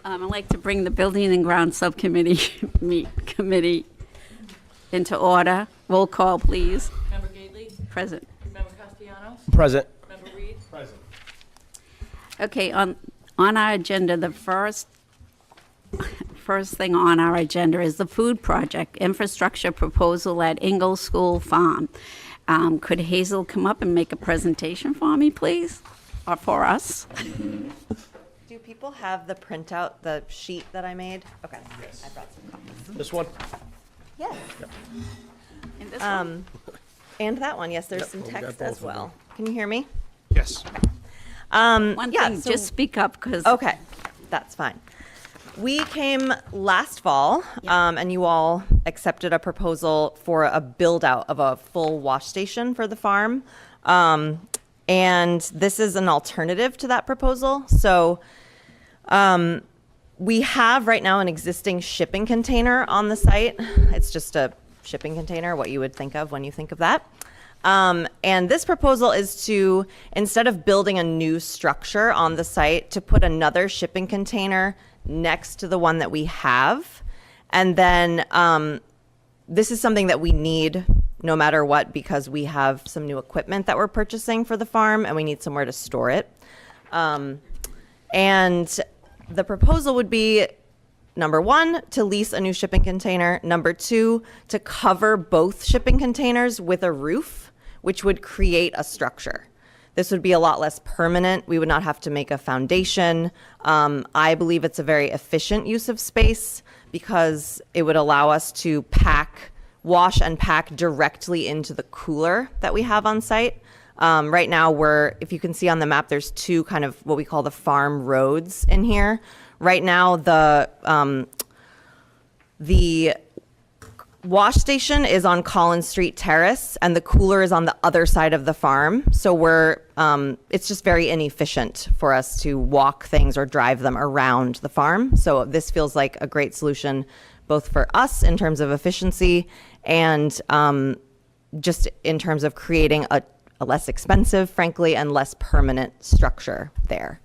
I'd like to bring the Building and Ground Subcommittee committee into order. Roll call, please. Member Gately? Present. Member Castellanos? Present. Member Reed? Present. Okay, on our agenda, the first thing on our agenda is the food project infrastructure proposal at Ingalls School Farm. Could Hazel come up and make a presentation for me, please? Or for us? Do people have the printout, the sheet that I made? Okay. Yes. I brought some copies. This one? Yes. And this one? And that one, yes, there's Yep, some we got text both as of well. Can you hear me? Yes. One yeah, thing, so- just speak up, because Okay, that's fine. We came last fall, and you all accepted a proposal for a build out of a full wash station for the farm. And this is an alternative to that proposal. So we have right now an existing shipping container on the site. It's just a shipping container, what you would think of when you think of that. And this proposal is to, instead of building a new structure on the site, to put another shipping container next to the one that we have. And then this is something that we need no matter what, because we have some new equipment that we're purchasing for the farm and we need somewhere to store it. And the proposal would be, number one, to lease a new shipping container. Number two, to cover both shipping containers with a roof, which would create a structure. This would be a lot less permanent. We would not have to make a foundation. I believe it's a very efficient use of space because it would allow us to wash and pack directly into the cooler that we have on site. Right now, if you can see on the map, there's two kind of what we call the farm roads in here. Right now, the wash station is on Collins Street Terrace, and the cooler is on the other side of the farm. So it's just very inefficient for us to walk things or drive them around the farm. So this feels like a great solution, both for us in terms of efficiency and just in terms of creating a less expensive, frankly, and less permanent structure there.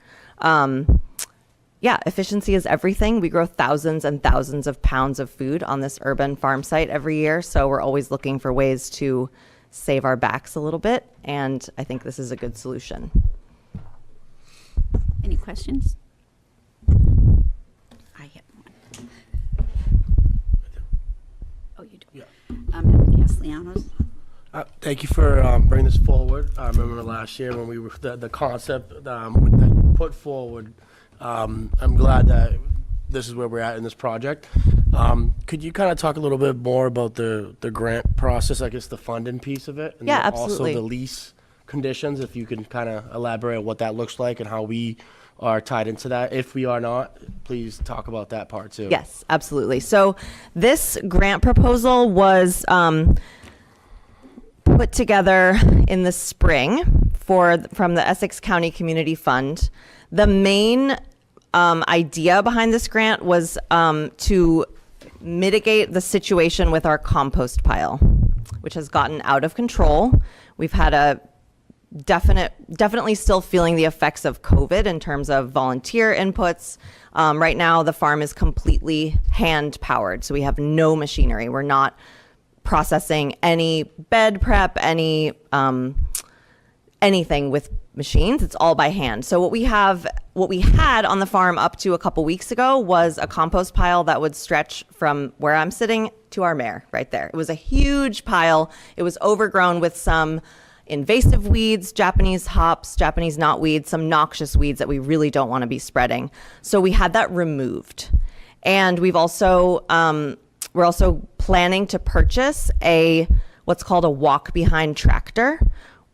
Yeah, efficiency is everything. We grow thousands and thousands of pounds of food on this urban farm site every year, so we're always looking for ways to save our backs a little bit, and I think this is a good solution. Any questions? I have one. Oh, you do? Yeah. Member Castellanos? Thank you for bringing this forward. I remember last year when we were the concept that you put forward. I'm glad that this is where we're at in this project. Could you kind of talk a little bit more about the grant process, I guess the funding piece of it? And Yeah, then absolutely. Also the lease conditions, if you can kind of elaborate what that looks like and how we are tied into that. If we are not, please talk about that part too. Yes, absolutely. So this grant proposal was put together in the spring from the Essex County Community Fund. The main idea behind this grant was to mitigate the situation with our compost pile, which has gotten out of control. We've had definitely still feeling the effects of COVID in terms of volunteer inputs. Right now, the farm is completely hand powered, so we have no machinery. We're not processing any bed prep, anything with machines. It's all by hand. So what we had on the farm up to a couple weeks ago was a compost pile that would stretch from where I'm sitting to our mare right there. It was a huge pile. It was overgrown with some invasive weeds, Japanese hops, Japanese knotweed, some noxious weeds that we really don't want to be spreading. So we had that removed. And we're also planning to purchase what's called a walk behind tractor,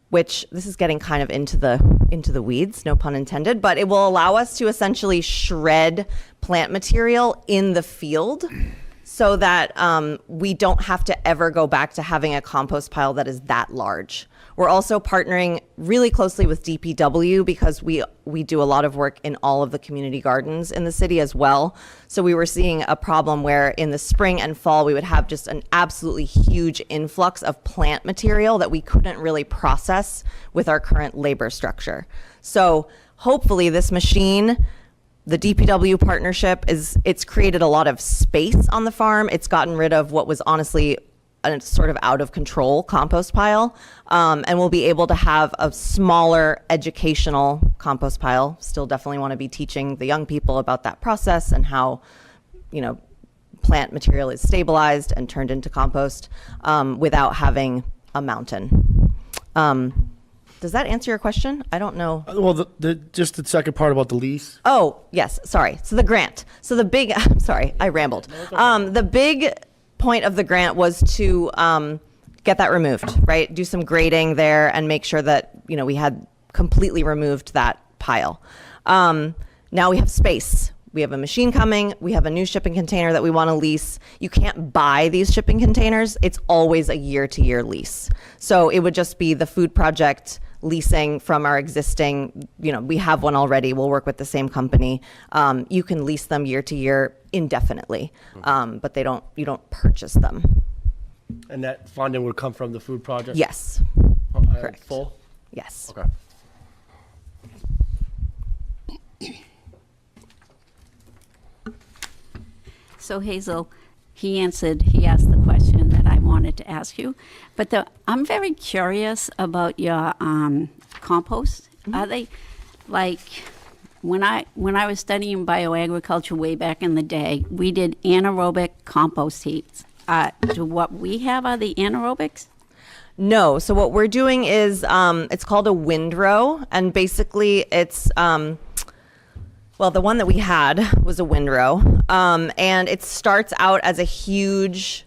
which this is getting kind of into the weeds, no pun intended, but it will allow us to essentially shred plant material in the field so that we don't have to ever go back to having a compost pile that is that large. We're also partnering really closely with DPW because we do a lot of work in all of the community gardens in the city as well. So we were seeing a problem where in the spring and fall, we would have just an absolutely huge influx of plant material that we couldn't really process with our current labor structure. So hopefully this machine, the DPW partnership, it's created a lot of space on the farm. It's gotten rid of what was honestly a sort of out of control compost pile. And we'll be able to have a smaller educational compost pile. Still definitely want to be teaching the young people about that process and how, plant material is stabilized and turned into compost without having a mountain. Does that answer your question? I don't know. Well, just the second part about the lease. Oh, yes, sorry. So the grant. So the big, I'm sorry, I rambled. The big point of the grant was to get that removed, right? Do some grading there and make sure that, we had completely removed that pile. Now we have space. We have a machine coming. We have a new shipping container that we want to lease. You can't buy these shipping containers. It's always a year-to-year lease. So it would just be the food project leasing from our existing, we have one already. We'll work with the same company. You can lease them year to year indefinitely, but you don't purchase them. And that funding would come from the food project? Yes, correct. Full? Yes. Okay. So Hazel, he asked the question that I wanted to ask you. But I'm very curious about your compost. Are they, like, when I was studying bioagriculture way back in the day, we did anaerobic compost heaps. Do what we have are the anaerobics? No. So what we're doing is it's called a windrow, and basically it's the one that we had was a windrow, and it starts out as a huge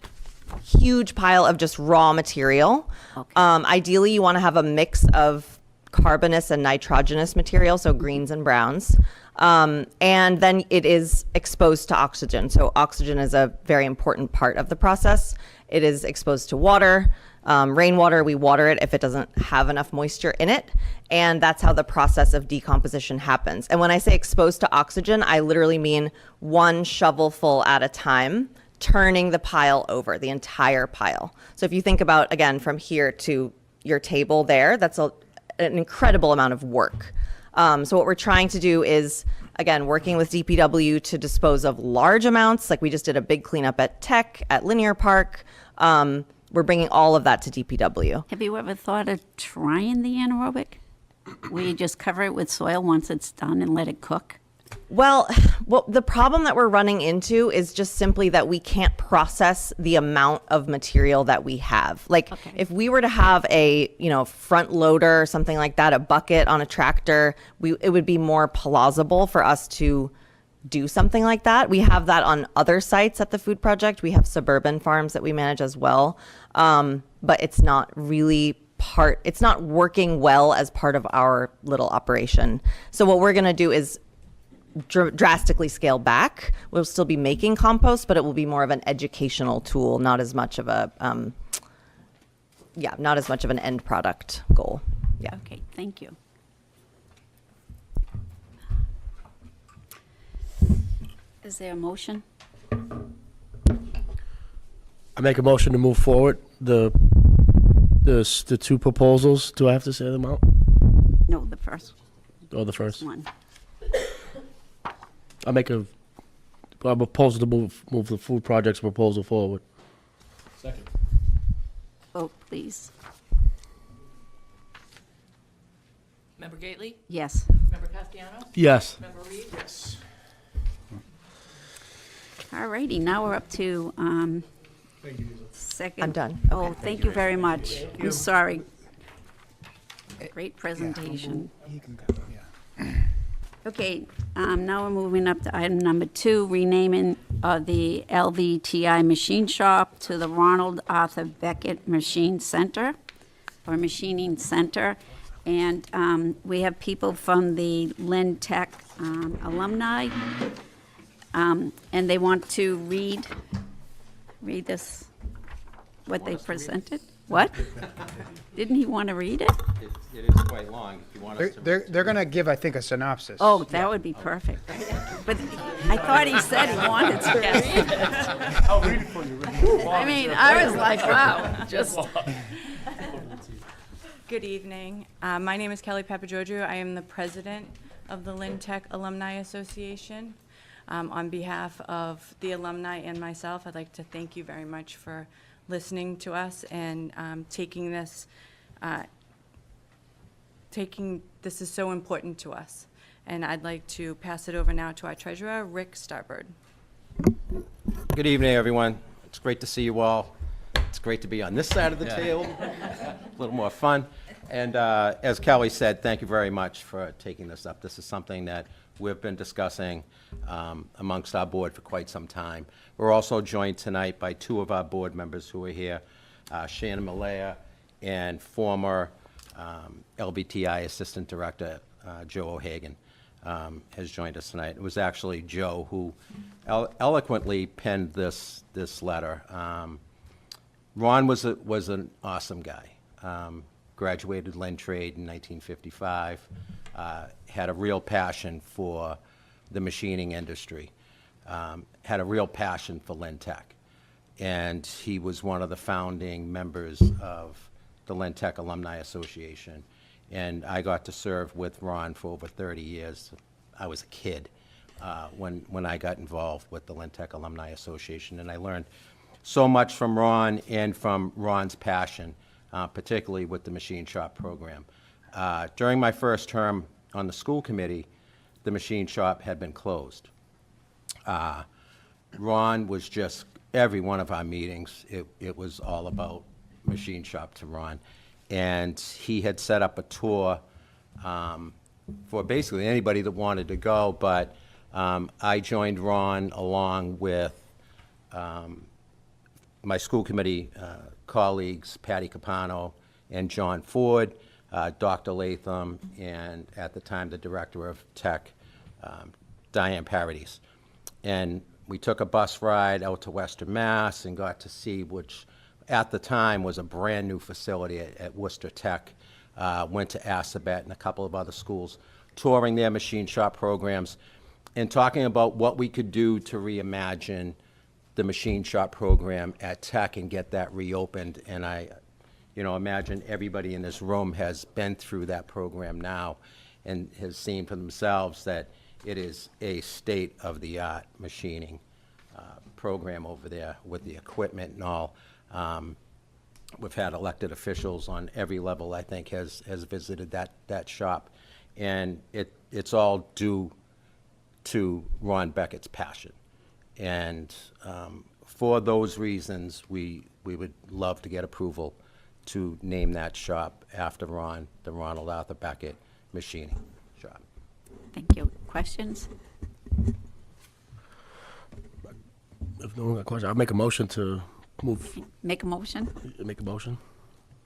pile of just raw material. Okay. Ideally, you want to have a mix of carbonous and nitrogenous material, so greens and browns. And then it is exposed to oxygen. So oxygen is a very important part of the process. It is exposed to water. Rainwater, we water it if it doesn't have enough moisture in it. And that's how the process of decomposition happens. And when I say exposed to oxygen, I literally mean one shovelful at a time, turning the pile over, the entire pile. So if you think about, again, from here to your table there, that's an incredible amount of work. So what we're trying to do is, again, working with DPW to dispose of large amounts. Like we just did a big cleanup at Tech, at Linear Park. We're bringing all of that to DPW. Have you ever thought of trying the anaerobic? Where you just cover it with soil once it's done and let it cook? Well, the problem that we're running into is just simply that we can't process the amount of material that we have. Like if we were to have a, front loader or something like that, a bucket on a tractor, it would be more plausible for us to do something like that. We have that on other sites at the food project. We have suburban farms that we manage as well. But it's not really it's not working well as part of our little operation. So what we're going to do is drastically scale back. We'll still be making compost, but it will be more of an educational tool, not as much of an end product goal. Yeah. Okay, thank you. Is there a motion? I make a motion to move forward the two proposals. Do I have to say them out? No, the first Or the first? one. I make a proposal to move the food project's proposal forward. Second. Vote, please. Member Gately? Yes. Member Castellanos? Yes. Member Reed? Yes. All righty, now we're up to second. I'm done. Oh, thank you very much. I'm sorry. Great presentation. You can go, yeah. Okay, now we're moving up to item number 2, renaming of the LVTI Machine Shop to the Ronald Arthur Beckett Machine Center, or Machining Center. And we have people from the Lynn Tech alumni, and they want to read this, what they presented. What? Didn't he want to read it? It is quite long, if you want us to. They're going to give, I think, a synopsis. Oh, that would be perfect. But I thought he said he wanted to read it. I'll read it for you. I mean, I was like, wow, just. Good evening. My name is Kelly Papajoju. I am the president of the Lynn Tech Alumni Association. On behalf of the alumni and myself, I'd like to thank you very much for listening to us and taking this is so important to us. And I'd like to pass it over now to our treasurer, Rick Starbird. Good evening, everyone. It's great to see you all. It's great to be on this side of the table. A little more fun. And as Kelly said, thank you very much for taking this up. This is something that we've been discussing amongst our board for quite some time. We're also joined tonight by two of our board members who are here, Shannon Malaya and former LBTI Assistant Director Joe O'Hagan has joined us tonight. It was actually Joe who eloquently penned this letter. Ron was an awesome guy. Graduated Lynn Trade in 1955. Had a real passion for the machining industry. Had a real passion for Lynn Tech. And he was one of the founding members of the Lynn Tech Alumni Association. And I got to serve with Ron for over 30 years. I was a kid when I got involved with the Lynn Tech Alumni Association. And I learned so much from Ron and from Ron's passion, particularly with the machine shop program. During my first term on the school committee, the machine shop had been closed. Ron was just, every one of our meetings, it was all about machine shop to Ron. And he had set up a tour for basically anybody that wanted to go, but I joined Ron along with my school committee colleagues, Patty Capano and John Ford, Dr. Latham, and at the time the director of tech, Diane Paradis. And we took a bus ride out to Western Mass and got to see, which at the time was a brand new facility at Worcester Tech. Went to Assabet and a couple of other schools, touring their machine shop programs and talking about what we could do to reimagine the machine shop program at Tech and get that reopened. And I, imagine everybody in this room has been through that program now and has seen for themselves that it is a state-of-the-art machining program over there with the equipment and all. We've had elected officials on every level, I think, has visited that shop. And it's all due to Ron Beckett's passion. And for those reasons, we would love to get approval to name that shop after Ron, the Ronald Arthur Beckett Machining Shop. Thank you. Questions? If no one got a question, I'll make a motion to Make a motion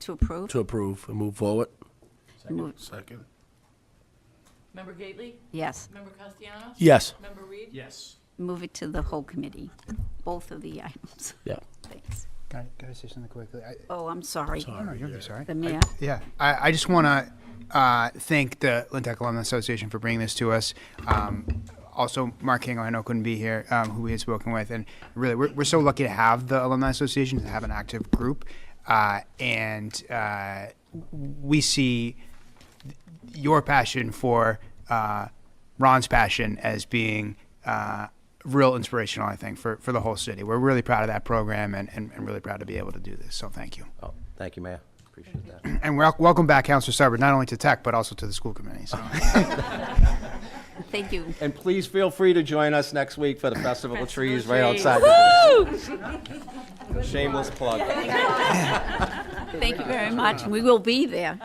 to approve? to approve and move forward. Move- Second. Member Gately? Yes. Member Castellanos? Yes. Member Reed? Yes. Move it to the whole committee, both of the items. Yeah. Thanks. Can I say something quickly? Oh, I'm sorry. Oh, no, you're sorry. The mayor. Yeah, I just want to thank the Lynn Tech Alumni Association for bringing this to us. Also, Mark King, I know couldn't be here, who we had spoken with, and really, we're so lucky to have the Alumni Association, to have an active group, and we see your passion for Ron's passion as being real inspirational, I think, for the whole city. We're really proud of that program and really proud to be able to do this, so thank you. Oh, thank you, Mayor. Appreciate that. And welcome back, Councilor Starbird, not only to Tech, but also to the school committee. So. Thank you. And please feel free to join us next week for the Festival of Trees right Trees. outside. The Shameless plug. Thank you very much. We will be there.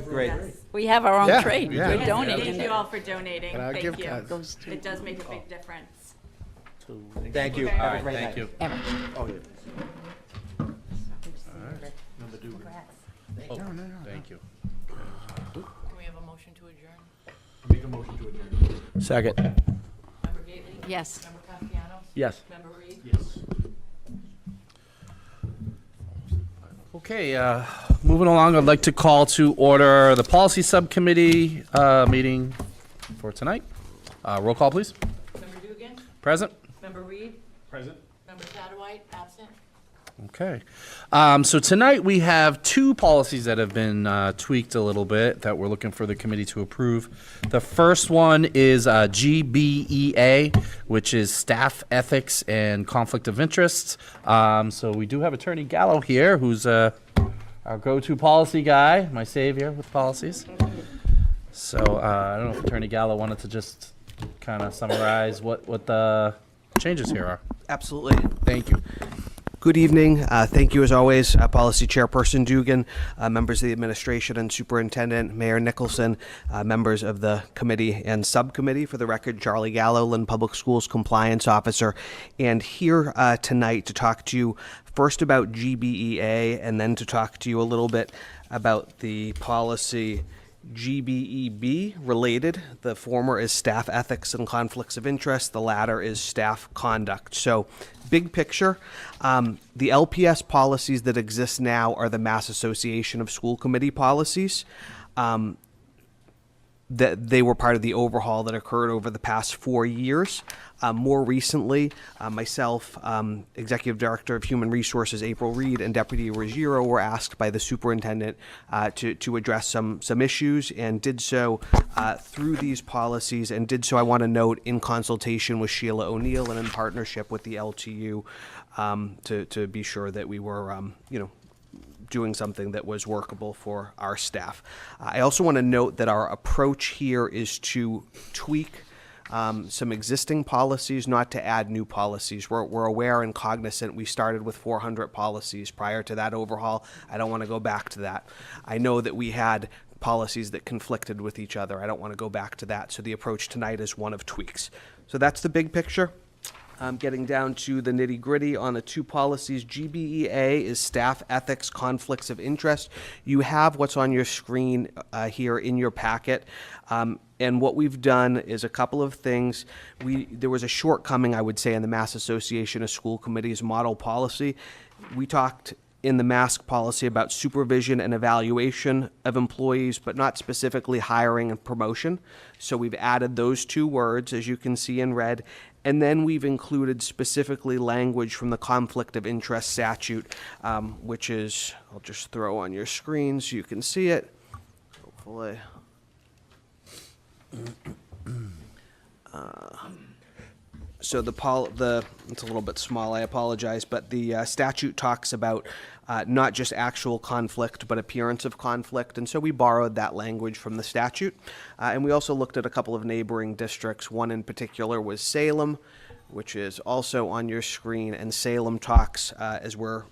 Great. We have our own Yeah, trade. yeah. We're donating Thank you it. all for donating. But I'll Thank give you. that- Goes to It does make a big difference. Thank you. Have a great night. Eric. Thank you. Can we have a motion to adjourn? Second. Member Gately? Yes. Member Castellanos? Yes. Member Reed? Yes. Okay, moving along, I'd like to call to order the policy subcommittee meeting for tonight. Roll call, please. Member Dugan? Present. Member Reed? Present. Member Satterwhite? Absent? Okay. So tonight we have two policies that have been tweaked a little bit that we're looking for the committee to approve. The first one is GBEA, which is staff ethics and conflict of interest. So we do have Attorney Gallo here, who's our go-to policy guy, my savior with policies. So I don't know if Attorney Gallo wanted to just kind of summarize what the changes here are. Absolutely. Thank you. Good evening. Thank you, as always, Policy Chairperson Dugan, members of the administration and superintendent, Mayor Nicholson, members of the committee and subcommittee. For the record, Charlie Gallo, Lynn Public Schools Compliance Officer, and here tonight to talk to you first about GBEA and then to talk to you a little bit about the policy GBEB related. The former is staff ethics and conflicts of interest. The latter is staff conduct. So big picture, the LPS policies that exist now are the Mass Association of School Committee policies. That they were part of the overhaul that occurred over the past 4 years. More recently, myself, Executive Director of Human Resources April Reed, and Deputy Ruggiero were asked by the superintendent to address some issues, and did so through these policies, and did so, I want to note, in consultation with Sheila O'Neill and in partnership with the LTU to be sure that we were, doing something that was workable for our staff. I also want to note that our approach here is to tweak some existing policies, not to add new policies. We're aware and cognizant we started with 400 policies prior to that overhaul. I don't want to go back to that. I know that we had policies that conflicted with each other. I don't want to go back to that. So the approach tonight is one of tweaks. So that's the big picture. Getting down to the nitty-gritty on the two policies. GBEA is staff ethics, conflicts of interest. You have what's on your screen here in your packet. And what we've done is a couple of things. There was a shortcoming, I would say, in the Mass Association of School Committees model policy. We talked in the MASC policy about supervision and evaluation of employees, but not specifically hiring and promotion. So we've added those two words, as you can see in red, and then we've included specifically language from the conflict of interest statute, which is, I'll just throw on your screen so you can see it, hopefully. So it's a little bit small, I apologize, but the statute talks about not just actual conflict, but appearance of conflict, and so we borrowed that language from the statute. And we also looked at a couple of neighboring districts. One in particular was Salem, which is also on your screen, and Salem talks, as we're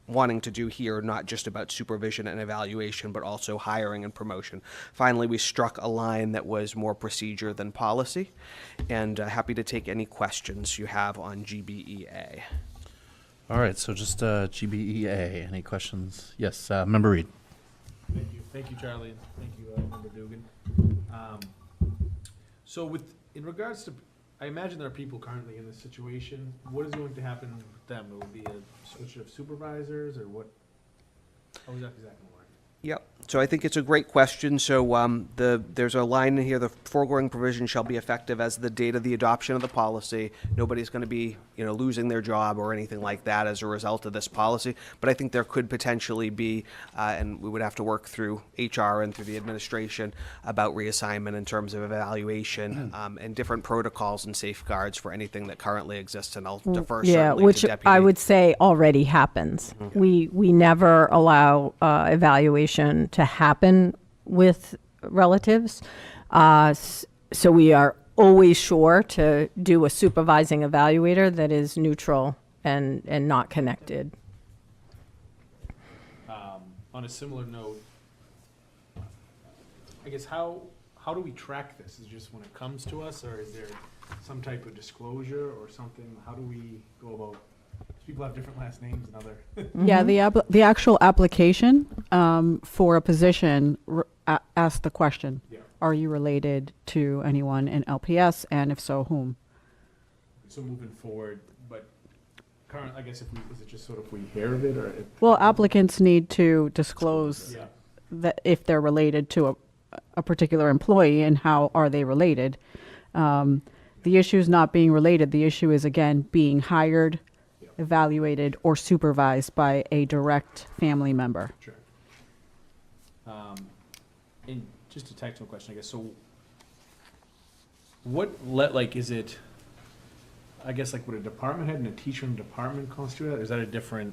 wanting to do here, not just about supervision and evaluation, but also hiring and promotion. Finally, we struck a line that was more procedure than policy, and happy to take any questions you have on GBEA. All right, so just GBEA. Any questions? Yes, Member Reed. Thank you, Charlie, and thank you, Member Dugan. So in regards to, I imagine there are people currently in this situation. What is going to happen with them? It will be a switch of supervisors, or what? How is that exactly working? Yep. So I think it's a great question. So there's a line in here: the foregoing provision shall be effective as the date of the adoption of the policy. Nobody's going to be, losing their job or anything like that as a result of this policy. But I think there could potentially be, and we would have to work through HR and through the administration about reassignment in terms of evaluation and different protocols and safeguards for anything that currently exists. And I'll defer certainly which to Deputy. I would say already happens. We never allow evaluation to happen with relatives. So we are always sure to do a supervising evaluator that is neutral and not connected. On a similar note, I guess how do we track this? Is it just when it comes to us, or is there some type of disclosure or something? How do we go about? People have different last names and other. Yeah, the actual application for a position asks the question, Yeah. are you related to anyone in LPS, and if so, whom? So moving forward, but current, I guess is it just sort of we hear of it, or? Well, applicants need to disclose Yeah. that if they're related to a particular employee, and how are they related. The issue is not being related. The issue is, again, being hired evaluated or supervised by a direct family member. Sure. And just a technical question, I guess, so is it, I guess, like, would a department head and a teacher in the department constitute that? Is that a different,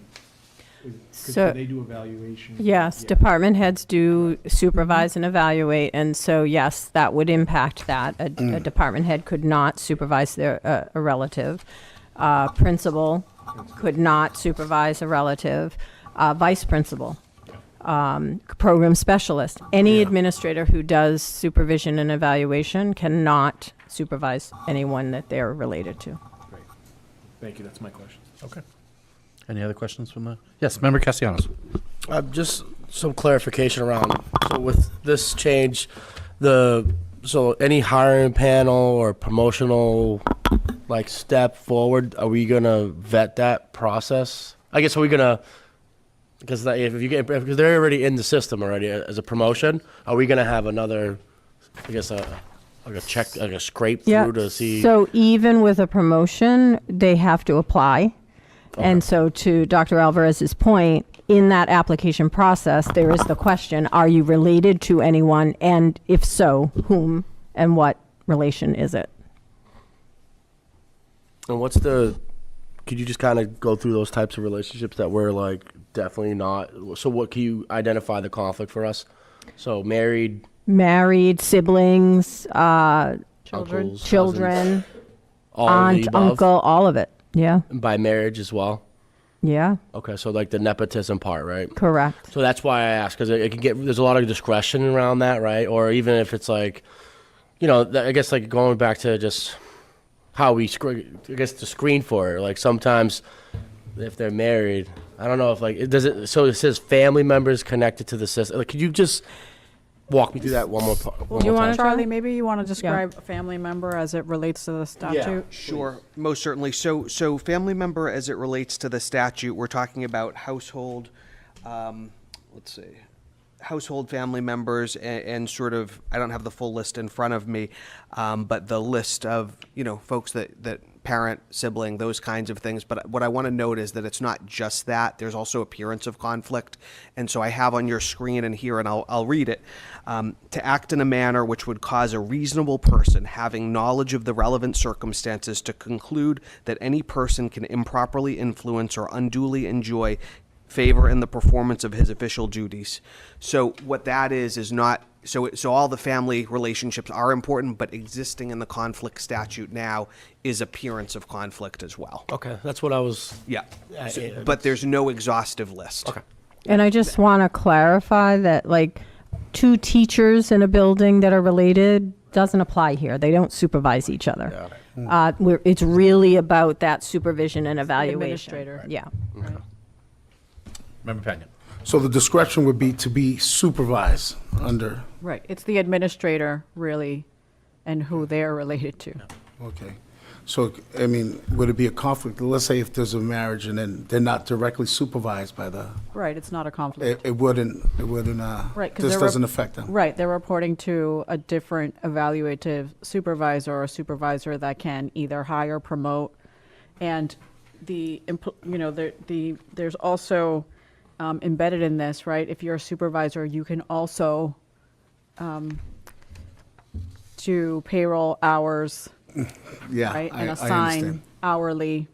So- could they do evaluation? Yes, Yeah. department heads do supervise and evaluate, and so yes, that would impact that. A department head could not supervise a relative. Principal could not supervise a relative. Vice principal, program specialist. Any administrator who does supervision and evaluation cannot supervise anyone that they're related to. Great. Thank you, that's my question. Okay. Any other questions from the? Yes, Member Castellanos. Just some clarification around, so with this change, so any hiring panel or promotional, like, step forward, are we gonna vet that process? I guess, are we gonna, because because they're already in the system already as a promotion, are we gonna have another, I guess, like a check, like a scrape through to see? So even with a promotion, they have to apply. And so to Dr. Alvarez's point, in that application process, there is the question, are you related to anyone? And if so, whom and what relation is it? And could you just kind of go through those types of relationships that we're like definitely not, so what can you identify the conflict for us? So married, Siblings, uncles, children, cousins, all of aunt, the above? uncle, all of it. Yeah, And by marriage as well? yeah, Okay, so like the nepotism part, right? correct. So that's why I asked, because it can get, there's a lot of discretion around that, right? Or even if it's like, I guess like going back to just how we to screen for it. Like sometimes if they're married, I don't know if like, so it says family members connected to the system. Like, could you just walk me through that one more time? Charlie, maybe you want to describe a family member as it relates to the statute? Sure, most certainly. So family member, as it relates to the statute, we're talking about household, household family members and sort of, I don't have the full list in front of me, but the list of, folks that parent, sibling, those kinds of things. But what I want to note is that it's not just that. There's also appearance of conflict. And so I have on your screen and here, and I'll read it, to act in a manner which would cause a reasonable person having knowledge of the relevant circumstances to conclude that any person can improperly influence or unduly enjoy favor in the performance of his official duties. So what that is not, so all the family relationships are important, but existing in the conflict statute now is appearance of conflict as well. Okay, that's what I was. Yeah. But there's no exhaustive list. Okay. And I just want to clarify that, like, two teachers in a building that are related doesn't apply here. They don't supervise each other. It's really about that supervision and evaluation. Administrator. Yeah. Member Pena. So the discretion would be to be supervised under, Right, it's the administrator, really, and who they're related to. okay. So, I mean, would it be a conflict? Let's say if there's a marriage and then they're not directly supervised by Right, it's not a conflict. it wouldn't, Right, 'cause this they're doesn't affect them. Right, they're reporting to a different evaluative supervisor or a supervisor that can either hire, promote, and there's also embedded in this, right? If you're a supervisor, you can also do payroll hours, Yeah, right, I and understand. assign hourly,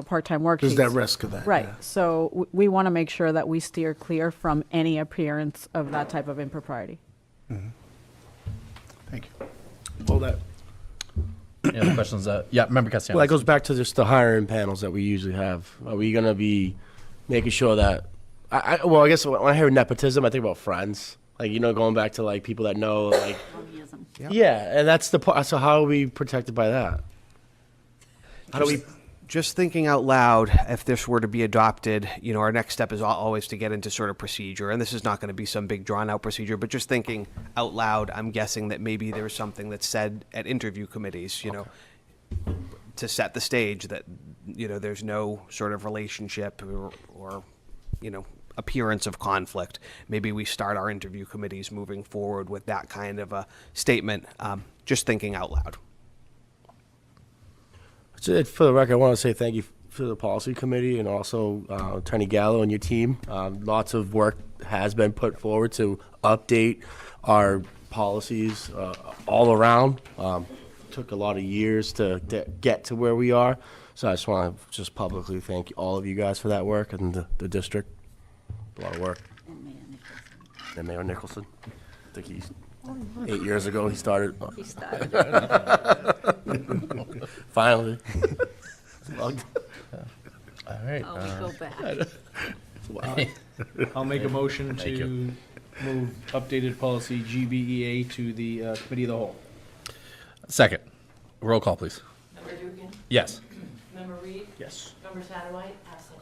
part-time work There's sheets. that risk of that. Right, yeah. so we want to make sure that we steer clear from any appearance of that type of impropriety. Thank you. Well, Any other questions? Yeah, Member Castellanos. Well, that goes back to just the hiring panels that we usually have. Are we going to be making sure that, I guess when I hear nepotism, I think about friends. Like, going back to like people that know, like, yeah, and that's the part. So how are we protected by that? How do we? Just thinking out loud, if this were to be adopted, our next step is always to get into sort of procedure. And this is not going to be some big drawn out procedure, but just thinking out loud, I'm guessing that maybe there's something that's said at interview committees, to set the stage that, there's no sort of relationship or appearance of conflict. Maybe we start our interview committees moving forward with that kind of a statement, just thinking out loud. For the record, I want to say thank you to the policy committee and also Attorney Gallo and your team. Lots of work has been put forward to update our policies all around. Took a lot of years to get to where we are. So I just want to just publicly thank all of you guys for that work and the district. A lot of work. And Mayor Nicholson. I think he's 8 years ago he started. He started. Finally. All right. Oh, we go back. Wow. I'll make a motion Thank to you. move updated policy GBEA to the committee of the whole. Second. Roll call, please. Member Dugan? Yes. Member Reed? Yes. Member Satterwhite? Absent.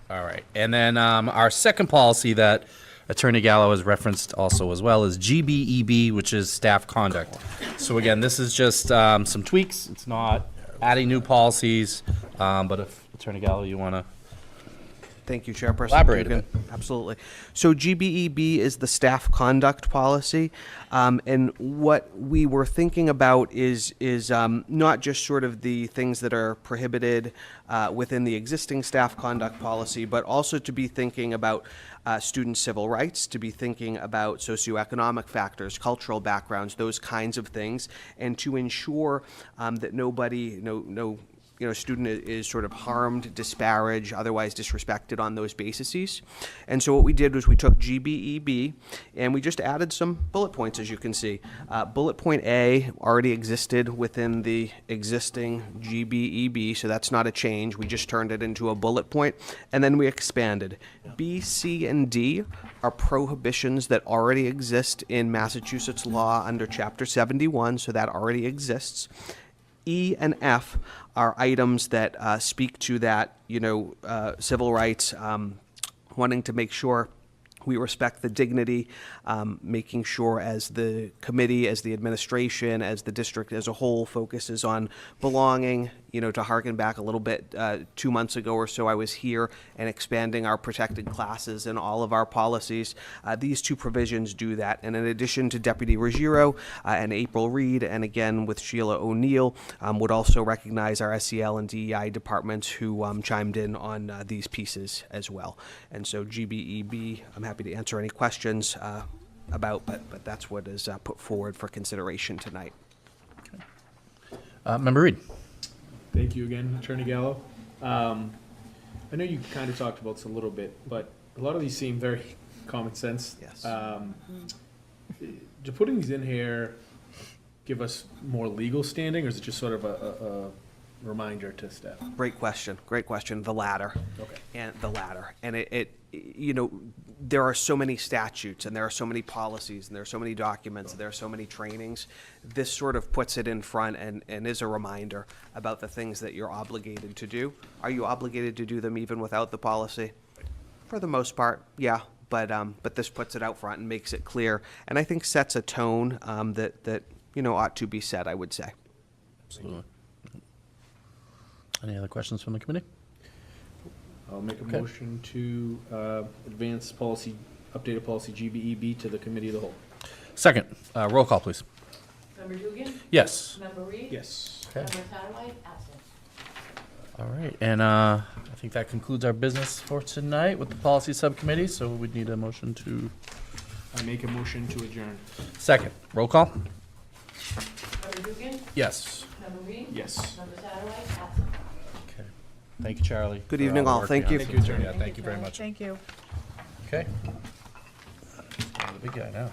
All right. And then our second policy that Attorney Gallo has referenced also as well is GBEB, which is staff conduct. So again, this is just some tweaks. It's not adding new policies, but if Attorney Gallo, you want to Thank you, Chairperson. elaborate a Dugan. bit. Absolutely. So GBEB is the staff conduct policy, and what we were thinking about is not just sort of the things that are prohibited within the existing staff conduct policy, but also to be thinking about student civil rights, to be thinking about socioeconomic factors, cultural backgrounds, those kinds of things, and to ensure that nobody, no student is sort of harmed, disparaged, otherwise disrespected on those bases. And so what we did was we took GBEB and we just added some bullet points, as you can see. Bullet point A already existed within the existing GBEB, so that's not a change. We just turned it into a bullet point, and then we expanded. B, C, and D are prohibitions that already exist in Massachusetts law under Chapter 71, so that already exists. E and F are items that speak to that, civil rights, wanting to make sure we respect the dignity, making sure as the committee, as the administration, as the district as a whole focuses on belonging, to harken back a little bit, 2 months ago or so, I was here and expanding our protected classes and all of our policies. These two provisions do that. And in addition to Deputy Ruggiero and April Reed, and again with Sheila O'Neill, would also recognize our SEL and DEI departments who chimed in on these pieces as well. And so GBEB, I'm happy to answer any questions about, but that's what is put forward for consideration tonight. Member Reed. Thank you again, Attorney Gallo. I know you kind of talked about this a little bit, but a lot of these seem very common sense. Yes. Do putting these in here give us more legal standing, or is it just sort of a reminder to staff? Great question. The latter. Okay. And the latter. And there are so many statutes and there are so many policies and there are so many documents and there are so many trainings. This sort of puts it in front and is a reminder about the things that you're obligated to do. Are you obligated to do them even without the policy? For the most part, yeah. But this puts it out front and makes it clear, and I think sets a tone that ought to be set, I would say. Absolutely. Any other questions from the committee? I'll make a Okay. motion to advance policy, updated policy GBEB to the committee of the whole. Second. Roll call, please. Member Dugan? Yes. Member Reed? Yes. Okay. Member Satterwhite? Absent. All right. And I think that concludes our business for tonight with the policy subcommittee. So we'd need a motion to. I make a motion to adjourn. Second. Roll call. Member Dugan? Yes. Member Reed? Yes. Member Satterwhite? Absent. Okay. Thank you, Charlie. Good for evening, all. working Thank on you. this. Thank you, Attorney. Yeah, thank you very much. Thank you. Okay. Oh, the big guy now.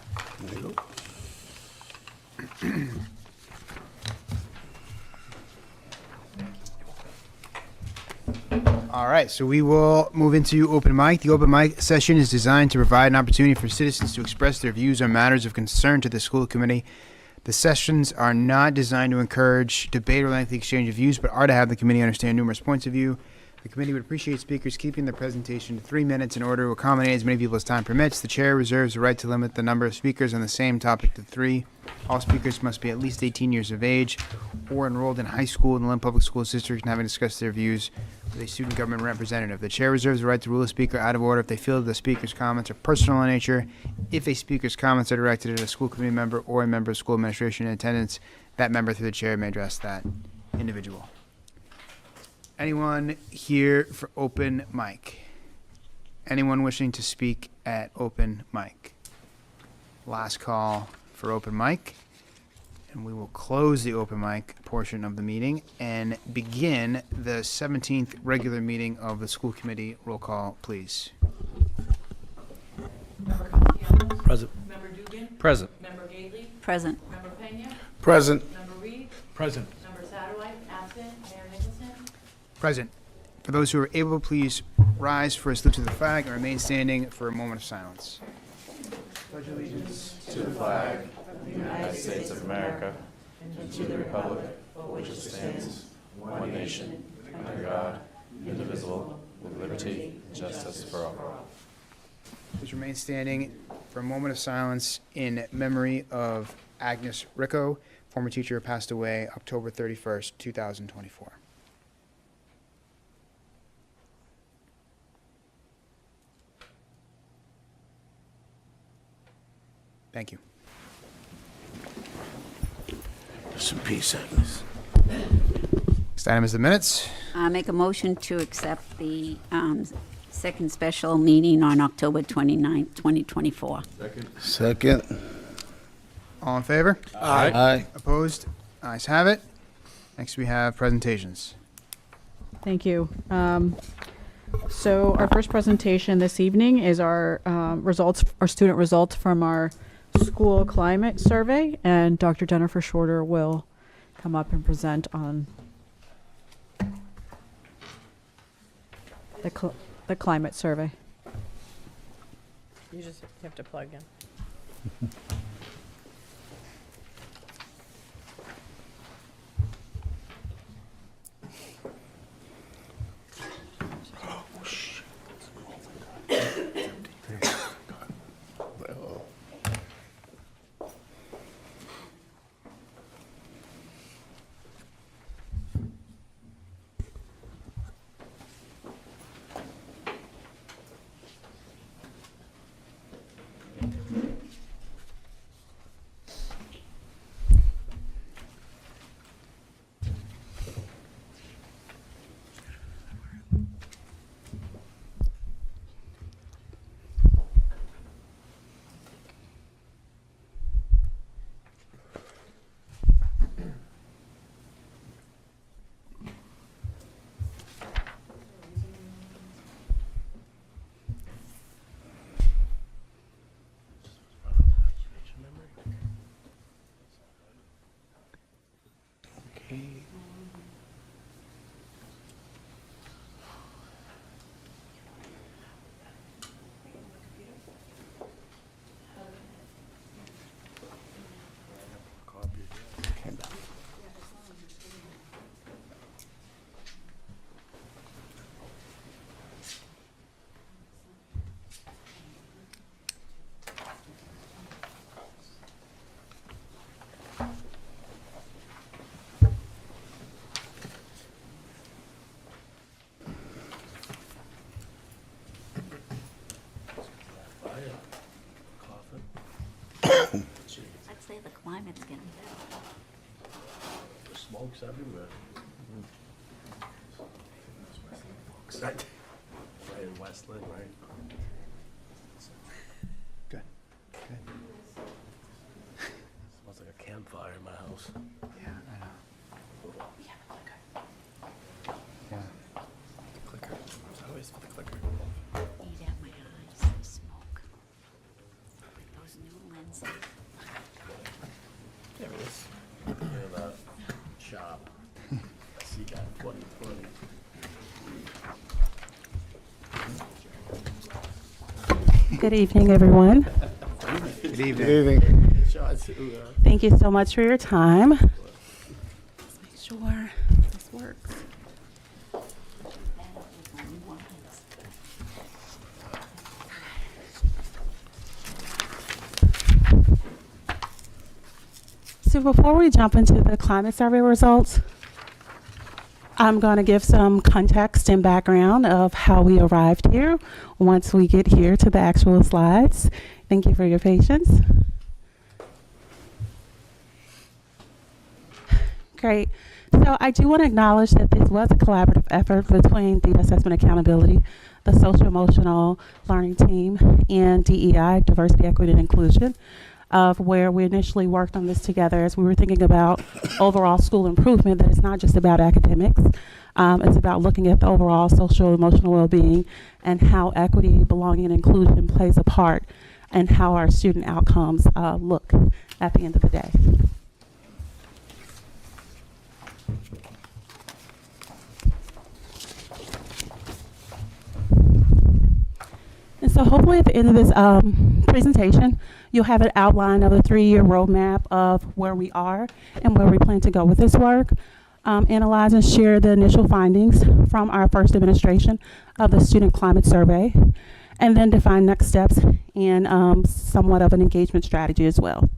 All right, so we will move into open mic. The open mic session is designed to provide an opportunity for citizens to express their views on matters of concern to the school committee. The sessions are not designed to encourage debate or lengthy exchange of views, but are to have the committee understand numerous points of view. The committee would appreciate speakers keeping their presentation to 3 minutes in order to accommodate as many people as time permits. The chair reserves the right to limit the number of speakers on the same topic to 3. All speakers must be at least 18 years of age or enrolled in high school in the Lynn Public Schools District and having discussed their views with a student government representative. The chair reserves the right to rule a speaker out of order if they feel that the speaker's comments are personal in nature. If a speaker's comments are directed at a school committee member or a member of school administration in attendance, that member through the chair may address that individual. Anyone here for open mic? Anyone wishing to speak at open mic? Last call for open mic. And we will close the open mic portion of the meeting and begin the 17th regular meeting of the school committee. Roll call, please. Member Castellanos? Present. Member Dugan? Present. Member Gately? Present. Member Pena? Present. Member Reed? Present. Member Satterwhite? Absent. Mayor Nicholson? Present. For those who are able, please rise for a salute to the flag and remain standing for a moment of silence. Please remain standing for a moment of silence in memory of Agnes Ricco, former teacher who passed away October 31st, 2024. Thank you. Some peace, Agnes. Next item is the minutes. I make a motion to accept the second special meeting on October 29th, 2024. Second. All in favor? Aye. Opposed? Ayes have it. Next we have presentations. Thank you. So our first presentation this evening is our student results from our school climate survey, and Dr. Jennifer Shorter will come up and present on the climate survey. You just have to plug in. I'd say the climate's getting better. The smoke's everywhere. Right in Westland, right? Good. Smells like a campfire in my house. Yeah, I know. Yeah. Clicker. I always for the clicker. Eat at my eyes, smoke. Those new lenses. Yeah, but it's, that shop. I see guy 2020. Good evening, everyone. Good evening. Good evening. Thank you so much for your time. Let's make sure this works. So before we jump into the climate survey results, I'm going to give some context and background of how we arrived here once we get here to the actual slides. Thank you for your patience. Great. So I do want to acknowledge that this was a collaborative effort between the Assessment Accountability, the Social Emotional Learning Team, and DEI, Diversity, Equity, and Inclusion, of where we initially worked on this together as we were thinking about overall school improvement, that it's not just about academics. It's about looking at the overall social emotional well-being and how equity, belonging, and inclusion plays a part in how our student outcomes look at the end of the day. And so hopefully at the end of this presentation, you'll have an outline of the 3-year roadmap of where we are and where we plan to go with this work. Analyze and share the initial findings from our first administration of the Student Climate Survey, and then define next steps and somewhat of an engagement strategy as well.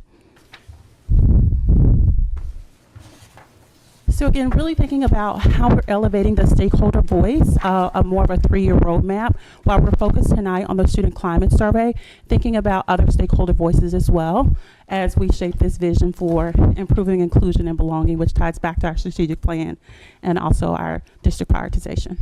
So again, really thinking about how we're elevating the stakeholder voice, more of a 3-year roadmap, while we're focused tonight on the Student Climate Survey, thinking about other stakeholder voices as well as we shape this vision for improving inclusion and belonging, which ties back to our strategic plan and also our district prioritization.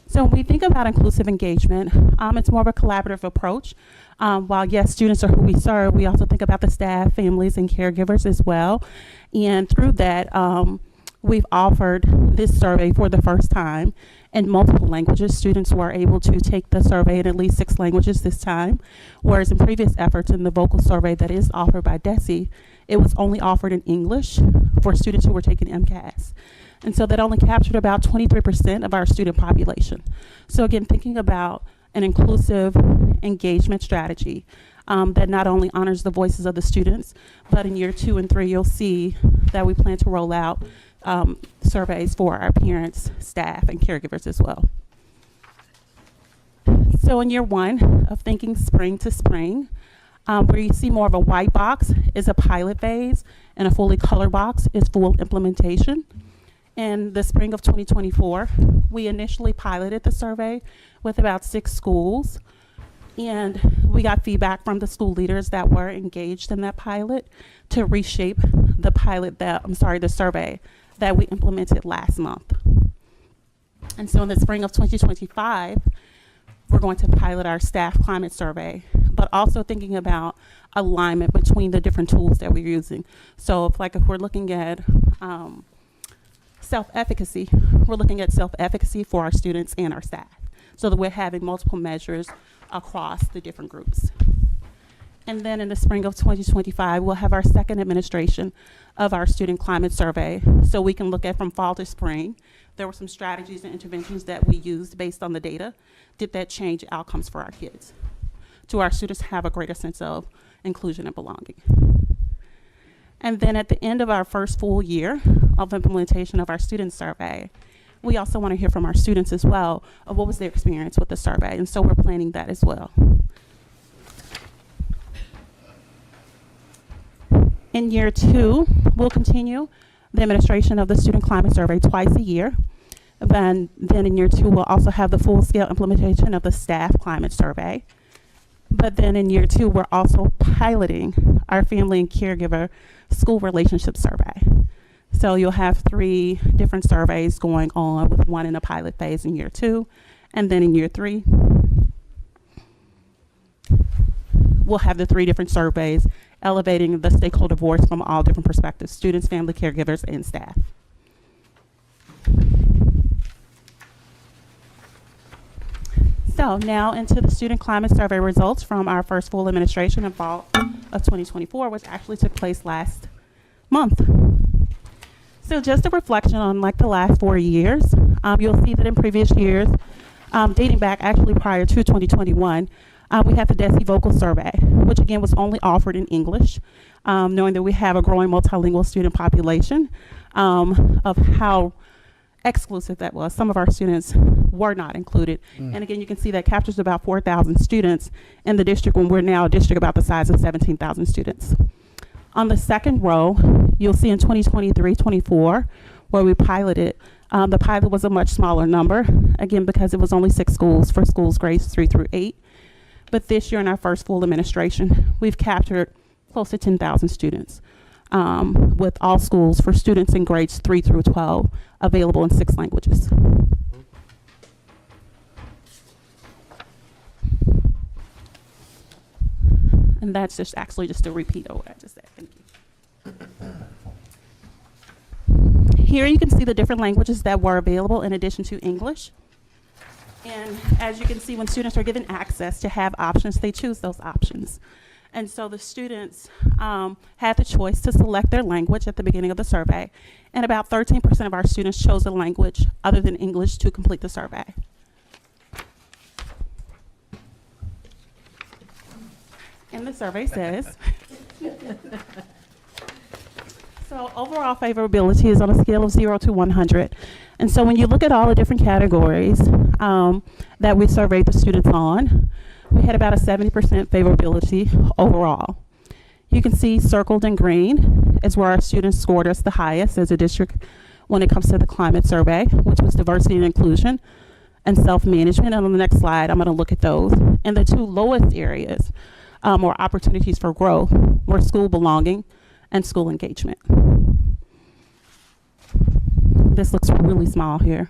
So when we think about inclusive engagement, it's more of a collaborative approach. While yes, students are who we serve, we also think about the staff, families, and caregivers as well. And through that, we've offered this survey for the first time in multiple languages. Students were able to take the survey in at least 6 languages this time, whereas in previous efforts in the vocal survey that is offered by DESE, it was only offered in English for students who were taking MCAS. And so that only captured about 23% of our student population. So again, thinking about an inclusive engagement strategy that not only honors the voices of the students, but in year 2 and 3, you'll see that we plan to roll out surveys for our parents, staff, and caregivers as well. So in year 1 of thinking spring to spring, where you see more of a white box is a pilot phase, and a fully color box is full implementation. In the spring of 2024, we initially piloted the survey with about 6 schools, and we got feedback from the school leaders that were engaged in that pilot to reshape the the survey that we implemented last month. And so in the spring of 2025, we're going to pilot our staff climate survey, but also thinking about alignment between the different tools that we're using. So if we're looking at self-efficacy, we're looking at self-efficacy for our students and our staff, so that we're having multiple measures across the different groups. And then in the spring of 2025, we'll have our second administration of our student climate survey, so we can look at from fall to spring. There were some strategies and interventions that we used based on the data. Did that change outcomes for our kids? Do our students have a greater sense of inclusion and belonging? And then at the end of our first full year of implementation of our student survey, we also want to hear from our students as well of what was their experience with the survey. And so we're planning that as well. In year 2, we'll continue the administration of the Student Climate Survey twice a year. Then in year 2, we'll also have the full-scale implementation of the Staff Climate Survey. But then in year 2, we're also piloting our Family and Caregiver School Relationship Survey. So you'll have 3 different surveys going on, with 1 in a pilot phase in year 2. And then in year 3, we'll have the 3 different surveys elevating the stakeholder voice from all different perspectives: students, family, caregivers, and staff. So now into the Student Climate Survey results from our first full administration in fall of 2024, which actually took place last month. So just a reflection on the last 4 years, you'll see that in previous years, dating back actually prior to 2021, we had the DESE Vocal Survey, which again was only offered in English, knowing that we have a growing multilingual student population, of how exclusive that was. Some of our students were not included. And again, you can see that captures about 4,000 students in the district, when we're now a district about the size of 17,000 students. On the second row, you'll see in 2023-24, where we piloted, the pilot was a much smaller number, again, because it was only 6 schools for schools grades 3 through 8. But this year in our first full administration, we've captured close to 10,000 students. with all schools for students in grades 3 through 12, available in 6 languages. And that's just actually just a repeat of what I just said. Thank you. Here you can see the different languages that were available in addition to English. And as you can see, when students are given access to have options, they choose those options. And so the students had the choice to select their language at the beginning of the survey. And about 13% of our students chose a language other than English to complete the survey. And the survey says, so overall favorability is on a scale of 0 to 100. And so when you look at all the different categories that we surveyed the students on, we had about a 70% favorability overall. You can see circled in green is where our students scored us the highest as a district when it comes to the climate survey, which was diversity and inclusion and self-management. And on the next slide, I'm going to look at those. And the 2 lowest areas or opportunities for growth were school belonging and school engagement. This looks really small here.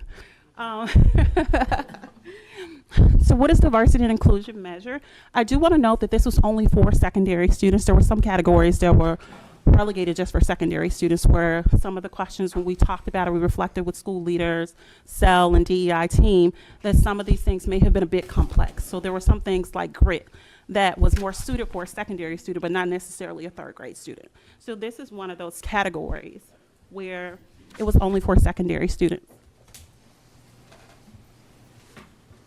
So what is diversity and inclusion measure? I do want to note that this was only for secondary students. There were some categories that were relegated just for secondary students, where some of the questions when we talked about it, we reflected with school leaders, CEL and DEI team, that some of these things may have been a bit complex. So there were some things like grit that was more suited for a secondary student, but not necessarily a 3rd grade student. So this is one of those categories where it was only for secondary students.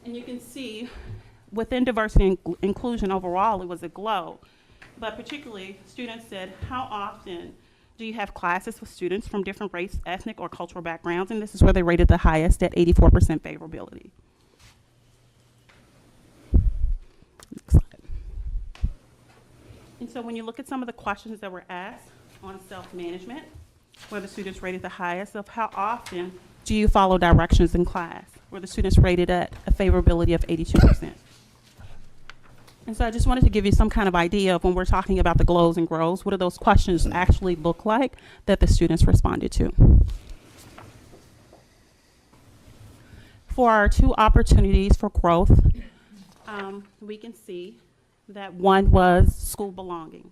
And you can see within diversity and inclusion overall, it was a glow. But particularly, students said, how often do you have classes with students from different race, ethnic, or cultural backgrounds? And this is where they rated the highest at 84% favorability. Next slide. And so when you look at some of the questions that were asked on self-management, where the students rated the highest, of how often do you follow directions in class, where the students rated at a favorability of 82%. And so I just wanted to give you some kind of idea of when we're talking about the glows and grows, what do those questions actually look like that the students responded to. For our 2 opportunities for growth, we can see that one was school belonging,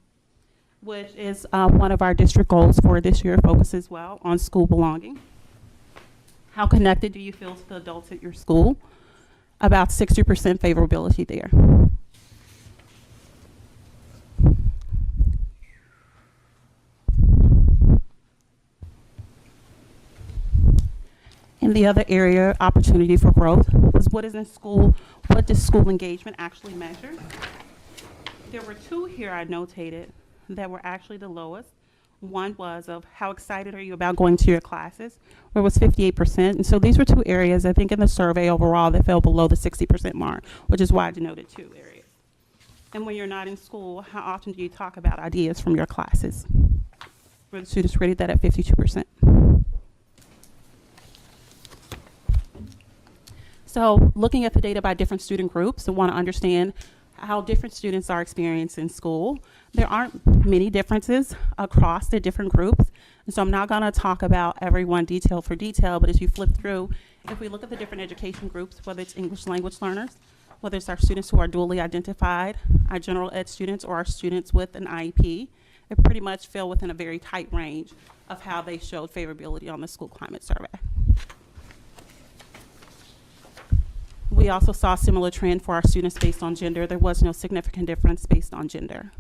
which is one of our district goals for this year, focuses well on school belonging. How connected do you feel to the adults at your school? About 60% favorability there. And the other area, opportunity for growth, was what is in school, what does school engagement actually measure? There were 2 here I notated that were actually the lowest. One was of how excited are you about going to your classes, where it was 58%. And so these were 2 areas, I think, in the survey overall that fell below the 60% mark, which is why I denoted 2 areas. And when you're not in school, how often do you talk about ideas from your classes? Where the students rated that at 52%. So looking at the data by different student groups, I want to understand how different students are experiencing school. There aren't many differences across the different groups. And so I'm not going to talk about everyone detail for detail, but as you flip through, if we look at the different education groups, whether it's English language learners, whether it's our students who are dually identified, our general ed students, or our students with an IEP, it pretty much fell within a very tight range of how they showed favorability on the school climate survey. We also saw a similar trend for our students based on gender. There was no significant difference based on gender.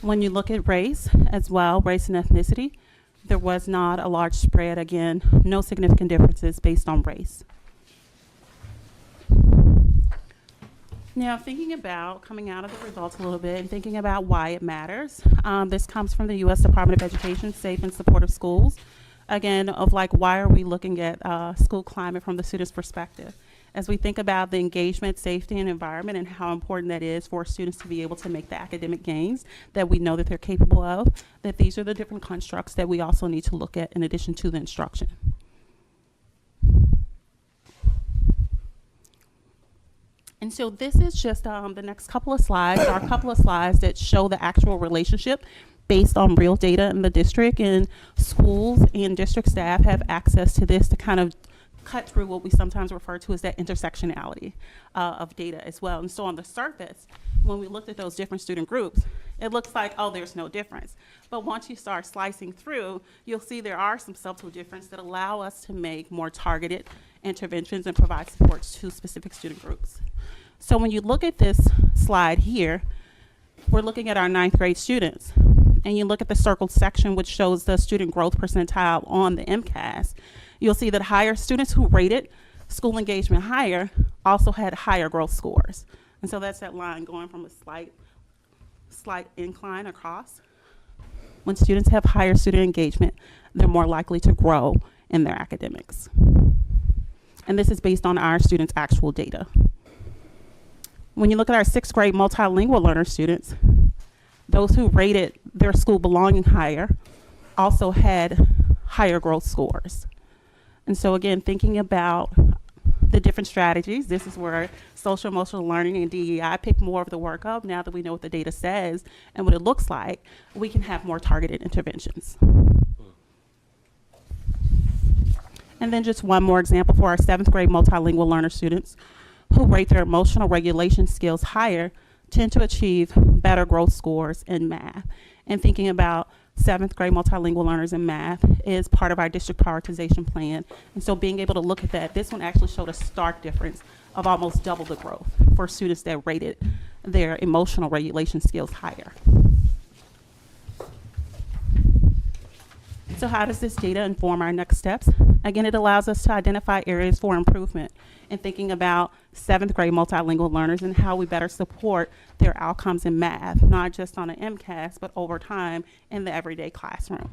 When you look at race as well, race and ethnicity, there was not a large spread. Again, no significant differences based on race. Now, thinking about coming out of the results a little bit and thinking about why it matters, this comes from the U.S. Department of Education, Safe and Supportive Schools. Again, of like, why are we looking at school climate from the student's perspective? As we think about the engagement, safety, and environment and how important that is for students to be able to make the academic gains that we know that they're capable of, that these are the different constructs that we also need to look at in addition to the instruction. And so this is just the next couple of slides, are a couple of slides that show the actual relationship based on real data in the district, and schools and district staff have access to this to kind of cut through what we sometimes refer to as that intersectionality of data as well. And so on the surface, when we looked at those different student groups, it looks like, oh, there's no difference. But once you start slicing through, you'll see there are some subtle differences that allow us to make more targeted interventions and provide supports to specific student groups. So when you look at this slide here, we're looking at our 9th grade students. And you look at the circled section, which shows the student growth percentile on the MCAS, you'll see that higher students who rated school engagement higher also had higher growth scores. And so that's that line going from a slight incline across. When students have higher student engagement, they're more likely to grow in their academics. And this is based on our students' actual data. When you look at our 6th grade multilingual learner students, those who rated their school belonging higher also had higher growth scores. And so again, thinking about the different strategies, this is where social emotional learning and DEI pick more of the work up. Now that we know what the data says and what it looks like, we can have more targeted interventions. And then just one more example for our 7th grade multilingual learner students who rate their emotional regulation skills higher tend to achieve better growth scores in math. And thinking about 7th grade multilingual learners in math is part of our district prioritization plan. And so being able to look at that, this one actually showed a stark difference of almost double the growth for students that rated their emotional regulation skills higher. So how does this data inform our next steps? Again, it allows us to identify areas for improvement in thinking about 7th grade multilingual learners and how we better support their outcomes in math, not just on an MCAS, but over time in the everyday classroom.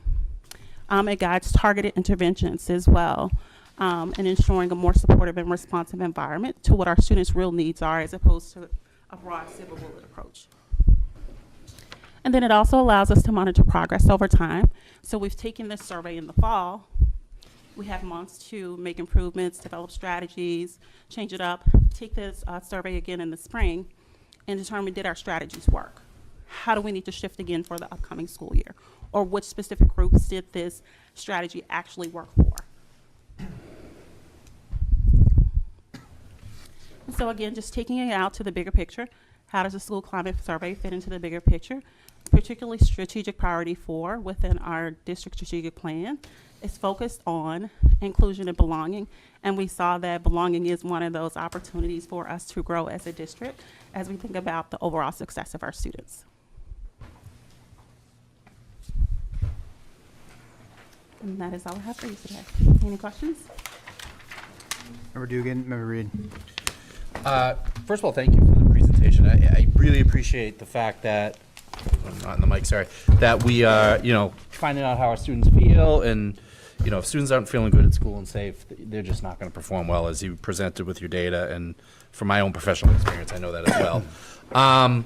It guides targeted interventions as well, and ensuring a more supportive and responsive environment to what our students' real needs are as opposed to a broad silver bullet approach. And then it also allows us to monitor progress over time. So we've taken this survey in the fall. We have months to make improvements, develop strategies, change it up, take this survey again in the spring, and determine, did our strategies work? How do we need to shift again for the upcoming school year? Or which specific groups did this strategy actually work for? And so again, just taking it out to the bigger picture, how does the school climate survey fit into the bigger picture? Particularly strategic priority 4 within our district strategic plan is focused on inclusion and belonging. And we saw that belonging is one of those opportunities for us to grow as a district as we think about the overall success of our students. And that is all I have for you today. Any questions? Member Dugan, Member Reed. First of all, thank you for the presentation. I really appreciate the fact that, I'm not on the mic, sorry, that we are, finding out how our students feel, and, if students aren't feeling good at school and safe, they're just not going to perform well, as you presented with your data, and from my own professional experience, I know that as well.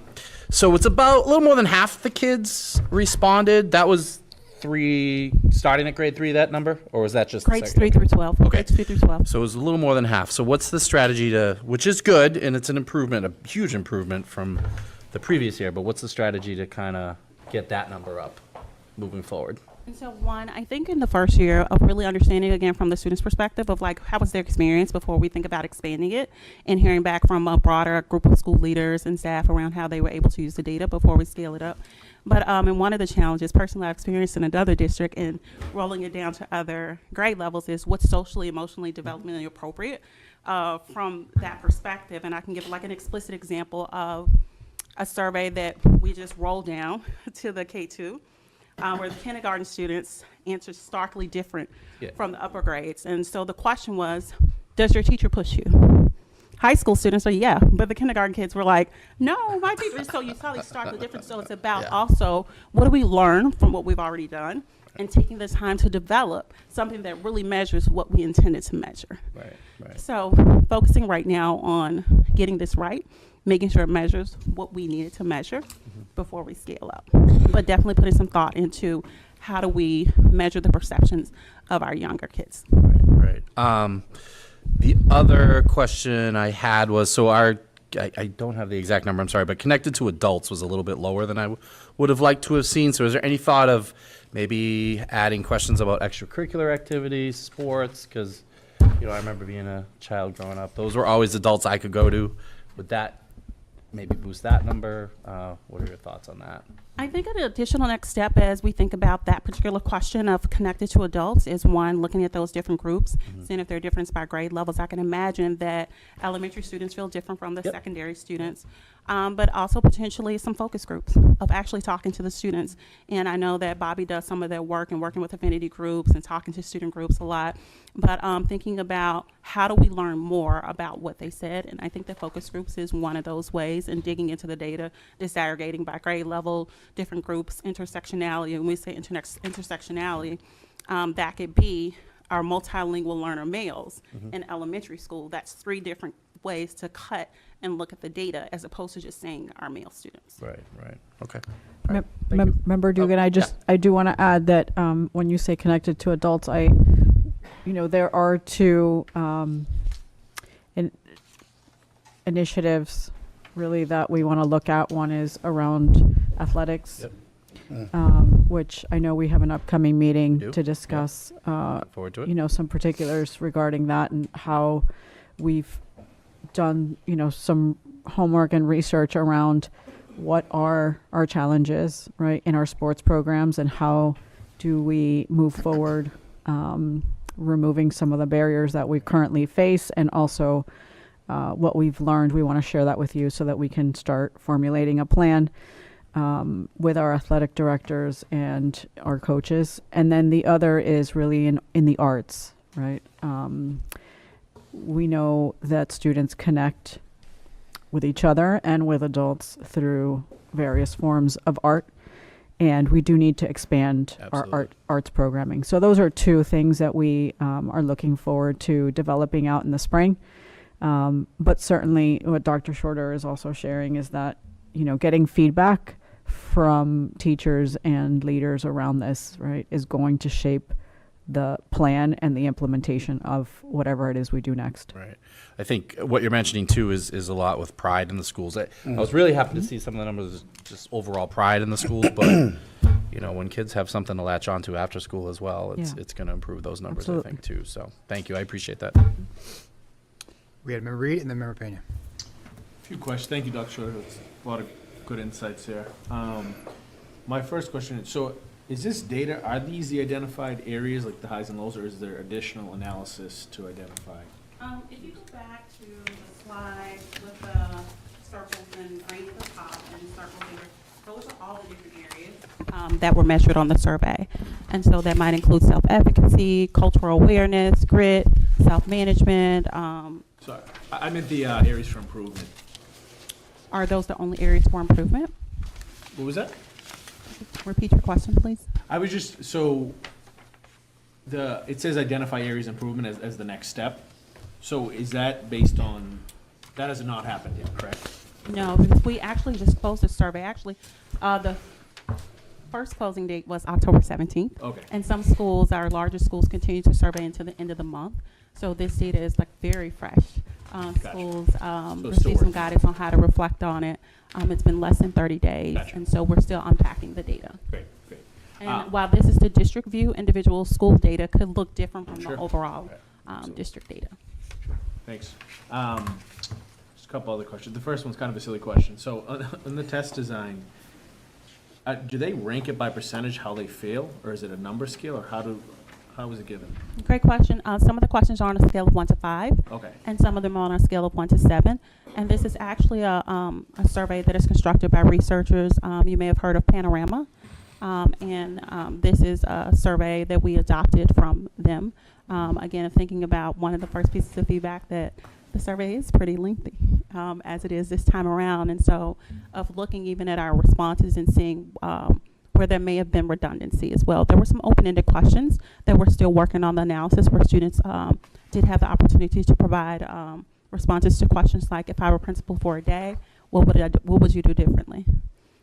So it's about a little more than half the kids responded. That was starting at grade 3, that number, or was that just Grades 3 through 12. Okay. Grades 3 through 12. So it was a little more than half. So what's the strategy which is good, and it's an improvement, a huge improvement from the previous year, but what's the strategy to kind of get that number up moving forward? And so one, I think in the first year of really understanding again from the student's perspective of like how was their experience before we think about expanding it, and hearing back from a broader group of school leaders and staff around how they were able to use the data before we scale it up. But and one of the challenges personally I've experienced in another district and rolling it down to other grade levels is what's socially, emotionally, developmentally appropriate from that perspective. And I can give like an explicit example of a survey that we just rolled down to the K2. Where the kindergarten students answered starkly different from the upper grades. And so the question was, does your teacher push you? High school students are, yeah, but the kindergarten kids were like, no, my teacher. So you saw these starkly different. So it's about also, what do we learn from what we've already done, and taking the time to develop something that really measures what we intended to measure. Right. So focusing right now on getting this right, making sure it measures what we needed to measure before we scale up. But definitely putting some thought into how do we measure the perceptions of our younger kids. Right. The other question I had was, so our I don't have the exact number, I'm sorry, but connected to adults was a little bit lower than I would have liked to have seen. So is there any thought of maybe adding questions about extracurricular activities, sports? Because, you know, I remember being a child growing up. Those were always adults I could go to. Would that maybe boost that number? What are your thoughts on that? I think an additional next step as we think about that particular question of connected to adults is one, looking at those different groups, seeing if there are differences by grade levels. I can imagine that elementary students feel different from the secondary students, but also potentially some focus groups of actually talking to the students. And I know that Bobby does some of their work and working with affinity groups and talking to student groups a lot, but thinking about how do we learn more about what they said. And I think that focus groups is one of those ways, and digging into the data, disaggregating by grade level, different groups, intersectionality. When we say intersectionality, that could be our multilingual learner males in elementary school. That's 3 different ways to cut and look at the data as opposed to just saying our male students. Right. Okay. Member Dugan, I do want to add that when you say connected to adults, there are 2 initiatives really that we want to look at. One is around athletics, which I know we have an upcoming meeting to discuss. Forward to it. Some particulars regarding that and how we've done, some homework and research around what are our challenges, right, in our sports programs, and how do we move forward, removing some of the barriers that we currently face, and also what we've learned. We want to share that with you so that we can start formulating a plan with our athletic directors and our coaches. And then the other is really in the arts, right? We know that students connect with each other and with adults through various forms of art, and we do need to expand our arts programming. So those are 2 things that we are looking forward to developing out in the spring. But certainly what Dr. Shorter is also sharing is that, getting feedback from teachers and leaders around this, right, is going to shape the plan and the implementation of whatever it is we do next. Right. I think what you're mentioning too is a lot with pride in the schools. I was really happy to see some of the numbers, just overall pride in the schools, but when kids have something to latch onto after school as well, it's going to improve those numbers. Absolutely. I think too. So thank you. I appreciate that. We had Member Reed and then Member Pena. A few questions. Thank you, Dr. Shorter. That's a lot of good insights here. My first question is, so is this data, are these the identified areas like the highs and lows, or is there additional analysis to identify? If you go back to the slide with the circles and green at the top and circles here, those are all the different areas that were measured on the survey. And so that might include self-efficacy, cultural awareness, grit, self-management. Sorry, I meant the areas for improvement. Are those the only areas for improvement? What was that? Repeat your question, please. I was just, it says identify areas of improvement as the next step. So is that based on, that has not happened yet, correct? No, because we actually just closed the survey. Actually, the first closing date was October 17th. Okay. And some schools, our largest schools, continue to survey until the end of the month. So this data is very fresh. Gotcha. Schools So receive some guidance on how to reflect on it. It's been less than 30 days. Gotcha. And so we're still unpacking the data. Great. And while this is the district view, individual school data could look different from the overall district data. Sure. Thanks. Just a couple other questions. The first one's kind of a silly question. So on the test design, do they rank it by percentage how they fail, or is it a number scale, or how is it given? Great question. Some of the questions are on a scale of 1 to 5. Okay. And some of them are on a scale of 1 to 7. And this is actually a survey that is constructed by researchers. You may have heard of Panorama. This is a survey that we adopted from them. Again, thinking about one of the first pieces of feedback, that the survey is pretty lengthy, as it is this time around. And so of looking even at our responses and seeing where there may have been redundancy as well. There were some open-ended questions that we're still working on the analysis, where students did have the opportunity to provide responses to questions like, if I were principal for a day, what would you do differently?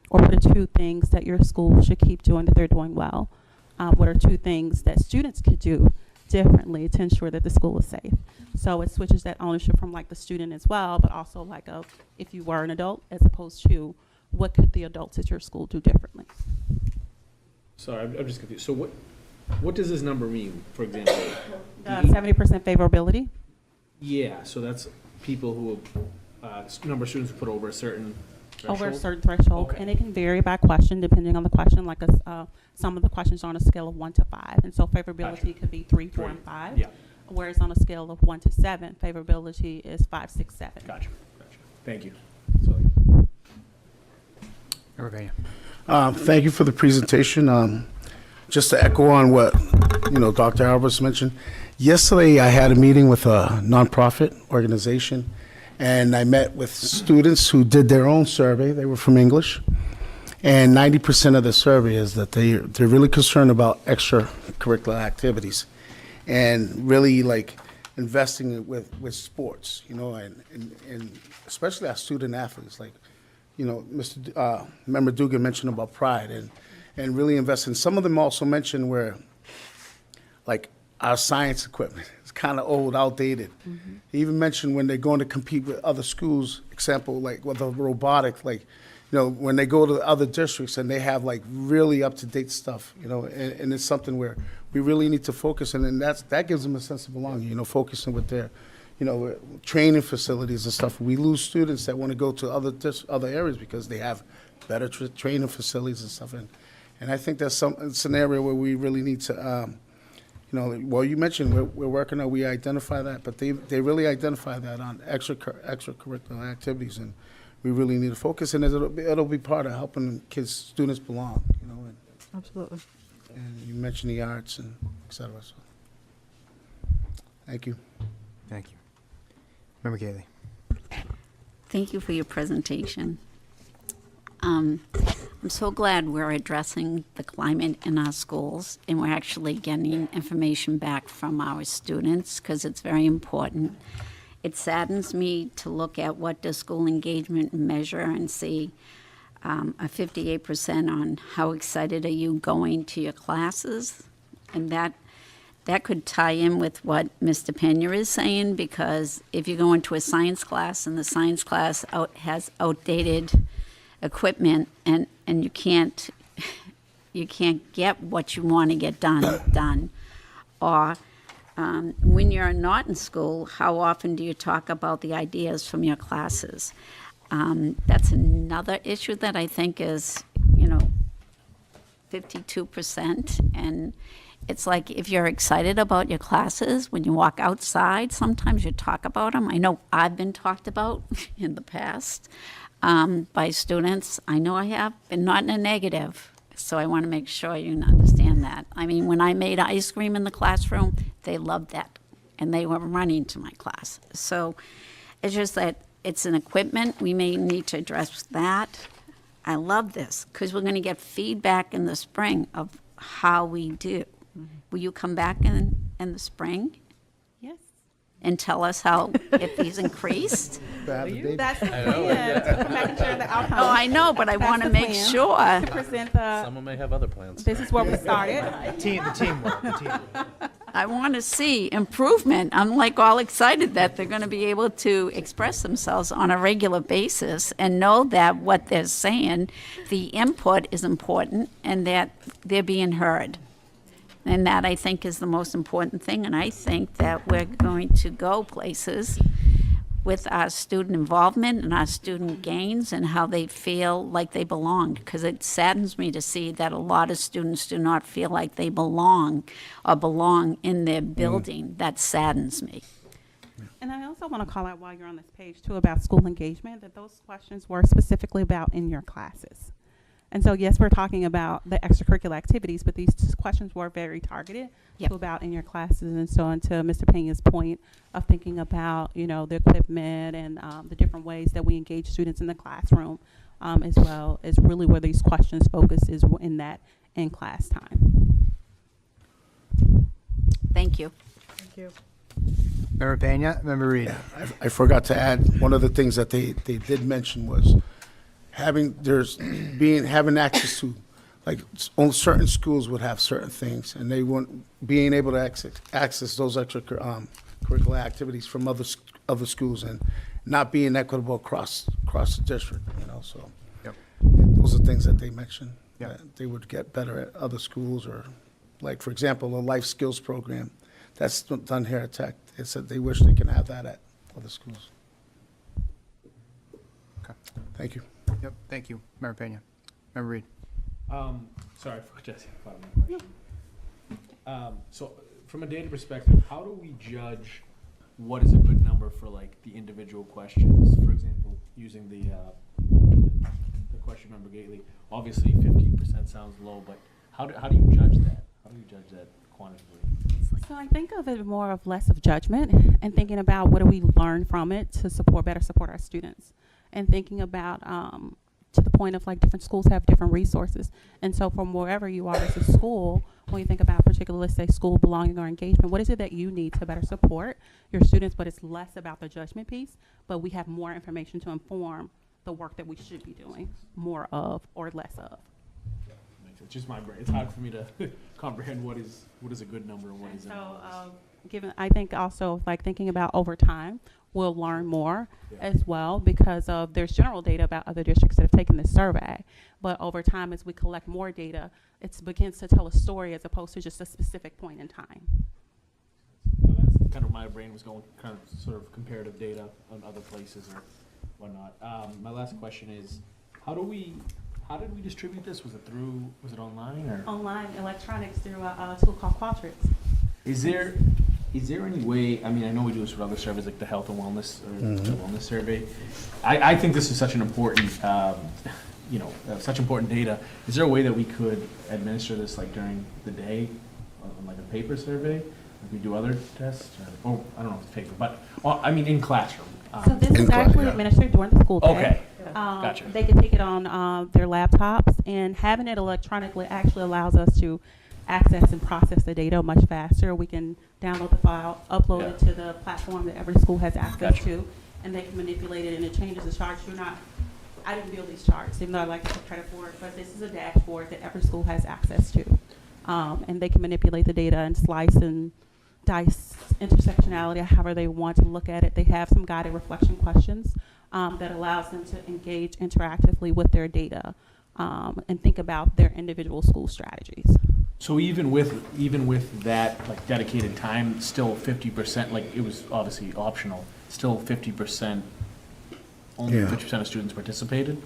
Or what are 2 things that your school should keep doing that they're doing well? What are 2 things that students could do differently to ensure that the school is safe. So it switches that ownership from like the student as well, but also like if you were an adult, as opposed to what could the adults at your school do differently. Sorry, I'm just confused. So what does this number mean, for example? 70% favorability. Yeah, so that's people who, number of students who put over a certain threshold? Over a certain threshold, Okay. and it can vary by question depending on the question. Like some of the questions are on a scale of 1 to 5, and so favorability Gotcha. could be 3, 4, Great. and 5. Yeah. Whereas on a scale of 1 to 7, favorability is 5, 6, 7. Gotcha. Thank you. That's all I got. Everybody. Thank you for the presentation. Just to echo on what, Dr. Alvarez mentioned, yesterday I had a meeting with a nonprofit organization, and I met with students who did their own survey. They were from English, and 90% of the survey is that they're really concerned about extracurricular activities and really like investing with sports, and especially our student athletes, like, Member Dugan mentioned about pride and really investing. Some of them also mentioned where, like, our science equipment is kind of old, outdated. Mm-hmm. He even mentioned when they're going to compete with other schools, example, like with the robotic, like, when they go to other districts and they have like really up-to-date stuff, and it's something where we really need to focus, and then that gives them a sense of belonging, focusing with their, training facilities and stuff. We lose students that want to go to other areas because they have better training facilities and stuff. And I think that's some scenario where we really need to, well, you mentioned we're working on, we identify that, but they really identify that on extracurricular activities, and we really need to focus, and it'll be part of helping students belong, and Absolutely. you mentioned the arts and et cetera. So, thank you. Thank you. Member Kaylee. Thank you for your presentation. I'm so glad we're addressing the climate in our schools, and we're actually getting information back from our students, because it's very important. It saddens me to look at what does school engagement measure and see a 58% on how excited are you going to your classes, and that could tie in with what Mr. Pena is saying, because if you go into a science class and the science class has outdated equipment and you can't get what you want to get done, or when you're not in school, how often do you talk about the ideas from your classes? That's another issue that I think is 52%, and it's like if you're excited about your classes, when you walk outside, sometimes you talk about them. I know I've been talked about in the past by students. I know I have, but not in a negative. So I want to make sure you understand that. I mean, when I made ice cream in the classroom, they loved that, and they were running to my class. So it's just that it's an equipment. We may need to address that. I love this because we're going to get feedback in the spring of how we do. Will you come back in the spring Yes. and tell us how, if these increased? That's the plan. To come back and share the outcome. Oh, I know, but I That's want to the make plan. sure. To present the, Someone may have other plans. this is where we started. The teamwork. I want to see improvement. I'm like all excited that they're going to be able to express themselves on a regular basis and know that what they're saying, the input is important and that they're being heard. And that, I think, is the most important thing. And I think that we're going to go places with our student involvement and our student gains and how they feel like they belong. Because it saddens me to see that a lot of students do not feel like they belong or belong in their building. That saddens me. And I also want to call out while you're on this page too about school engagement, that those questions were specifically about in your classes. And so, yes, we're talking about the extracurricular activities, but these questions were very targeted to about in your classes. And so, and to Mr. Pena's point of thinking about, the equipment and the different ways that we engage students in the classroom, as well, is really where these questions focus is in that in-class time. Thank you. Thank you. Member Pena, Member Reed. I forgot to add, one of the things that they did mention was having access to, like, only certain schools would have certain things, and they weren't being able to access those extra curricular activities from other schools, and not being equitable across the district, you know, so. Yep. Those are things that they mentioned, Yeah. that they would get better at other schools, or, like, for example, a life skills program that's done here at Tech. They said they wish they can have that at other schools. Okay. Thank you. Yep, thank you, Member Pena. Member Reed. Sorry, for Jesse, I forgot my question. So, from a data perspective, how do we judge what is a good number for like the individual questions? For example, using the question Member Gately, obviously 50% sounds low, but how do you judge that? How do you judge that quantitatively? So I think of it more of less of judgment and thinking about what do we learn from it to better support our students, and thinking about to the point of like different schools have different resources. And so from wherever you are as a school, when you think about particular, let's say school belonging or engagement, what is it that you need to better support your students? But it's less about the judgment piece, but we have more information to inform the work that we should be doing more of or less of. It's just my brain. It's hard for me to comprehend what is a good number and what isn't. Given, I think also like thinking about over time, we'll learn more as well, because of there's general data about other districts that have taken this survey, but over time as we collect more data, it begins to tell a story as opposed to just a specific point in time. So that's kind of my brain was going kind of sort of comparative data on other places or whatnot. My last question is, how did we distribute this? Was it online or? Online electronics through a tool called Qualtrics. Is there any way, I mean, I know we do this with other surveys like the health and wellness or the wellness survey. I think this is such an important, such important data. Is there a way that we could administer this like during the day on like a paper survey? Like we do other tests? Or I don't know if it's paper, but I mean in classroom. So this is actually administered during the school day. Okay. Gotcha. They can take it on their laptops, and having it electronically actually allows us to access and process the data much faster. We can download the file, upload it to the platform that every school has access to, and they can manipulate it, and it changes the charts. I didn't build these charts, even though I like to take credit for it, but this is a dashboard that every school has access to. And they can manipulate the data and slice and dice intersectionality, however they want to look at it. They have some guided reflection questions that allows them to engage interactively with their data and think about their individual school strategies. So even with that like dedicated time, still 50%, like it was obviously optional, still 50%, only 50% of students participated?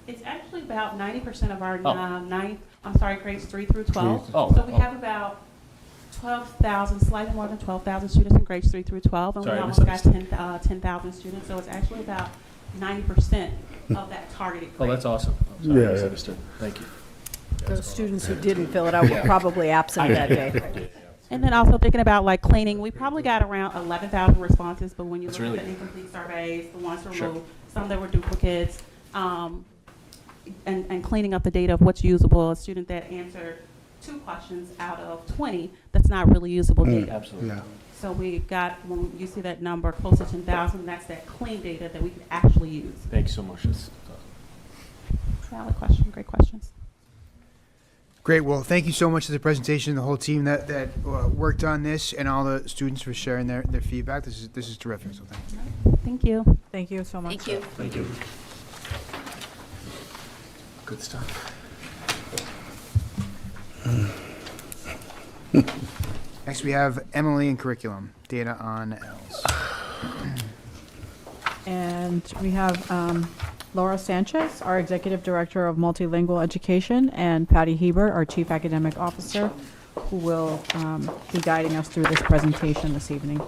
It's actually about 90% of our grades 3 through 12. So we have about 12,000, slightly more than 12,000 students in grades 3 through 12, and we almost got 10,000 students. So it's actually about 90% of that targeted grade. Oh, that's awesome. I'm sorry, I misunderstood. Thank you. Those students who didn't fill it out were probably absent that day. And then also thinking about like cleaning, we probably got around 11,000 responses, but when you look at the incomplete surveys, the ones removed, some that were duplicates, and cleaning up the data of what's usable, a student that answered 2 questions out of 20, that's not really usable data. Absolutely. Yeah. So we got, when you see that number close to 10,000, that's that clean data that we can actually use. Thanks so much. That's Valid question, great questions. Great. Well, thank you so much for the presentation, the whole team that worked on this, and all the students for sharing their feedback. This is terrific. So thank you. Thank you. Thank you so much. Thank you. Thank you. Good stuff. Next, we have Emily and curriculum data on ELS. And we have Laura Sanchez, our Executive Director of Multilingual Education, and Patty Hebert, our Chief Academic Officer, who will be guiding us through this presentation this evening.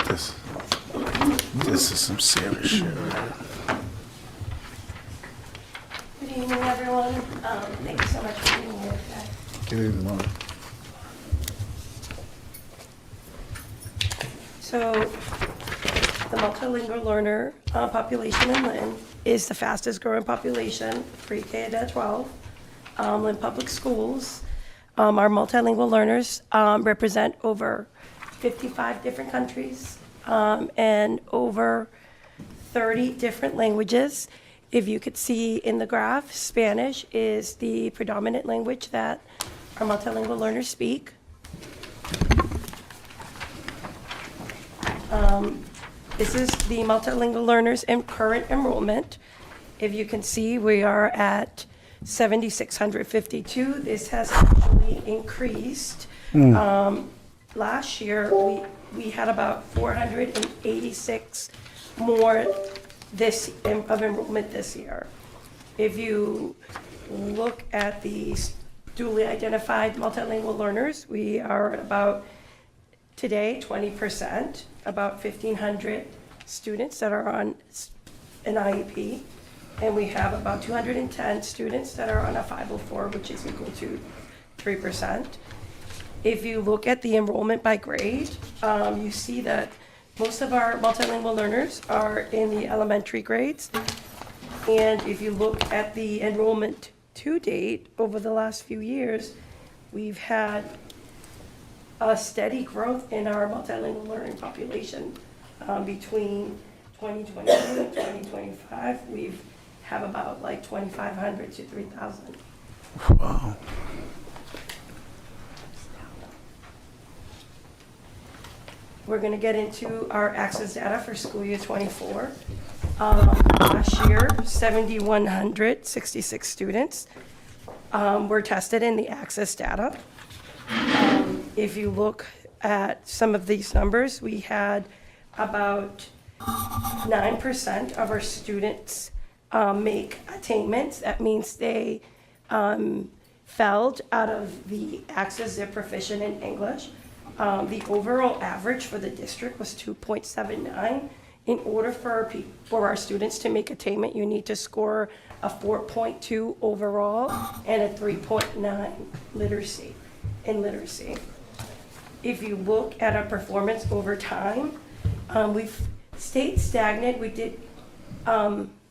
This is some serious shit. Good evening, everyone. Thank you so much for being here today. Good evening, Laura. So, the multilingual learner population in Lynn is the fastest growing population, pre-K to 12. Lynn Public Schools, our multilingual learners represent over 55 different countries and over 30 different languages. if you could see in the graph, Spanish is the predominant language that our multilingual learners speak. This is the multilingual learners in current enrollment. If you can see, we are at 7,652. This has actually increased. Last year, we had about 486 more of enrollment this year. If you look at the duly identified multilingual learners, we are at about, today, 20%, about 1,500 students that are on an IEP, and we have about 210 students that are on a 504, which is equal to 3%. If you look at the enrollment by grade, you see that most of our multilingual learners are in the elementary grades. And if you look at the enrollment to date over the last few years, we've had a steady growth in our multilingual learning population. Between 2022 and 2025, we've have about like 2,500 to 3,000. Wow. We're going to get into our access data for school year 24. Last year, 7,166 students were tested in the access data. If you look at some of these numbers, we had about 9% of our students make attainments. That means they failed out of the access, they're proficient in English. The overall average for the district was 2.79. In order for our students to make attainment, you need to score a 4.2 overall and a 3.9 in literacy. If you look at our performance over time, we've stayed stagnant. We did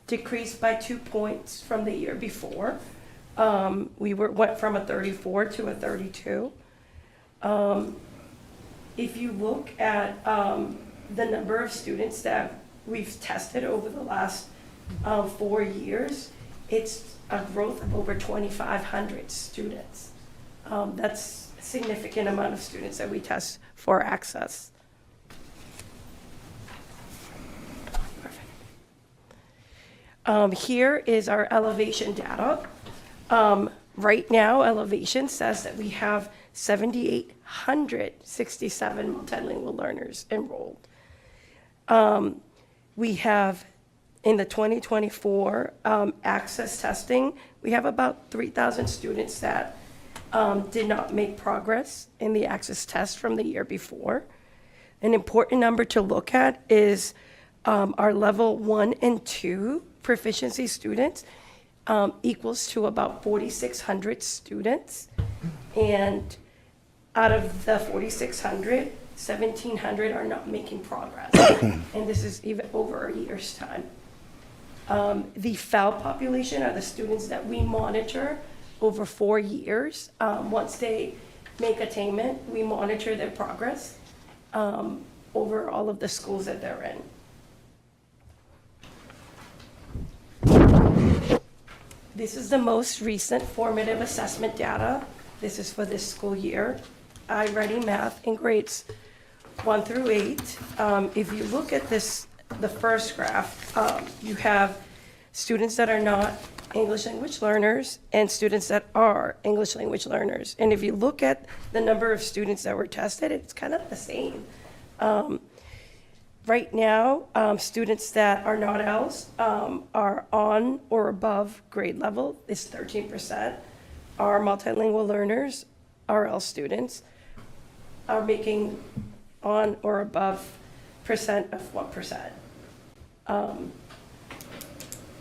decrease by 2 points from the year before. We went from a 34 to a 32. If you look at the number of students that we've tested over the last 4 years, it's a growth of over 2,500 students. That's a significant amount of students that we test for access. Here is our elevation data. Right now, elevation says that we have 7,867 multilingual learners enrolled. We have, in the 2024 access testing, we have about 3,000 students that did not make progress in the access test from the year before. An important number to look at is our level 1 and 2 proficiency students equals to about 4,600 students. And out of the 4,600, 1,700 are not making progress. And this is even over a year's time. The FEL population are the students that we monitor over 4 years. Once they make attainment, we monitor their progress over all of the schools that they're in. This is the most recent formative assessment data. This is for this school year. iReady Math in grades 1 through 8. If you look at this, the first graph, you have students that are not English language learners and students that are English language learners. And if you look at the number of students that were tested, it's kind of the same. Right now, students that are not ELs are on or above grade level is 13%. Our multilingual learners, RL students, are making on or above percent of 1%.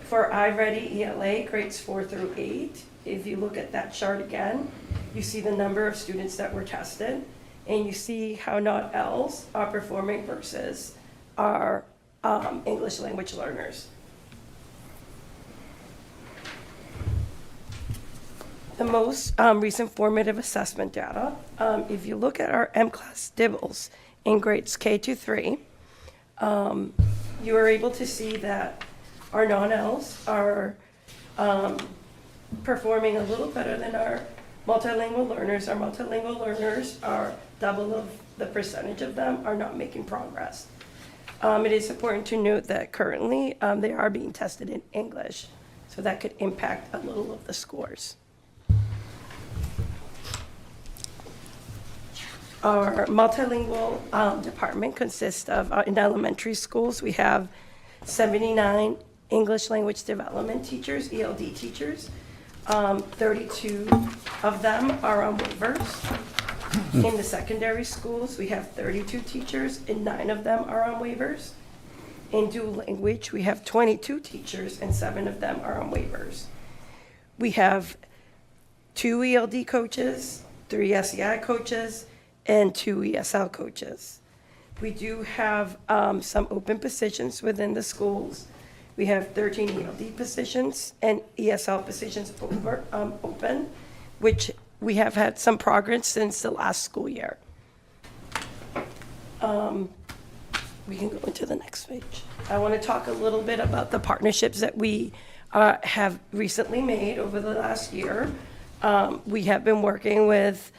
For iReady ELA, grades 4 through 8, if you look at that chart again, you see the number of students that were tested, and you see how not ELs are performing versus our English language learners. The most recent formative assessment data, if you look at our M-class DIBELS in grades K to 3, you are able to see that our non-Ls are performing a little better than our multilingual learners. Our multilingual learners are double of the percentage of them are not making progress. It is important to note that currently they are being tested in English, so that could impact a little of the scores. Our multilingual department consists of, in elementary schools, we have 79 English language development teachers, ELD teachers. 32 of them are on waivers. In the secondary schools, we have 32 teachers and 9 of them are on waivers. In dual language, we have 22 teachers and 7 of them are on waivers. We have 2 ELD coaches, 3 SEI coaches, and 2 ESL coaches. We do have some open positions within the schools. We have 13 ELD positions and ESL positions open, which we have had some progress since the last school year. We can go into the next page. I want to talk a little bit about the partnerships that we have recently made over the last year. We have been working with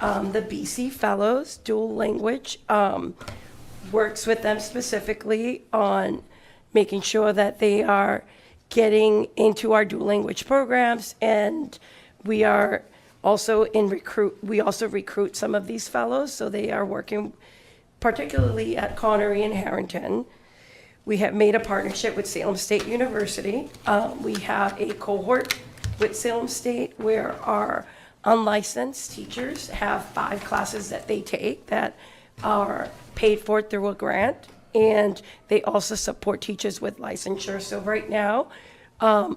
the BC Fellows, dual language, works with them specifically on making sure that they are getting into our dual language programs, and we are also we also recruit some of these fellows, so they are working particularly at Connery and Harrington. We have made a partnership with Salem State University. We have a cohort with Salem State where our unlicensed teachers have 5 classes that they take that are paid for through a grant, and they also support teachers with licensure. So right now, a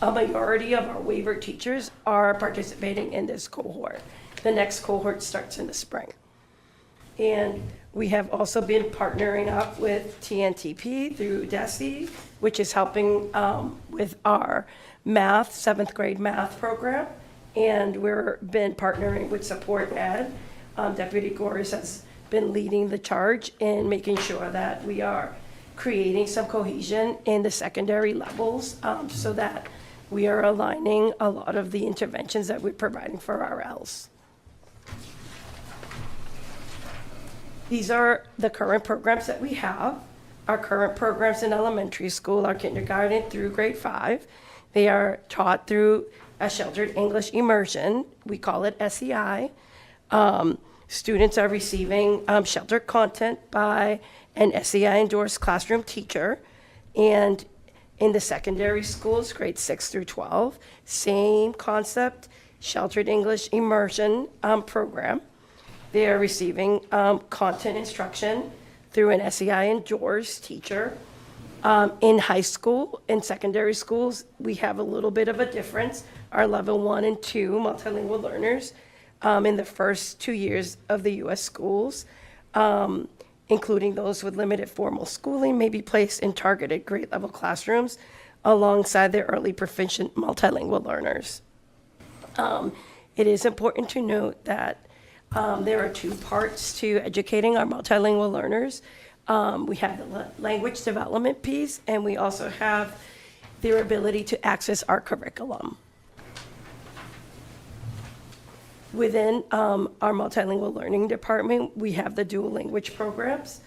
majority of our waiver teachers are participating in this cohort. The next cohort starts in the spring. And we have also been partnering up with TNTP through DESE, which is helping with our math, 7th grade math program. And we've been partnering with Support Ed. Deputy Gores has been leading the charge in making sure that we are creating some cohesion in the secondary levels so that we are aligning a lot of the interventions that we're providing for our Ls. These are the current programs that we have. Our current programs in elementary school are kindergarten through grade 5. They are taught through a sheltered English immersion. We call it SEI. Students are receiving sheltered content by an SEI-endorsed classroom teacher. And in the secondary schools, grades 6 through 12, same concept, sheltered English immersion program. They are receiving content instruction through an SEI-endorsed teacher. In high school and secondary schools, we have a little bit of a difference. Our level 1 and 2 multilingual learners in the first 2 years of the U.S. schools, including those with limited formal schooling, may be placed in targeted grade level classrooms alongside their early proficient multilingual learners. It is important to note that there are 2 parts to educating our multilingual learners. We have the language development piece, and we also have their ability to access our curriculum. Within our multilingual learning department, we have the dual language programs.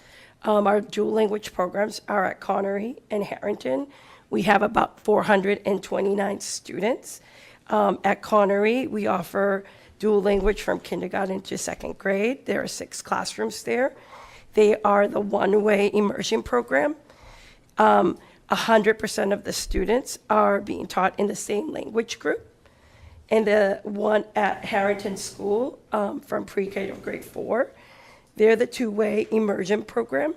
Our dual language programs are at Connery and Harrington. We have about 429 students. At Connery, we offer dual language from kindergarten to 2nd grade. There are 6 classrooms there. They are the one-way immersion program. 100% of the students are being taught in the same language group. And the one at Harrington School, from pre-K to grade 4, they're the 2-way immersion program.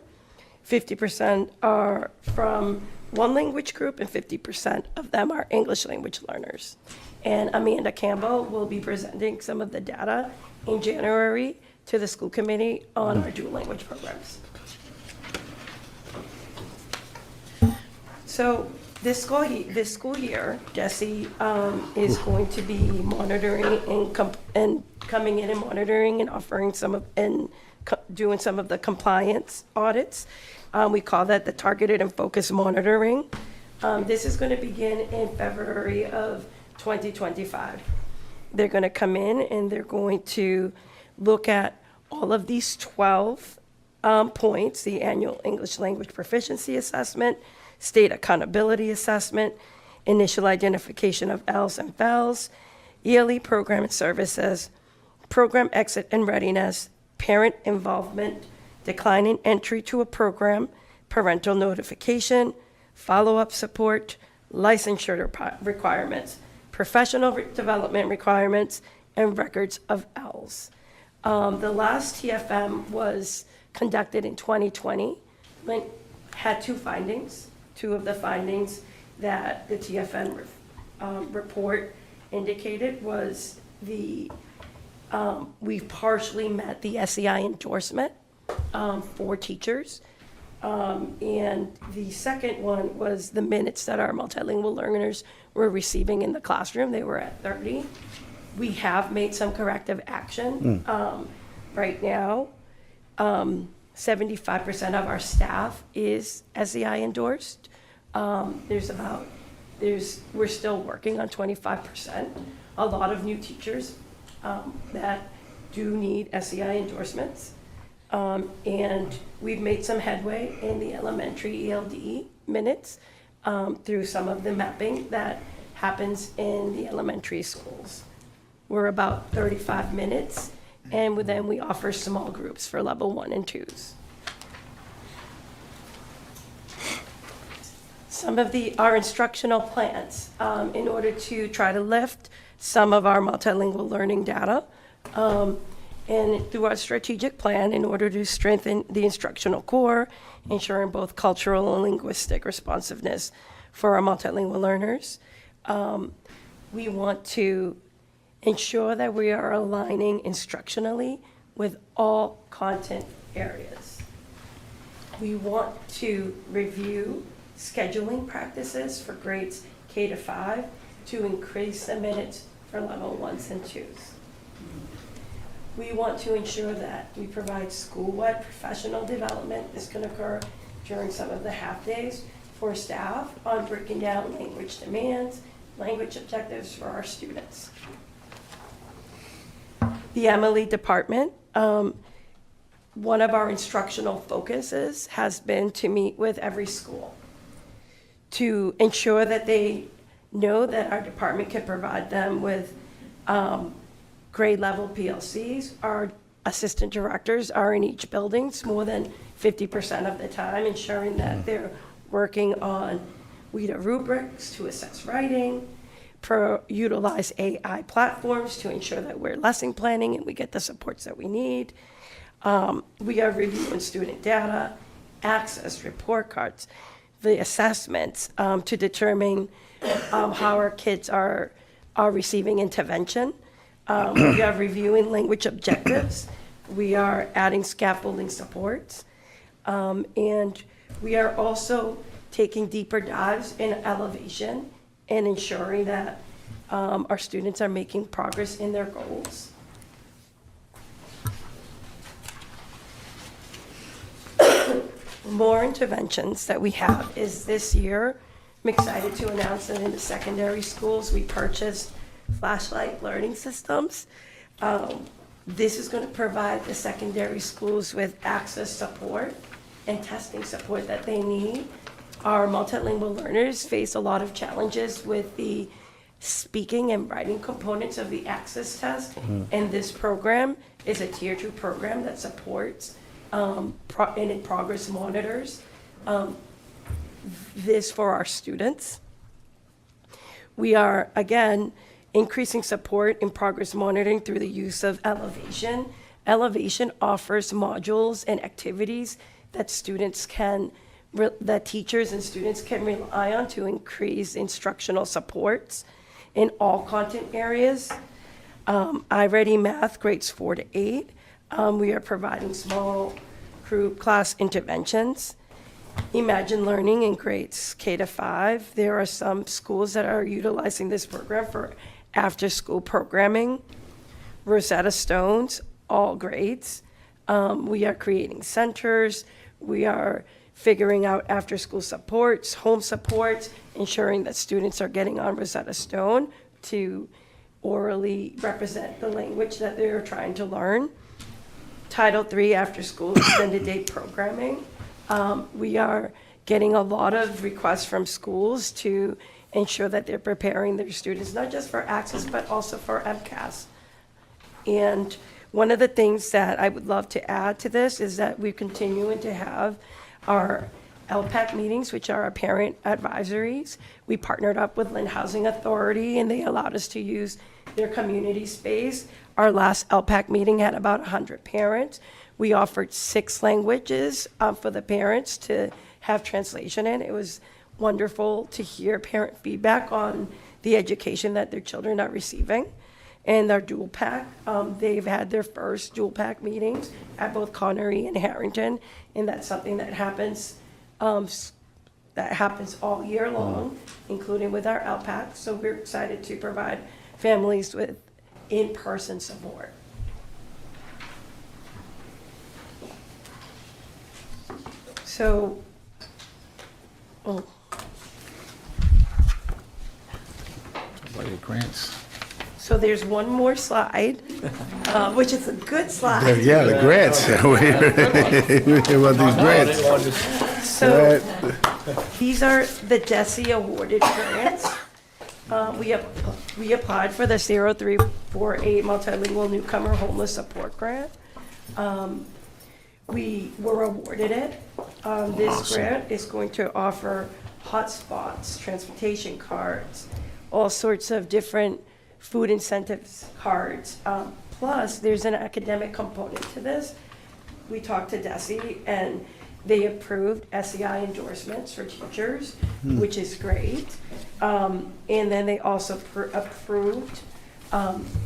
50% are from one language group and 50% of them are English language learners. And Amanda Campbell will be presenting some of the data in January to the school committee on our dual language programs. So this school year, DESE is going to be monitoring and coming in and monitoring and offering doing some of the compliance audits. We call that the targeted and focused monitoring. This is going to begin in February of 2025. They're going to come in and they're going to look at all of these 12 points, the annual English language proficiency assessment, state accountability assessment, initial identification of L's and FELs, yearly program and services, program exit and readiness, parent involvement, declining entry to a program, parental notification, follow-up support, licensure requirements, professional development requirements, and records of L's. The last TFM was conducted in 2020. Lynn had two findings. Two of the findings that the TFM report indicated was we've partially met the SEI endorsement for teachers. And the second one was the minutes that our multilingual learners were receiving in the classroom. They were at 30. We have made some corrective action. Right now, 75% of our staff is SEI endorsed. We're still working on 25%. A lot of new teachers that do need SEI endorsements. And we've made some headway in the elementary ELD minutes through some of the mapping that happens in the elementary schools. We're about 35 minutes, and then we offer small groups for level 1 and 2s. Some of our instructional plans in order to try to lift some of our multilingual learning data. And through our strategic plan, in order to strengthen the instructional core, ensuring both cultural and linguistic responsiveness for our multilingual learners, we want to ensure that we are aligning instructionally with all content areas. We want to review scheduling practices for grades K to 5 to increase the minutes for level 1s and 2s. We want to ensure that we provide school-wide professional development. This can occur during some of the half-days for staff on breaking down language demands, language objectives for our students. The Emily department, one of our instructional focuses has been to meet with every school to ensure that they know that our department can provide them with grade level PLCs. Our assistant directors are in each building more than 50% of the time, ensuring that they're working on WIDA rubrics to assess writing, utilize AI platforms to ensure that we're lesson planning and we get the supports that we need. We are reviewing student data, access report cards, the assessments to determine how our kids are receiving intervention. We are reviewing language objectives. We are adding scaffolding supports. And we are also taking deeper dives in elevation and ensuring that our students are making progress in their goals. More interventions that we have is this year. I'm excited to announce that in the secondary schools, we purchased flashlight learning systems. This is going to provide the secondary schools with access support and testing support that they need. Our multilingual learners face a lot of challenges with the speaking and writing components of the access test, and this program is a tier 2 program that supports and in progress monitors this for our students. We are, again, increasing support in progress monitoring through the use of Elevation. Elevation offers modules and activities that that teachers and students can rely on to increase instructional supports in all content areas. iReady Math, grades 4 to 8. We are providing small group class interventions. Imagine Learning in grades K to 5. There are some schools that are utilizing this program for after-school programming. Rosetta Stones, all grades. We are creating centers. We are figuring out after-school supports, home supports, ensuring that students are getting on Rosetta Stone to orally represent the language that they're trying to learn. Title III after-school extended day programming. We are getting a lot of requests from schools to ensure that they're preparing their students, not just for Access, but also for MCAS. And one of the things that I would love to add to this is that we're continuing to have our LPAC meetings, which are our parent advisories. We partnered up with Lynn Housing Authority, and they allowed us to use their community space. Our last LPAC meeting had about 100 parents. We offered 6 languages for the parents to have translation in. It was wonderful to hear parent feedback on the education that their children are receiving. And our dual pack, they've had their first dual pack meetings at both Connery and Harrington, and that's something that happens all year long, including with our LPAC. So we're excited to provide families with in-person support. So, Grants. so there's one more slide, which is a good slide. Yeah, the grants. We want these grants. So these are the DESE awarded grants. We applied for the 0348 Multilingual Newcomer Homeless Support Grant. We were awarded it. This grant is going to offer hotspots, transportation cards, all sorts of different food incentives cards. Plus, there's an academic component to this. We talked to DESE, and they approved SEI endorsements for teachers, which is great. And then they also approved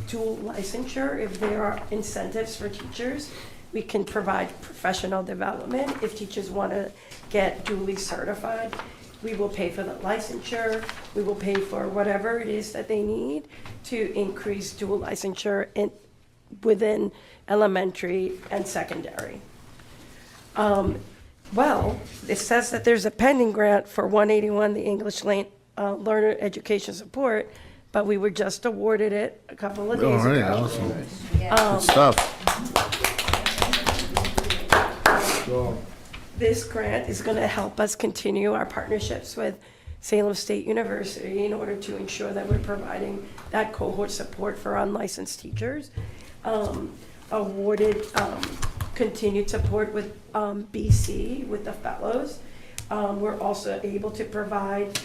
dual licensure. If there are incentives for teachers, we can provide professional development. If teachers want to get duly certified, we will pay for the licensure. We will pay for whatever it is that they need to increase dual licensure within elementary and secondary. Well, it says that there's a pending grant for 181, the English Learner Education Support, but we were just awarded it a couple of days All right, ago. awesome. Good stuff. This grant is going to help us continue our partnerships with Salem State University in order to ensure that we're providing that cohort support for unlicensed teachers. Awarded continued support with BC with the fellows. We're also able to provide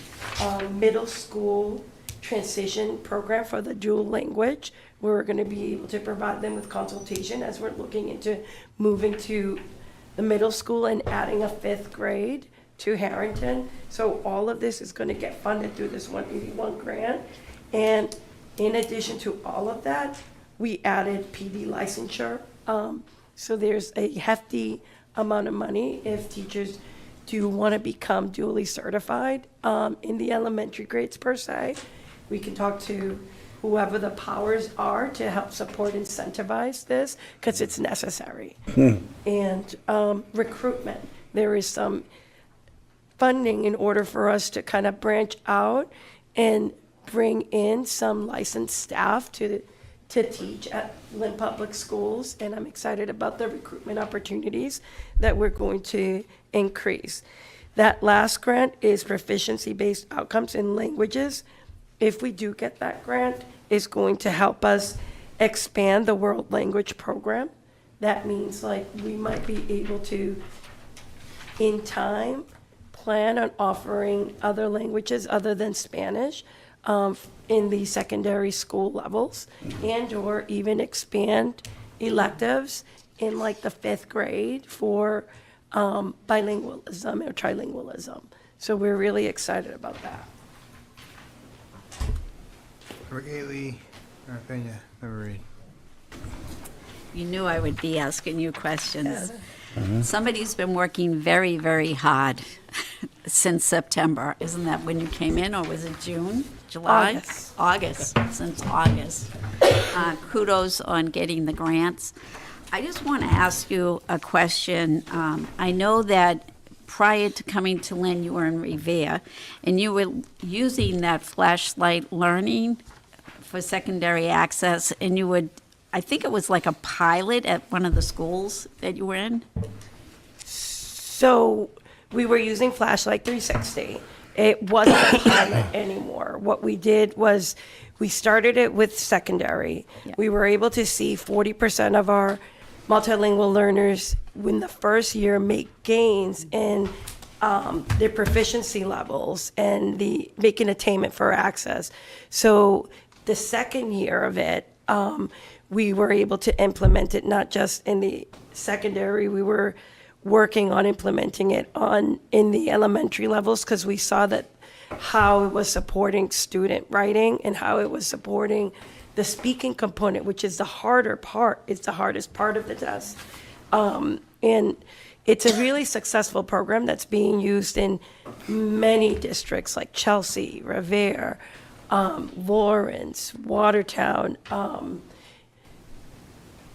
middle school transition program for the dual language. We're going to be able to provide them with consultation as we're looking into moving to the middle school and adding a 5th grade to Harrington. So all of this is going to get funded through this 181 grant. And in addition to all of that, we added PD licensure. So there's a hefty amount of money if teachers do want to become duly certified in the elementary grades per se. We can talk to whoever the powers are to help support, incentivize this, because it's necessary. And recruitment, there is some funding in order for us to kind of branch out and bring in some licensed staff to teach at Lynn Public Schools, and I'm excited about the recruitment opportunities that we're going to increase. That last grant is proficiency-based outcomes in languages. If we do get that grant, it's going to help us expand the world language program. That means like we might be able to, in time, plan on offering other languages other than Spanish in the secondary school levels, and or even expand electives in like the 5th grade for bilingualism or trilingualism. So we're really excited about that. Haley, Pena, Reed. You knew I would be asking you questions. Somebody's been working very, very hard since September. Isn't that when you came in, or was it June, July? August, since August. Kudos on getting the grants. I just want to ask you a question. I know that prior to coming to Lynn, you were in Revere, and you were using that flashlight learning for secondary access, and you would, I think it was like a pilot at one of the schools that you were in? So we were using Flashlight 360. It wasn't a pilot anymore. What we did was we started it with secondary. Yeah. We were able to see 40% of our multilingual learners in the first year make gains in their proficiency levels and the making attainment for access. So the second year of it, we were able to implement it not just in the secondary. We were working on implementing it in the elementary levels because we saw that how it was supporting student writing and how it was supporting the speaking component, which is the harder part. It's the hardest part of the test. And it's a really successful program that's being used in many districts like Chelsea, Revere, Lawrence, Watertown.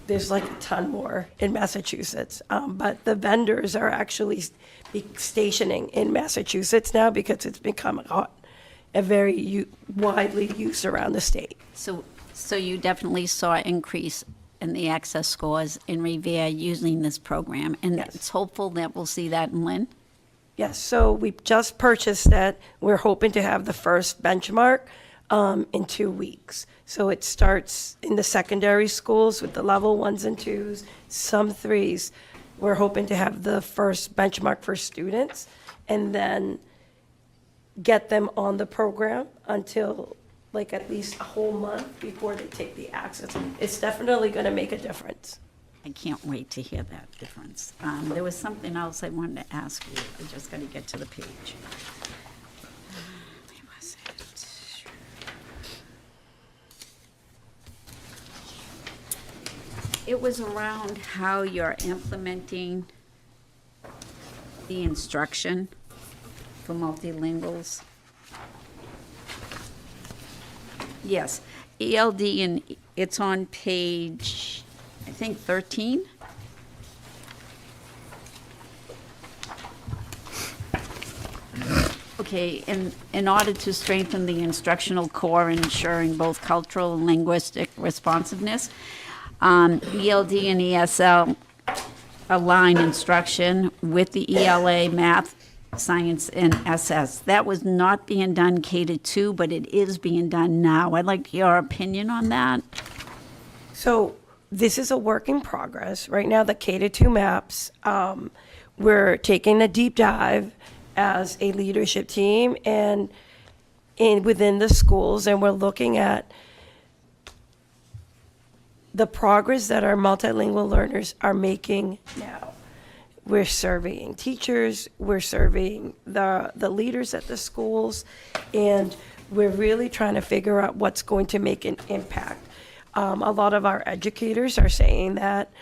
There's like a ton more in Massachusetts. But the vendors are actually stationing in Massachusetts now because it's become a very widely used around the state. So you definitely saw an increase in the access scores in Revere using this program, and Yes. it's hopeful that we'll see that in Lynn? Yes, so we just purchased that. We're hoping to have the first benchmark in 2 weeks. So it starts in the secondary schools with the level 1s and 2s, some 3s. We're hoping to have the first benchmark for students and then get them on the program until like at least a whole month before they take the access. It's definitely going to make a difference. I can't wait to hear that difference. There was something else I wanted to ask you. I just got to get to the page. Where was it? It was around how you're implementing the instruction for multilinguals. Yes, ELD, and it's on page, I think, 13. Okay, in order to strengthen the instructional core and ensuring both cultural and linguistic responsiveness, ELD and ESL align instruction with the ELA math, science, and SS. That was not being done K-2, but it is being done now. I'd like your opinion on that. So this is a work in progress. Right now, the K-2 maps, we're taking a deep dive as a leadership team and within the schools, and we're looking at the progress that our multilingual learners are making now. We're surveying teachers, we're surveying the leaders at the schools, and we're really trying to figure out what's going to make an impact. A lot of our educators are saying that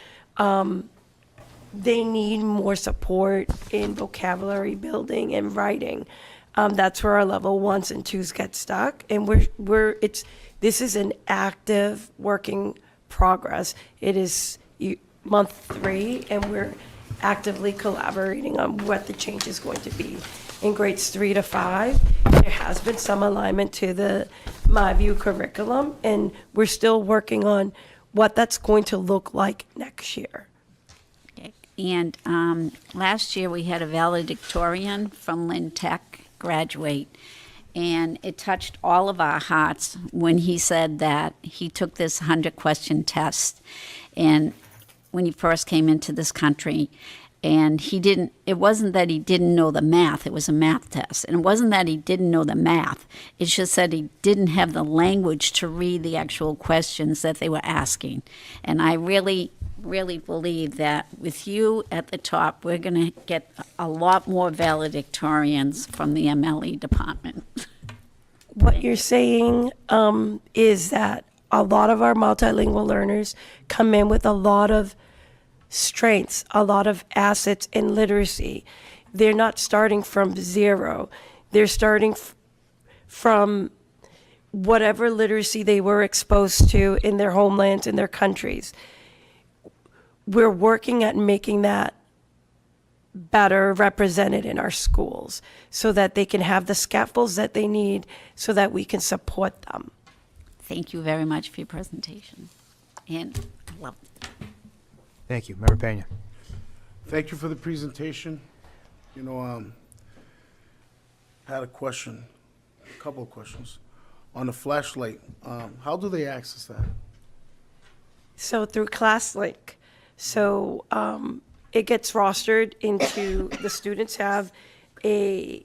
they need more support in vocabulary building and writing. That's where our level 1s and 2s get stuck, and this is an active working progress. It is month 3, and we're actively collaborating on what the change is going to be. In grades 3 to 5, there has been some alignment to the MyView curriculum, and we're still working on what that's going to look like next year. Okay. And last year, we had a valedictorian from Lynn Tech graduate, and it touched all of our hearts when he said that he took this 100-question test, and when he first came into this country, and it wasn't that he didn't know the math, it was a math test. And it wasn't that he didn't know the math, it's just that he didn't have the language to read the actual questions that they were asking. And I really, really believe that with you at the top, we're gonna get a lot more valedictorians from the MLE department. What you're saying is that a lot of our multilingual learners come in with a lot of strengths, a lot of assets in literacy. They're not starting from zero. They're starting from whatever literacy they were exposed to in their homelands, in their countries. We're working at making that better represented in our schools so that they can have the scaffolds that they need so that we can support them. Thank you very much for your presentation. And I love Thank you. Member Pena. Thank you for the presentation. You know, I had a question, a couple of questions. On the flashlight, how do they access that? So through ClassLink, so it gets rostered into, the students have a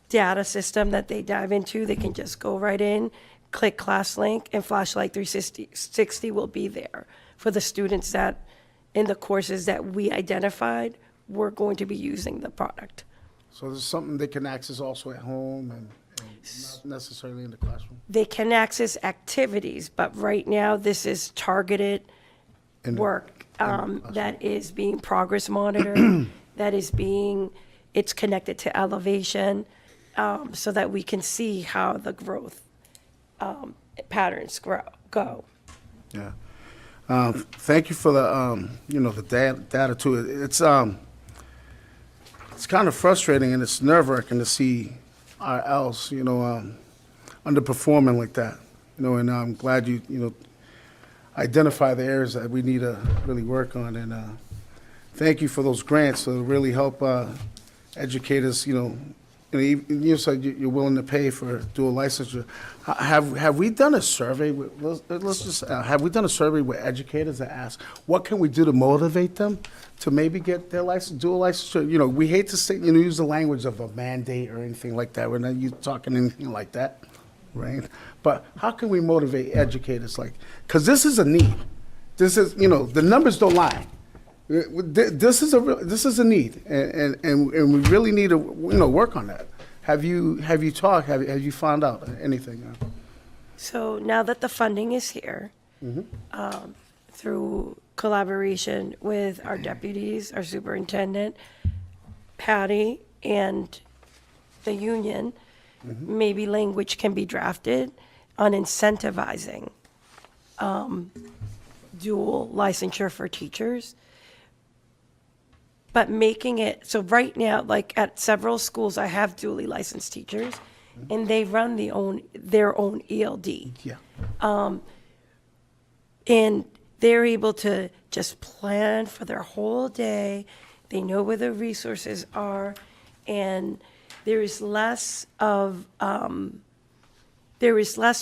data system that they dive into. They can just go right in, click ClassLink, and Flashlight 360 will be there for the students that, in the courses that we identified, we're going to be using the product. So this is something they can access also at home and not necessarily in the classroom? They can access activities, but right now, this is targeted In the- work that is being progress monitored, that is being, it's connected to elevation, so that we can see how the growth patterns go. Yeah. Thank you for the, you know, the data too. It's kind of frustrating and it's nerve-wracking to see our else, you know, underperforming like that. You know, and I'm glad you know, identify the areas that we need to really work on. And thank you for those grants to really help educators, you know, you said you're willing to pay for dual licensure. Have we done a survey with, let's just, have we done a survey with educators that ask, what can we do to motivate them to maybe get their license, dual licensure? You know, we hate to say, you know, use the language of a mandate or anything like that. We're not talking anything like that, right? But how can we motivate educators like, because this is a need. This is, you know, the numbers don't lie. This is a need, and we really need to, you know, work on that. Have you found out anything? So now that the funding is here, through collaboration with our deputies, our superintendent, Patty, and the union, maybe language can be drafted on incentivizing dual licensure for teachers. But making it, so right now, like at several schools, I have dually licensed teachers, and they run their own ELD. Yeah. And they're able to just plan for their whole day. They know where the resources are, and there is less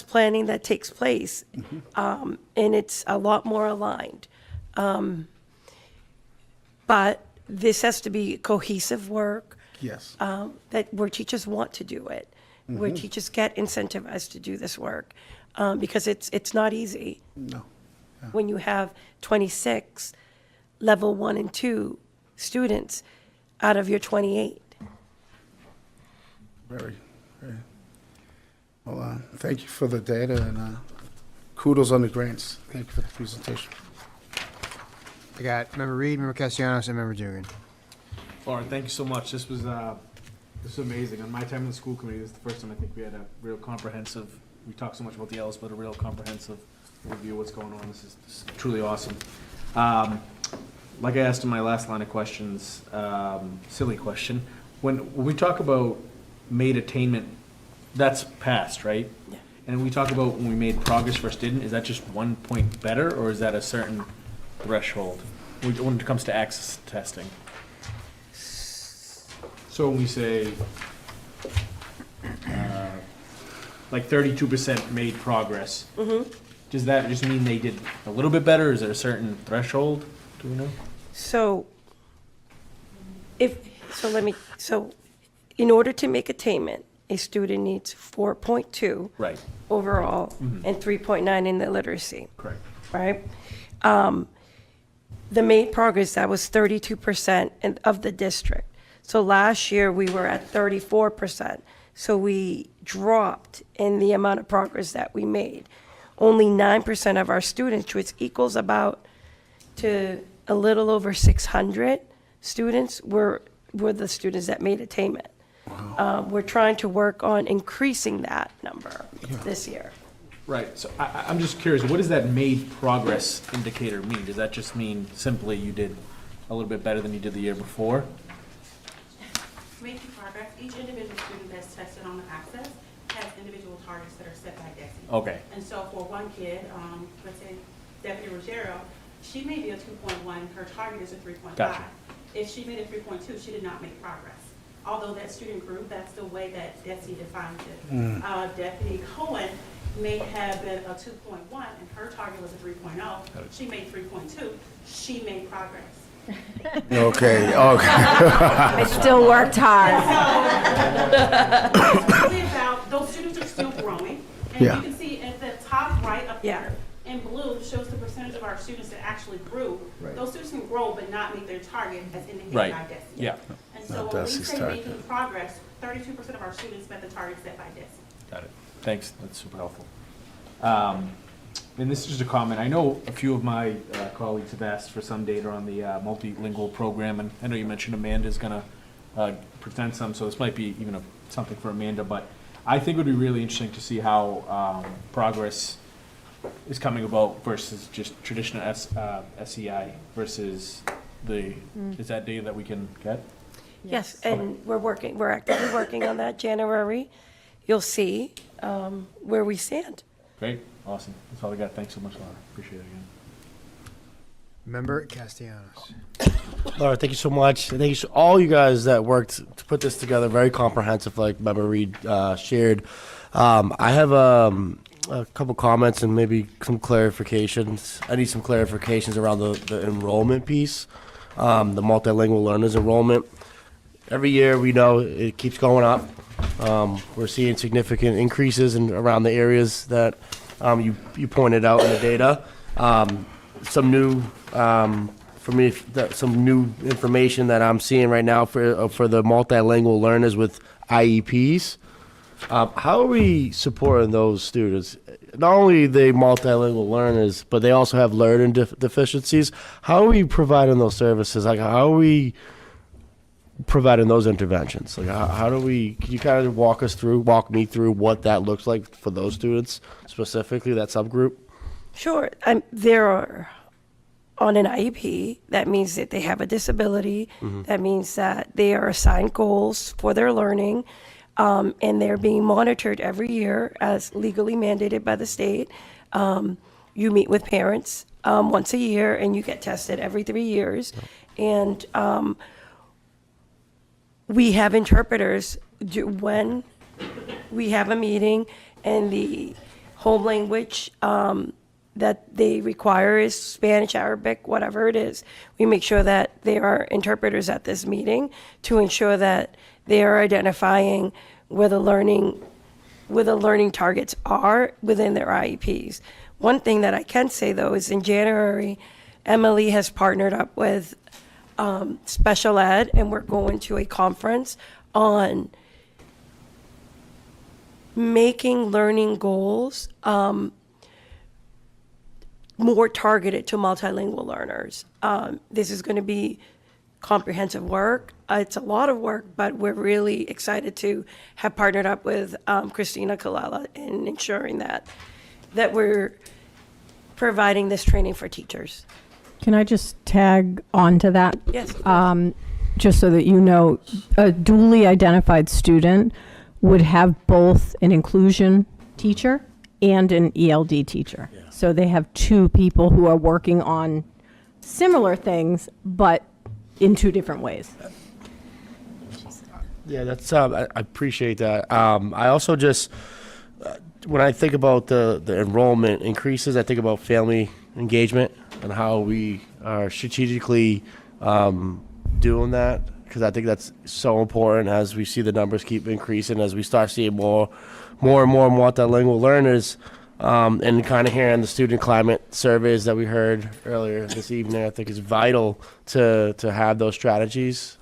planning that takes place, and it's a lot more aligned. But this has to be cohesive work. Yes. Where teachers want to do it, where teachers get incentivized to do this work, because it's not easy. No. When you have 26 level 1 and 2 students out of your 28. Very. Well, thank you for the data and kudos on the grants. Thank you for the presentation. I got Member Reed, Member Castellanos, and Member Dugan. Lauren, thank you so much. This was amazing. On my time in the school committee, this is the first time I think we had a real comprehensive, we talked so much about the L's, but a real comprehensive review of what's going on. This is truly awesome. Like I asked in my last line of questions, silly question, when we talk about made attainment, that's past, right? Yeah. And we talk about when we made progress for a student, is that just 1 point better, or is that a certain threshold when it comes to access testing? So when we say like 32% made progress, does that just mean they did a little bit better? Is there a certain threshold? Do we know? So in order to make attainment, a student needs 4.2 Right. overall and 3.9 in the literacy. Correct. Right? The made progress, that was 32% of the district. So last year, we were at 34%. So we dropped in the amount of progress that we made. Only 9% of our students, which equals about to a little over 600 students, were the students that made attainment. We're trying to work on increasing that number this year. Right. So I'm just curious, what does that made progress indicator mean? Does that just mean simply you did a little bit better than you did the year before? Making progress, each individual student that's tested on the access has individual targets that are set by DESI. Okay. And so for one kid, let's say Deputy Ruggiero, she may be a 2.1, her target is a 3.5. Gotcha. If she made a 3.2, she did not make progress. Although that student group, that's the way that DESI defines it. Deputy Cohen may have been a 2.1 and her target was a 3.0. She made 3.2. She made progress. Okay, okay. I still worked hard. It's really about, those students are still growing. And Yeah. you can see at the top right up Yeah. here, in blue, shows the percentage of our students that actually grew. Those students can grow but not meet their target as indicated by Right. DESI. Yeah. And so Not when we DESI's say target. making progress, 32% of our students met the target set by DESI. Got it. Thanks, that's super helpful. And this is just a comment. I know a few of my colleagues have asked for some data on the multilingual program, and I know you mentioned Amanda's gonna present some, so this might be even something for Amanda, but I think it would be really interesting to see how progress is coming about versus just traditional SEI versus is that data that we can get? Yes, and we're actively working on that. January, you'll see where we stand. Great, awesome. That's all I got. Thanks so much, Laura. Appreciate it again. Member Castellanos. Laura, thank you so much. Thank you to all you guys that worked to put this together. Very comprehensive, like Member Reed shared. I have a couple comments and maybe some clarifications. I need some clarifications around the enrollment piece, the multilingual learners enrollment. Every year we know it keeps going up. We're seeing significant increases around the areas that you pointed out in the data. Some new, for me, some new information that I'm seeing right now for the multilingual learners with IEPs. How are we supporting those students? Not only the multilingual learners, but they also have learning deficiencies. How are we providing those services? Like, how are we providing those interventions? Like, how do we, can you kind of walk me through what that looks like for those students, specifically that subgroup? Sure. They're on an IEP. That means that they have a disability. That means that they are assigned goals for their learning, and they're being monitored every year as legally mandated by the state. You meet with parents once a year, and you get tested every 3 years. And we have interpreters when we have a meeting, and the home language that they require is Spanish, Arabic, whatever it is. We make sure that there are interpreters at this meeting to ensure that they are identifying where the learning targets are within their IEPs. One thing that I can say, though, is in January, Emily has partnered up with special ed, and we're going to a conference on making learning goals more targeted to multilingual learners. This is going to be comprehensive work. It's a lot of work, but we're really excited to have partnered up with Christina Kalala in ensuring that we're providing this training for teachers. Can I just tag on to that? Yes. Just so that you know, a duly identified student would have both an inclusion teacher and an ELD teacher. Yeah. So they have two people who are working on similar things, but in two different ways. Yeah, that's I appreciate that. I also just when I think about the enrollment increases, I think about family engagement and how we are strategically doing that, because I think that's so important as we see the numbers keep increasing, as we start seeing more and more multilingual learners, and kind of hearing the student climate surveys that we heard earlier this evening. I think it's vital to have those strategies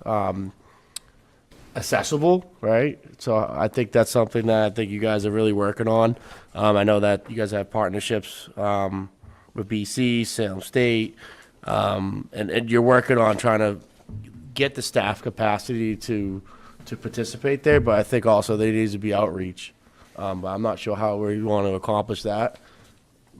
accessible, right? So I think that's something that I think you guys are really working on. I know that you guys have partnerships with BC, Salem State, and you're working on trying to get the staff capacity to participate there, but I think also there needs to be outreach. But I'm not sure how we want to accomplish that,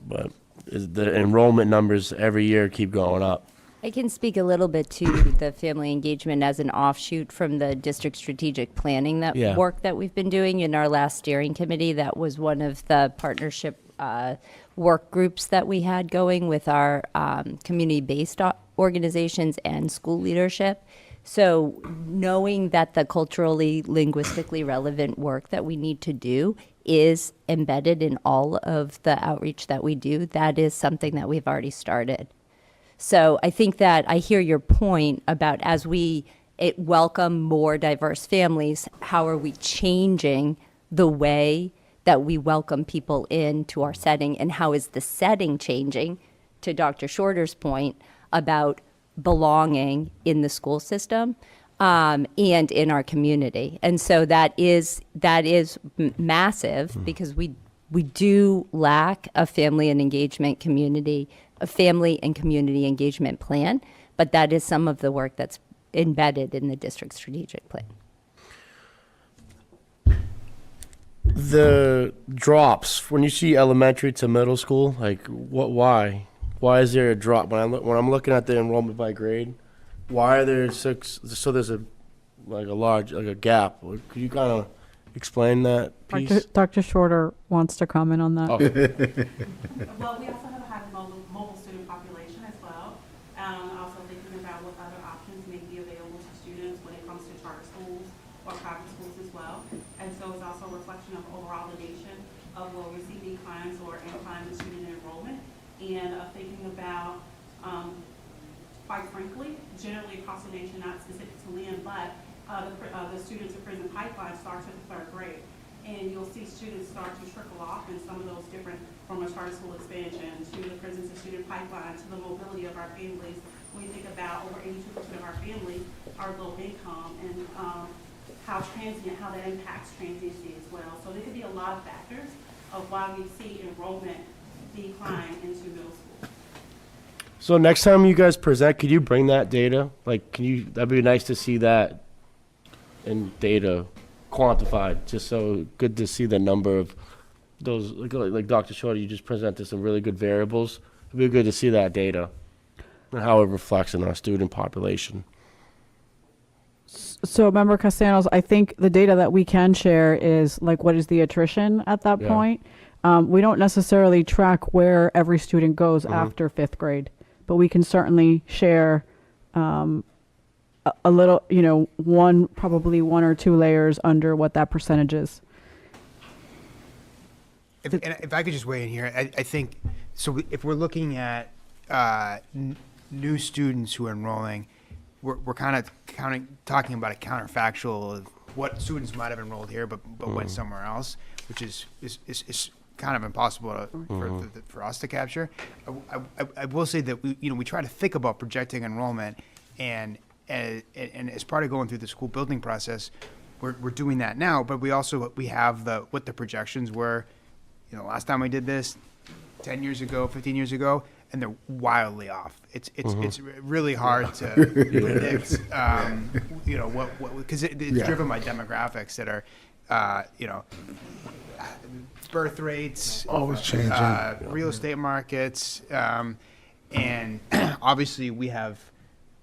but the enrollment numbers every year keep going up. I can speak a little bit to the family engagement as an offshoot from the district strategic planning Yeah. work that we've been doing in our last steering committee. That was one of the partnership work groups that we had going with our community-based organizations and school leadership. So knowing that the culturally, linguistically relevant work that we need to do is embedded in all of the outreach that we do, that is something that we've already started. So I think that I hear your point about as we welcome more diverse families, how are we changing the way that we welcome people into our setting, and how is the setting changing, to Dr. Shorter's point about belonging in the school system and in our community. And so that is massive, because we do lack a family and engagement community, a family and community engagement plan, but that is some of the work that's embedded in the district strategic plan. The drops when you see elementary to middle school, like why is there a drop when I'm looking at the enrollment by grade? Why are there 6? So there's a large gap. Could you kind of explain that piece? Dr. Shorter wants to comment on that. Well, we also have a high mobile student population as well. Also thinking about what other options may be available to students when it comes to charter schools or private schools as well. And so it's also a reflection of overall the nation of where we see declines or inclines in student enrollment, and thinking about, quite frankly, generally across the nation, not specific to Lynn, but the students to prison pipeline starts at the 3rd grade. And you'll see students start to trickle off in some of those different, from a charter school expansion to the prison to student pipeline to the mobility of our families. When you think about over 82% of our families are low income, and how that impacts transiency as well. So there could be a lot of factors of why we see enrollment decline into middle school. So next time you guys present, could you bring that data? That'd be nice to see that in data quantified, just so good to see the number of those, like Dr. Shorter, you just presented some really good variables. It'd be good to see that data and how it reflects in our student population. So, Member Castellanos, I think the data that we can share is what is the attrition at that point. We don't necessarily track where every student goes after 5th grade, but we can certainly share a little, probably 1 or 2 layers under what that percentage is. If I could just weigh in here, I think, so if we're looking at new students who are enrolling, we're kind of talking about a counterfactual of what students might have enrolled here but went somewhere else, which is kind of impossible for us to capture. I will say that we try to think about projecting enrollment, and as part of going through the school building process, we're doing that now. But we have what the projections were. Last time we did this, 10 years ago, 15 years ago, and they're wildly off. It's really hard to predict. Because it's driven by demographics that are, birth rates, always changing, real estate markets, and obviously we have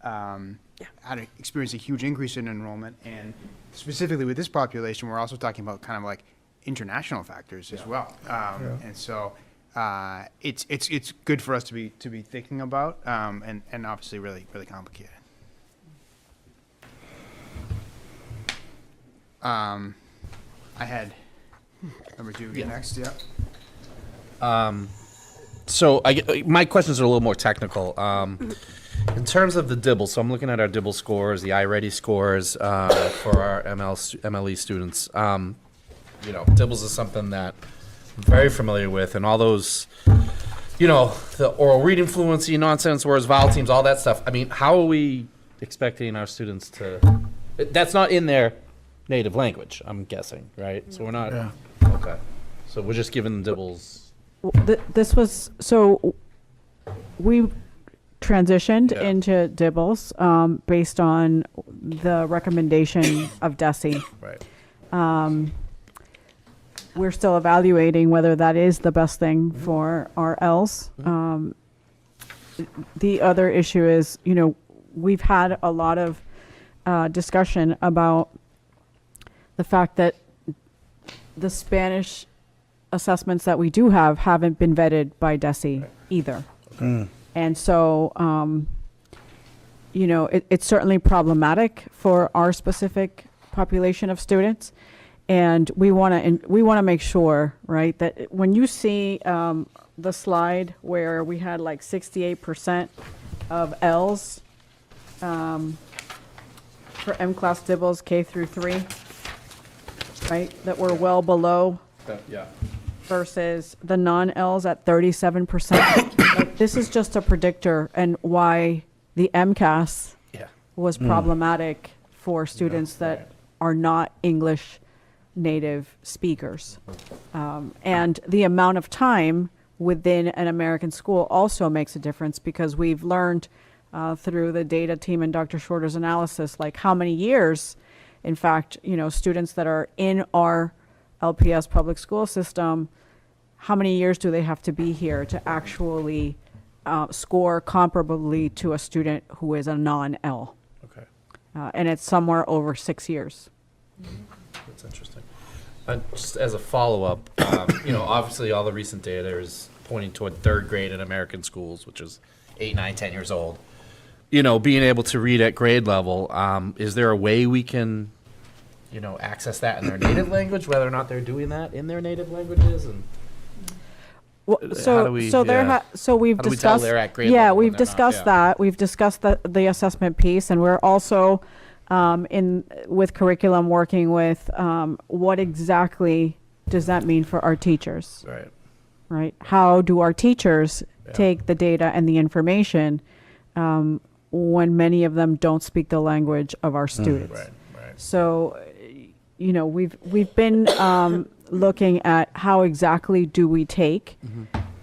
had to experience a huge increase in enrollment, and specifically with this population, we're also talking about kind of like international factors as well, and so it's good for us to be thinking about, and obviously really complicated. I had number 2 next. So my questions are a little more technical. In terms of the DIBBLE, so I'm looking at our DIBBLE scores, the iReady scores for our MLE students. DIBBLEs is something that I'm very familiar with, and all those, the oral reading fluency, nonsense words, vowel teams, all that stuff. I mean, how are we expecting our students to? That's not in their native language, I'm guessing, right? So we're not. Yeah. Okay. So we're just giving them DIBBLes. We transitioned into DIBBLes based on the recommendation of DESE. Right. We're still evaluating whether that is the best thing for our Ls. the other issue is, we've had a lot of discussion about the fact that the Spanish assessments that we do have haven't been vetted by DESE either. And so, it's certainly problematic for our specific population of students. And we want to make sure, right, that when you see the slide where we had like 68% of L's for M-class DIBELS K through 3, right, that we're well below Yeah. versus the non-Ls at 37%. Like, this is just a predictor and why the MCAS was problematic for students that are not English native speakers. And the amount of time within an American school also makes a difference, because we've learned through the data team and Dr. Shorter's analysis, like how many years, in fact, students that are in our LPS public school system, how many years do they have to be here to actually score comparably to a student who is a non-L? Okay. And it's somewhere over 6 years. That's interesting. Just as a follow-up, obviously all the recent data is pointing toward third grade in American schools, which is 8, 9, 10 years old. Being able to read at grade level, is there a way we can, access that in their native language, whether or not they're doing that in their native languages? And Well, how do so we- so there yeah. so we've How do we tell discussed they're at grade yeah level when we've they're not? discussed Yeah. that we've discussed the assessment piece, and we're also in with curriculum working with what exactly does that mean for our teachers, right? How do our teachers take the data and the information when many of them don't speak the language of our students? So we've been looking at how exactly do we take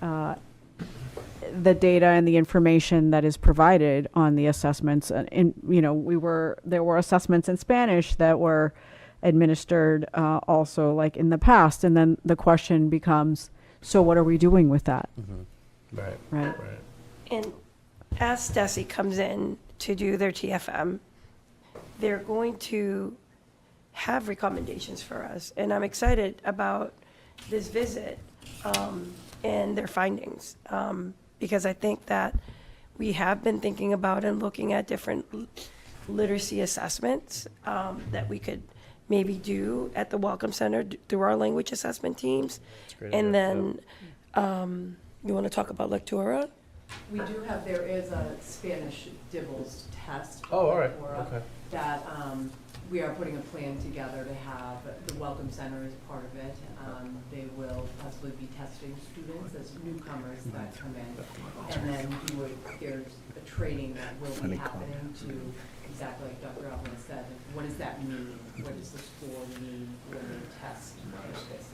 the data and the information that is provided on the assessments. And there were assessments in Spanish that were administered also like in the past. And then the question becomes, so what are we doing with that? Right. And as DESE comes in to do their TFM, they're going to have recommendations for us. And I'm excited about this visit and their findings, because I think that we have been thinking about and looking at different literacy assessments that we could maybe do at the Welcome Center through our language assessment teams. And then, you want to talk about lectura? We do have, there is a Spanish DIBELS test. Oh, all right. Lectura Okay. That we are putting a plan together to have. The Welcome Center is part of it. They will possibly be testing students as newcomers that come in. And then there's a training that will be happening to, exactly like Dr. Alvin said, what does that mean? What does the school mean when they test this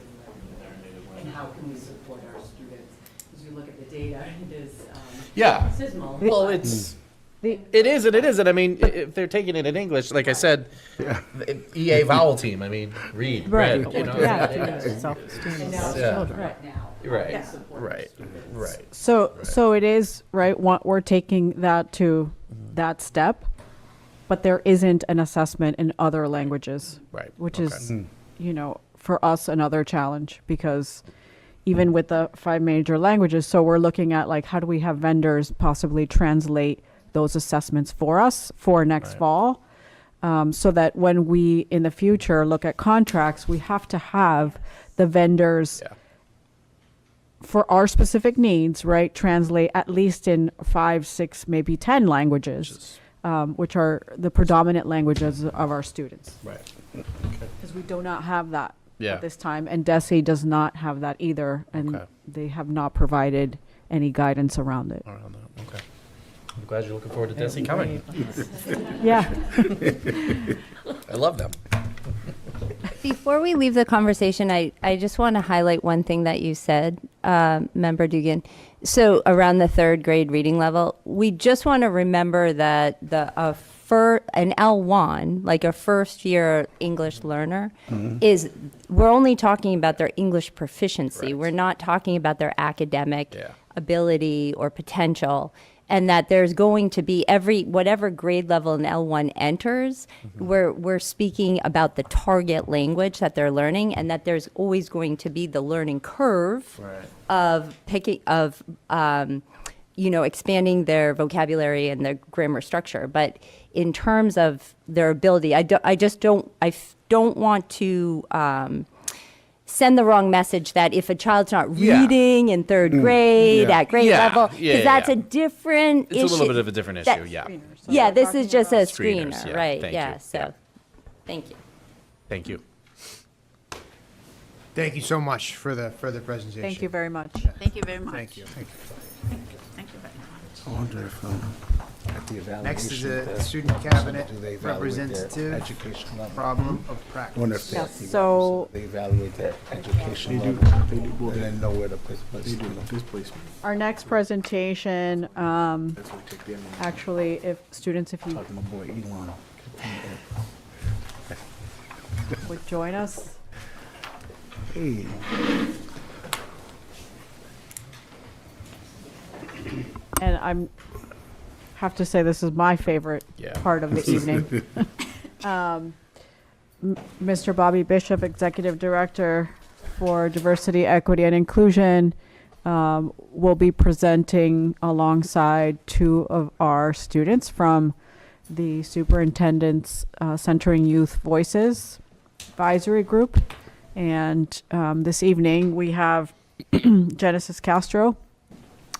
and how can we support our students? As you look at the data, it is abysmal. Well, it is and it isn't. I mean, if they're taking it in English, like I said, EA vowel team. I mean, read, Right. read, Self-esteem. And now it's Yeah. children now. Right. that support our Right. students. Right. So it is, right, we're taking that to that step, but there isn't an assessment in other languages. Right. Which Okay. is, for us, another challenge, because even with the 5 major languages, so we're looking at like, how do we have vendors possibly translate those assessments for us for next fall? So that when we, in the future, look at contracts, we have to have the vendors for our specific needs, right, translate at least in 5, 6, maybe 10 languages, which are the predominant languages of our students. Right. Because we do not have that Yeah. at this time, and DESE does not have that either, and they have not provided any guidance around it. Around that. Okay. I'm glad you're looking forward to Desi coming. Yeah. I love them. Before we leave the conversation, I just want to highlight one thing that you said, Member Dugan. So around the third grade reading level, we just want to remember that an L1, like a first year English learner, we're only talking about their English proficiency. We're not talking about their academic ability or potential. and that there's going to be whatever grade level an L1 enters, we're speaking about the target language that they're learning, and that there's always going to be the learning curve of expanding their vocabulary and their grammar structure. But in terms of their ability, I don't want to send the wrong message that if a child's not reading in third grade at grade level, because that's a different issue. It's a little bit of a different issue, yeah. Yeah, this is just a Screeners, screener, yeah, right? thank Yeah, you, so, yeah. thank you. Thank you. Thank you so much for the presentation. Thank you very much. Thank you very much. Thank you. Thank you very much. I wonder if, at the evaluation Next is a test, student cabinet do they evaluate representative their education level? problem of I practice. wonder if Yes, so they evaluate their education level. And then know where to place them. our next presentation, actually, if students, if you My boy Elon. would join us. Hey. And have to say, this is my favorite part of the evening. Mr. Bobby Bishop, Executive Director for Diversity, Equity, and Inclusion, will be presenting alongside two of our students from the Superintendent's Centering Youth Voices Advisory Group. And this evening, we have Genesis Castro.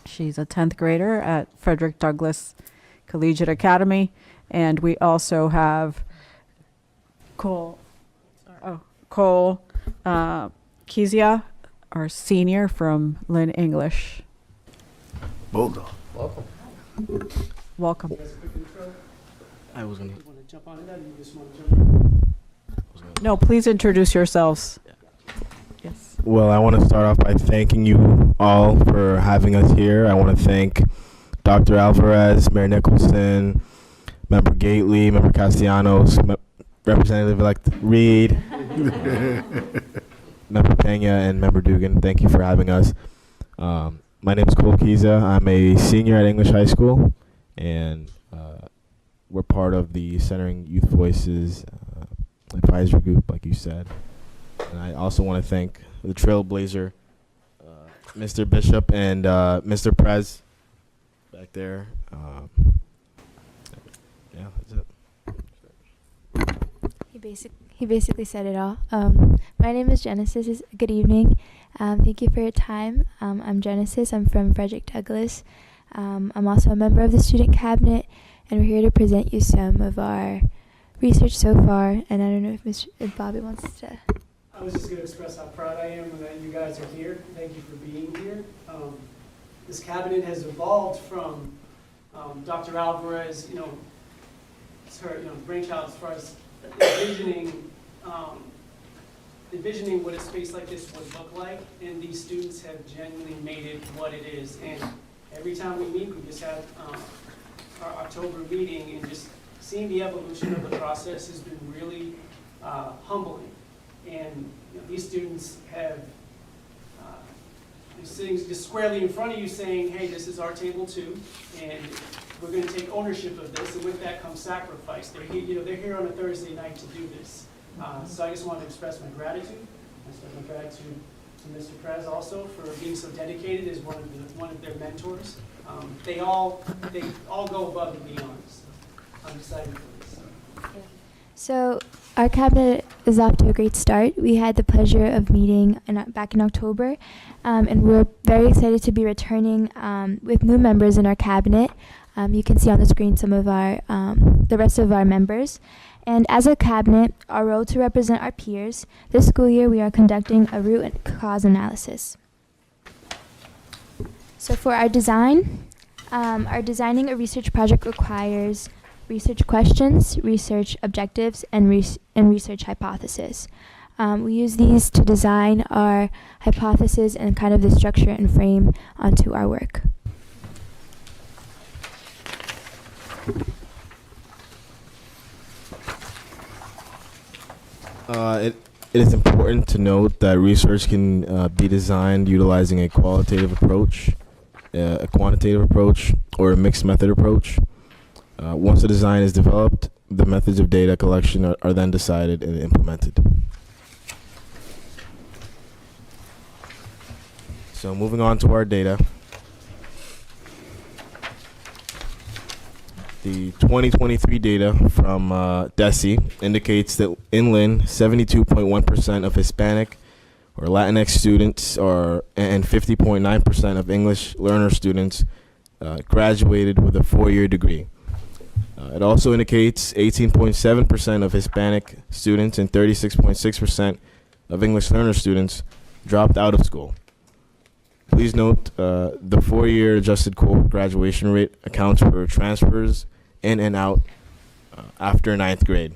She's a 10th grader at Frederick Douglass Collegiate Academy. And we also have Cole Kezia, our senior from Lynn English. Bulldog. Welcome. I was gonna. No, please introduce yourselves. Yes. Well, I want to start off by thanking you all for having us here. I want to thank Dr. Alvarez, Mayor Nicholson, Member Gately, Member Castellanos, Representative-elect Reed, Member Pena, and Member Dugan. Thank you for having us. My name is Cole Kiza. I'm a senior at English High School, and we're part of the Centering Youth Voices Advisory Group, like you said. And I also want to thank the Trailblazer, Mr. Bishop and Mr. Prez back there. Yeah, that's it. He basically said it all. My name is Genesis. Good evening. Thank you for your time. I'm Genesis. I'm from Frederick Douglass. I'm also a member of the student cabinet, and we're here to present you some of our research so far. And I don't know if Bobby wants to. I was just going to express how proud I am that you guys are here. Thank you for being here. This cabinet has evolved from Dr. Alvarez, it's her, brainchild as far as envisioning what a space like this would look like, and these students have genuinely made it what it is. And every time we meet, we just had our October meeting, and just seeing the evolution of the process has been really humbling. And these students have sitting just squarely in front of you saying, hey, this is our table too, and we're going to take ownership of this, and with that comes sacrifice. They're here, they're here on a Thursday night to do this. So I just wanted to express my gratitude. I express my gratitude to Mr. Prez also for being so dedicated as one of their mentors. They all go above and beyond. So I'm excited for this. So our cabinet is off to a great start. We had the pleasure of meeting back in October, and we're very excited to be returning with new members in our cabinet. You can see on the screen some of the rest of our members. And as a cabinet, our role to represent our peers, this school year we are conducting a root and cause analysis. So for our design, our designing a research project requires research questions, research objectives, and research hypothesis. We use these to design our hypothesis and kind of the structure and frame onto our work. It is important to note that research can be designed utilizing a qualitative approach, a quantitative approach, or a mixed method approach. Once the design is developed, the methods of data collection are then decided and implemented. So moving on to our data. The 2023 data from DESI indicates that in Lynn, 72.1% of Hispanic or Latinx students and 50.9% of English learner students graduated with a 4-year degree. It also indicates 18.7% of Hispanic students and 36.6% of English learner students dropped out of school. Please note the 4-year adjusted cohort graduation rate accounts for transfers in and out after 9th grade.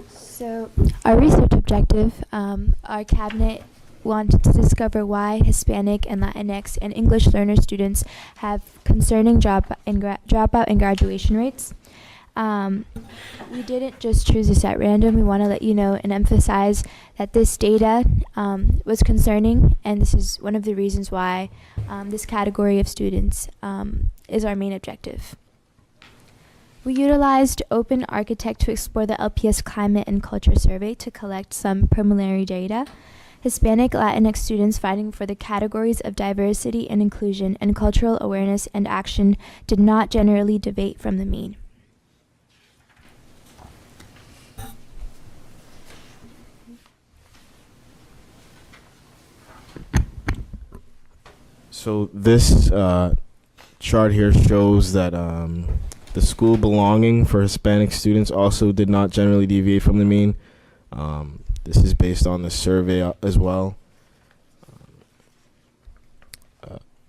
So our research objective, our cabinet wanted to discover why Hispanic and Latinx and English learner students have concerning dropout and graduation rates. We didn't just choose this at random. We want to let you know and emphasize that this data was concerning, and this is one of the reasons why this category of students is our main objective. We utilized Open Architect to explore the LPS Climate and Culture Survey to collect some preliminary data. Hispanic Latinx students fighting for the categories of diversity and inclusion and cultural awareness and action did not generally deviate from the mean. So this chart here shows that the school belonging for Hispanic students also did not generally deviate from the mean. This is based on the survey as well.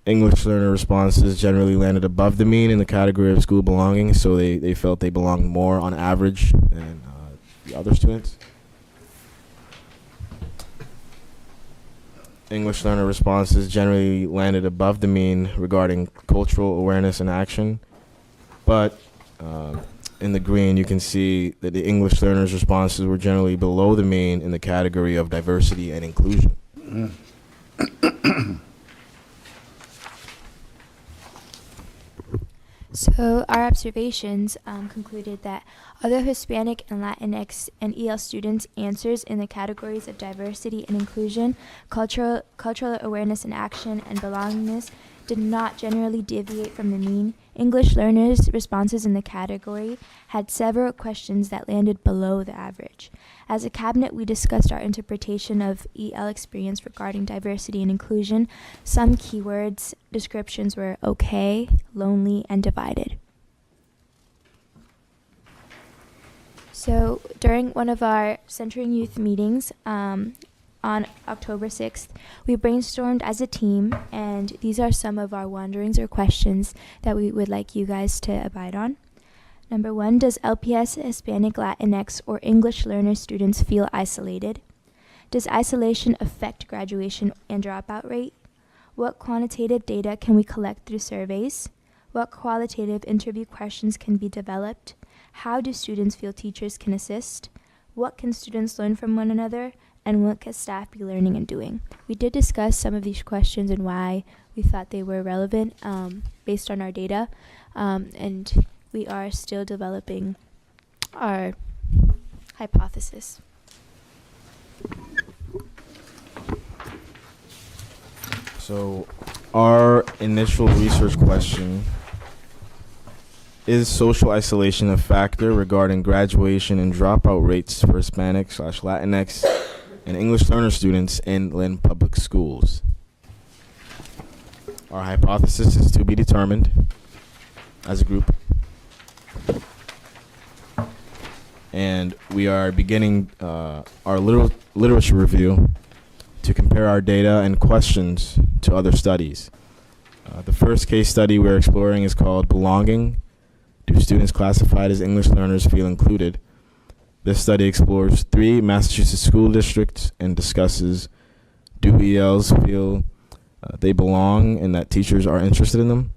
English learner responses generally landed above the mean in the category of school belonging, so they felt they belonged more on average than the other students. English learner responses generally landed above the mean regarding cultural awareness and action, but in the green you can see that the English learners' responses were generally below the mean in the category of diversity and inclusion. So our observations concluded that although Hispanic and Latinx and EL students' answers in the categories of diversity and inclusion, cultural awareness and action, and belongingness did not generally deviate from the mean, English learners' responses in the category had several questions that landed below the average. As a cabinet, we discussed our interpretation of EL experience regarding diversity and inclusion. Some keywords descriptions were okay, lonely, and divided. So during one of our Centering Youth meetings on October 6th, we brainstormed as a team, and these are some of our wanderings or questions that we would like you guys to abide on. Number 1, does LPS Hispanic, Latinx, or English learner students feel isolated? Does isolation affect graduation and dropout rate? What quantitative data can we collect through surveys? What qualitative interview questions can be developed? How do students feel teachers can assist? What can students learn from one another? And what can staff be learning and doing? We did discuss some of these questions and why we thought they were relevant based on our data, and we are still developing our hypothesis. So our initial research question: is social isolation a factor regarding graduation and dropout rates for Hispanic/Latinx and English learner students in Lynn Public Schools? Our hypothesis is to be determined as a group, and we are beginning our literature review to compare our data and questions to other studies. The first case study we're exploring is called Belonging. Do students classified as English learners feel included? This study explores 3 Massachusetts school districts and discusses, do ELs feel they belong and that teachers are interested in them?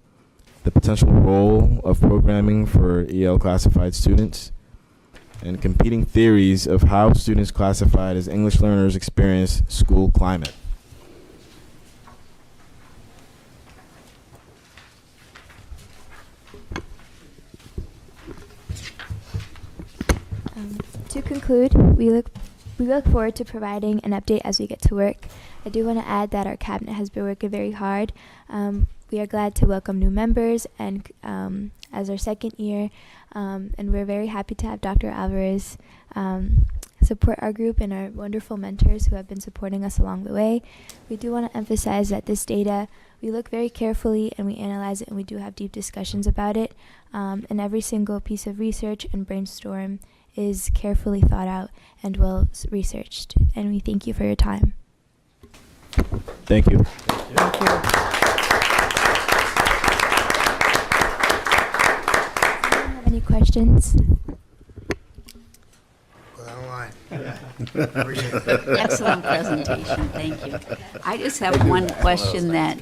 The potential role of programming for EL classified students, and competing theories of how students classified as English learners experience school climate. conclude, we look forward to providing an update as we get to work. I do want to add that our cabinet has been working very hard. We are glad to welcome new members and as our second year, and we're very happy to have Dr. Alvarez support our group and our wonderful mentors who have been supporting us along the way. We do want to emphasize that this data, we look very carefully and we analyze it and we do have deep discussions about it. And every single piece of research and brainstorm is carefully thought out and well researched. And we thank you for your time. Thank you. Thank you. Have any questions? Excellent presentation, thank you. I just have one question that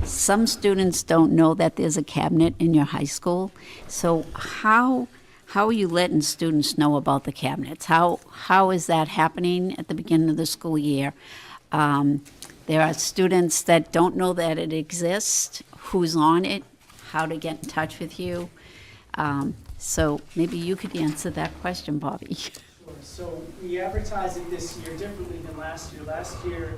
some students don't know that there's a cabinet in your high school. So how are you letting students know about the cabinets? How is that happening at the beginning of the school year? There are students that don't know that it exists, who's on it, how to get in touch with you. So maybe you could answer that question, Bobby. So we advertise it this year differently than last year. Last year,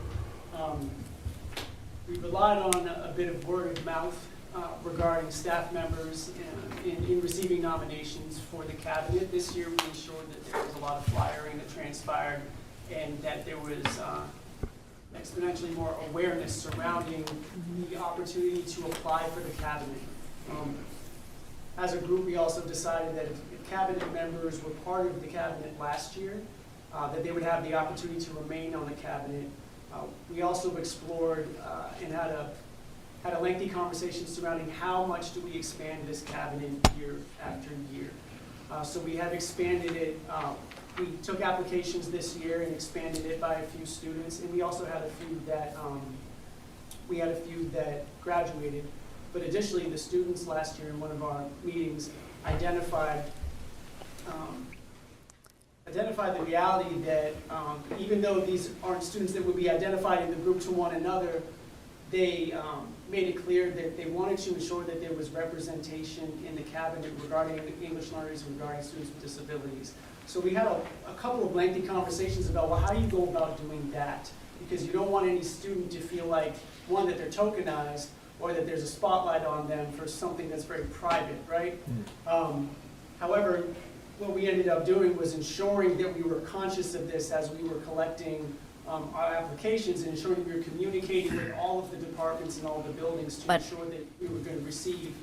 we relied on a bit of word of mouth regarding staff members in receiving nominations for the cabinet. This year, we ensured that there was a lot of flyering that transpired and that there was exponentially more awareness surrounding the opportunity to apply for the cabinet. As a group, we also decided that if cabinet members were part of the cabinet last year, that they would have the opportunity to remain on the cabinet. We also explored and had a lengthy conversation surrounding how much do we expand this cabinet year after year. So we have expanded it. We took applications this year and expanded it by a few students, and we also had a few that graduated. But additionally, the students last year in one of our meetings identified the reality that even though these aren't students that would be identified in the group to one another, they made it clear that they wanted to ensure that there was representation in the cabinet regarding English learners and regarding students with disabilities. So we had a couple of lengthy conversations about, well, how do you go about doing that? Because you don't want any student to feel like, one, that they're tokenized, or that there's a spotlight on them for something that's very private, right? However, what we ended up doing was ensuring that we were conscious of this as we were collecting our applications and ensuring we were communicating with all of the departments and all of the buildings to ensure that we were going to receive,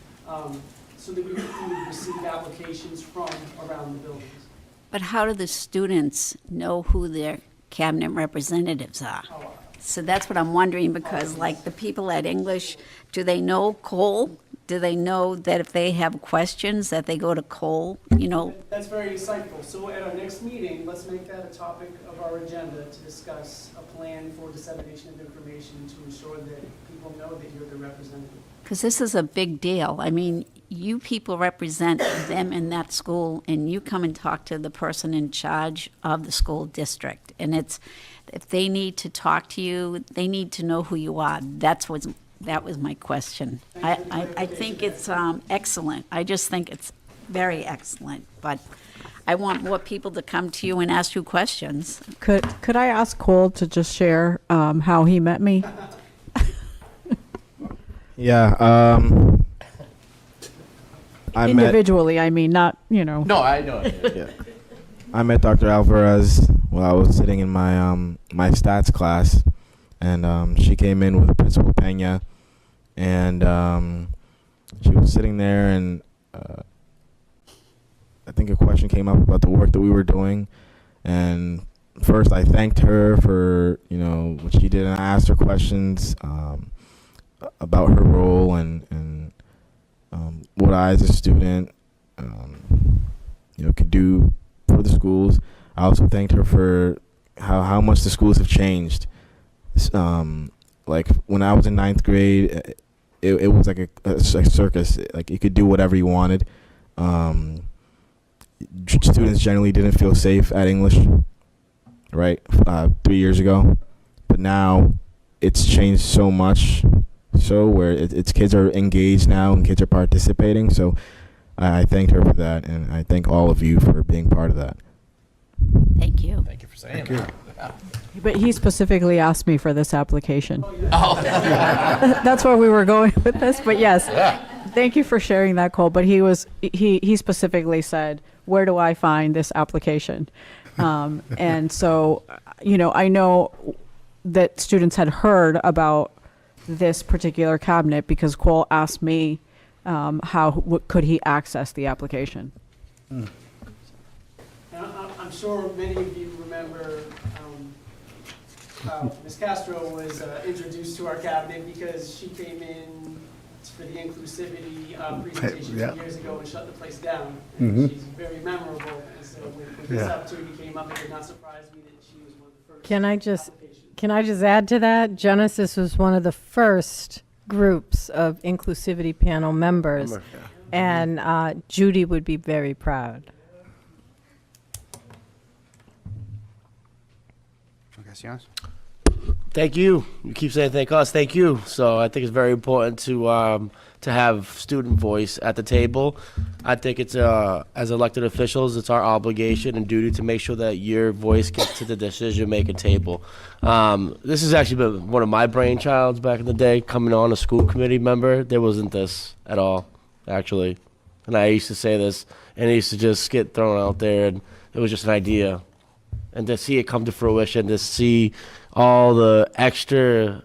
so that we would receive applications from around the buildings. But how do the students know who their cabinet representatives are? So that's what I'm wondering, because like the people at English, do they know Cole? Do they know that if they have questions that they go to Cole, you know? That's very insightful. So at our next meeting, let's make that a topic of our agenda to discuss a plan for dissemination of information to ensure that people know that you're the representative. Because this is a big deal. I mean, you people represent them in that school, and you come and talk to the person in charge of the school district. And it's, if they need to talk to you, they need to know who you are. That was my question. I think it's excellent. I just think it's very excellent. But I want more people to come to you and ask you questions. Could I ask Cole to just share how he met me? Yeah. Individually, I mean, not, you know. No, I know. Yeah. I met Dr. Alvarez while I was sitting in my my stats class, and she came in with Principal Pena, and she was sitting there, and I think a question came up about the work that we were doing, and first I thanked her for, you know, what she did, and I asked her questions about her role and what I as a student you know, could do for the schools. I also thanked her for how much the schools have changed. Like when I was in 9th grade, it was like a circus. Like you could do whatever you wanted. Students generally didn't feel safe at English, right? 3 years ago, but now it's changed so much. So where it's kids are engaged now and kids are participating. So I thanked her for that, and I thank all of you for being part of that. Thank you. Thank you for saying that. Yeah. But he specifically asked me for this application. That's where we were going with this, but yes. Thank you for sharing that, Cole. But he specifically said, where do I find this application? And so, I know that students had heard about this particular cabinet because Cole asked me could he access the application. Now, I'm sure many of you remember Ms. Castro was introduced to our cabinet because she came in for the inclusivity presentation 2 years ago and shut the place down. And she's very memorable. And so when this opportunity came up, it did not surprise me that she was one of the first. Can I just add to that? Genesis was one of the first groups of inclusivity panel members, and Judy would be very proud. Yes. Thank you. You keep saying thank us. Thank you. So I think it's very important to have student voice at the table. I think it's as elected officials, it's our obligation and duty to make sure that your voice gets to the decision-making table. This has actually been one of my brainchilds back in the day. Coming on a school committee member, there wasn't this at all, actually. And I used to say this, and it used to just get thrown out there, and it was just an idea. And to see it come to fruition, to see all the extra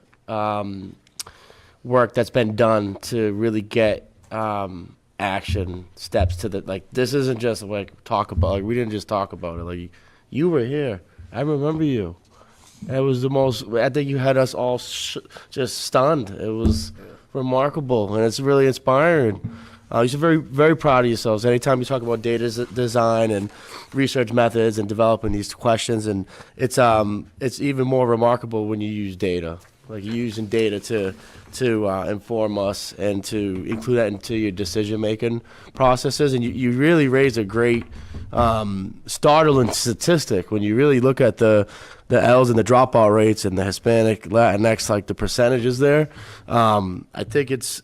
work that's been done to really get action steps to the, like, this isn't just like talk about, like, we didn't just talk about it. Like, you were here. I remember you. It was the most, I think you had us all just stunned. It was remarkable, and it's really inspiring. You should be very, very proud of yourselves. Anytime you talk about data design and research methods and developing these questions, and it's even more remarkable when you use data. Like, you're using data to inform us and to include that into your decision-making processes. And you really raise a great startling statistic when you really look at the L's and the dropout rates and the Hispanic, Latinx, like the percentages there. I think it's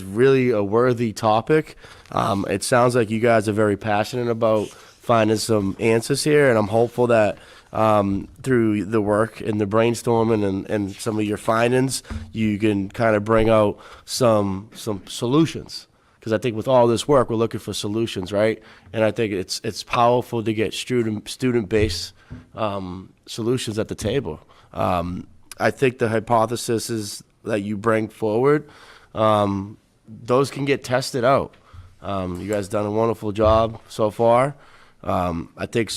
really a worthy topic. It sounds like you guys are very passionate about finding some answers here, and I'm hopeful that through the work and the brainstorming and some of your findings, you can kind of bring out some solutions. Because I think with all this work, we're looking for solutions, right? And I think it's powerful to get student-based solutions at the table. I think the hypotheses that you bring forward, those can get tested out. You guys done a wonderful job so far. I think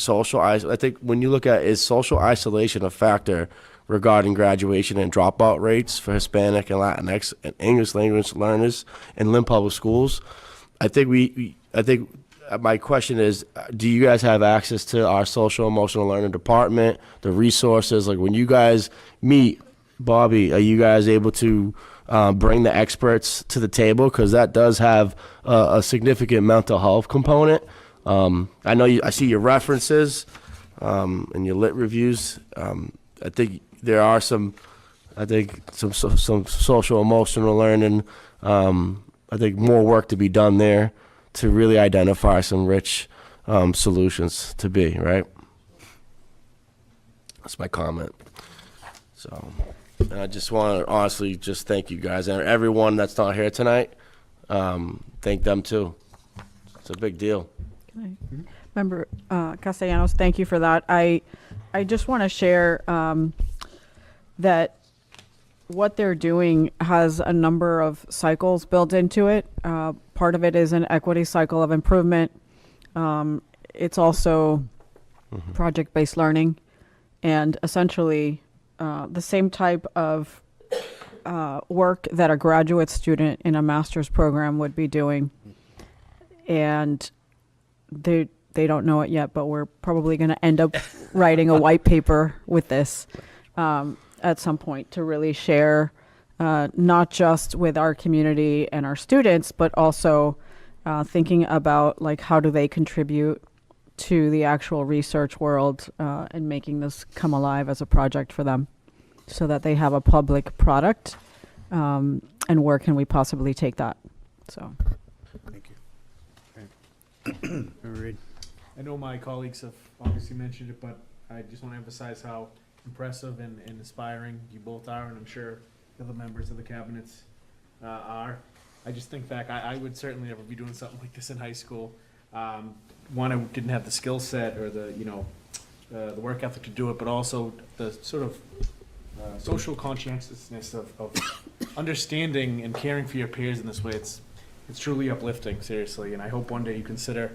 when you look at, is social isolation a factor regarding graduation and dropout rates for Hispanic and Latinx and English language learners in Lynn Public Schools? I think my question is, do you guys have access to our social emotional learning department, the resources? Like, when you guys meet, Bobby, are you guys able to bring the experts to the table? Because that does have a significant mental health component. I know I see your references and your lit reviews. I think there are some social emotional learning. I think more work to be done there to really identify some rich solutions to be, right? That's my comment. So, and I just want to honestly just thank you guys and everyone that's not here tonight. Thank them too. It's a big deal. Member Castellanos, thank you for that. I just want to share that what they're doing has a number of cycles built into it. Part of it is an equity cycle of improvement. It's also project-based learning, and essentially the same type of work that a graduate student in a master's program would be doing. And they don't know it yet, but we're probably going to end up writing a white paper with this at some point to really share not just with our community and our students, but also thinking about, like, how do they contribute to the actual research world and making this come alive as a project for them so that they have a public product, and where can we possibly take that? So. Reed. I know my colleagues have obviously mentioned it, but I just want to emphasize how impressive and inspiring you both are, and I'm sure the other members of the cabinets are. I just think back, I would certainly never be doing something like this in high school. One, I didn't have the skill set or the, the work ethic to do it, but also the sort of social conscientiousness of understanding and caring for your peers in this way. It's truly uplifting, seriously, and I hope one day you consider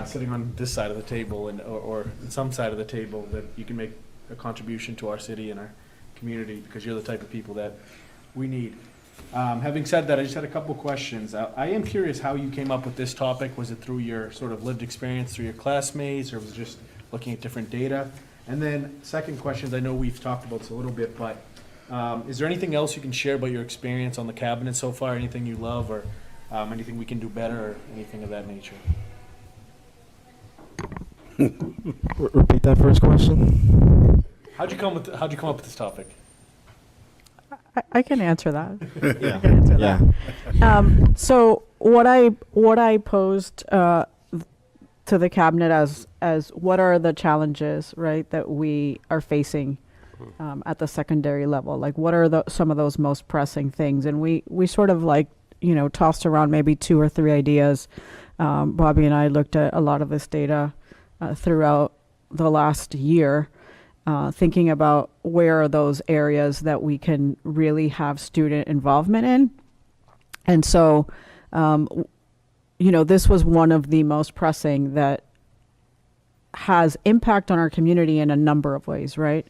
sitting on this side of the table or some side of the table that you can make a contribution to our city and our community, because you're the type of people that we need. Having said that, I just had a couple questions. I am curious how you came up with this topic. Was it through your sort of lived experience through your classmates, or was it just looking at different data? And then second questions, I know we've talked about this a little bit, but is there anything else you can share about your experience on the cabinet so far? Anything you love, or anything we can do better, or anything of that nature? Repeat that first question. How'd you come up with this topic? I can answer that. Yeah. I can answer Yeah. that. So what I posed to the cabinet as what are the challenges, right, that we are facing at the secondary level? Like, what are some of those most pressing things? And we sort of tossed around maybe 2 or 3 ideas. Bobby and I looked at a lot of this data throughout the last year, thinking about where are those areas that we can really have student involvement in. And so, this was one of the most pressing that has impact on our community in a number of ways, right?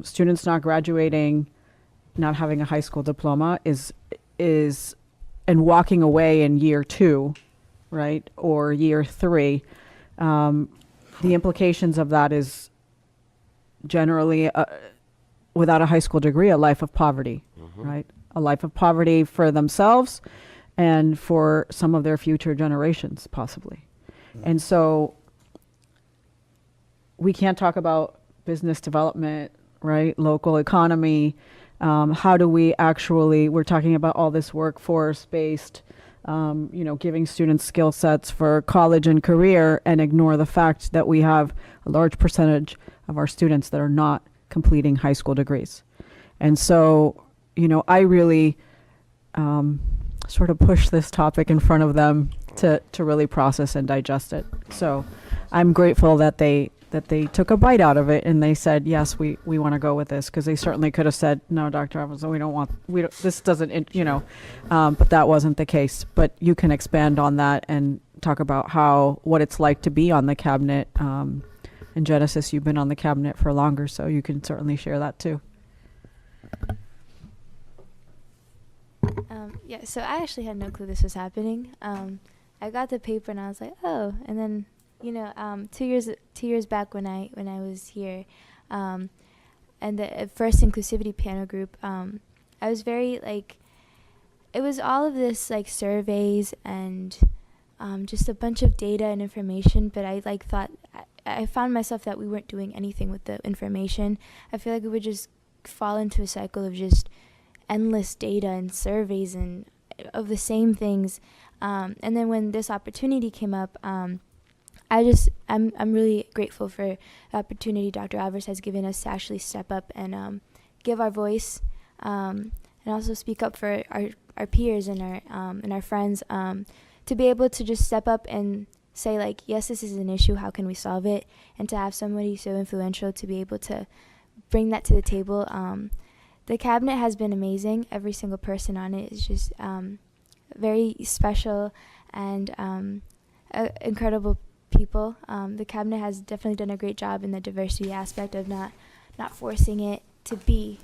Students not graduating, not having a high school diploma and walking away in year 2, right, or year 3. The implications of that is generally, without a high school degree, a life of poverty, right? A life of poverty for themselves and for some of their future generations, possibly. And so we can't talk about business development, right? Local economy. How do we actually, we're talking about all this workforce-based, giving students skill sets for college and career, and ignore the fact that we have a large percentage of our students that are not completing high school degrees. And so, I really sort of push this topic in front of them to really process and digest it. So I'm grateful that they took a bite out of it and they said, yes, we want to go with this, because they certainly could have said, no, Dr. Evans, this doesn't, but that wasn't the case. But you can expand on that and talk about what it's like to be on the cabinet. In Genesis, you've been on the cabinet for longer, so you can certainly share that too. Yeah, so I actually had no clue this was happening. I got the paper and I was like, oh, and then 2 years back when I was here, and the first inclusivity panel group, I was very it was all of this surveys and just a bunch of data and information, but I thought I found myself that we weren't doing anything with the information. I feel like we would just fall into a cycle of just endless data and surveys and of the same things, and then when this opportunity came up, I'm really grateful for the opportunity Dr. Alvarez has given us to actually step up and give our voice, and also speak up for our peers and our friends, to be able to just step up and say yes, this is an issue, how can we solve it, and to have somebody so influential to be able to bring that to the table. The cabinet has been amazing. Every single person on it is just very special and incredible people. The cabinet has definitely done a great job in the diversity aspect of not forcing it to be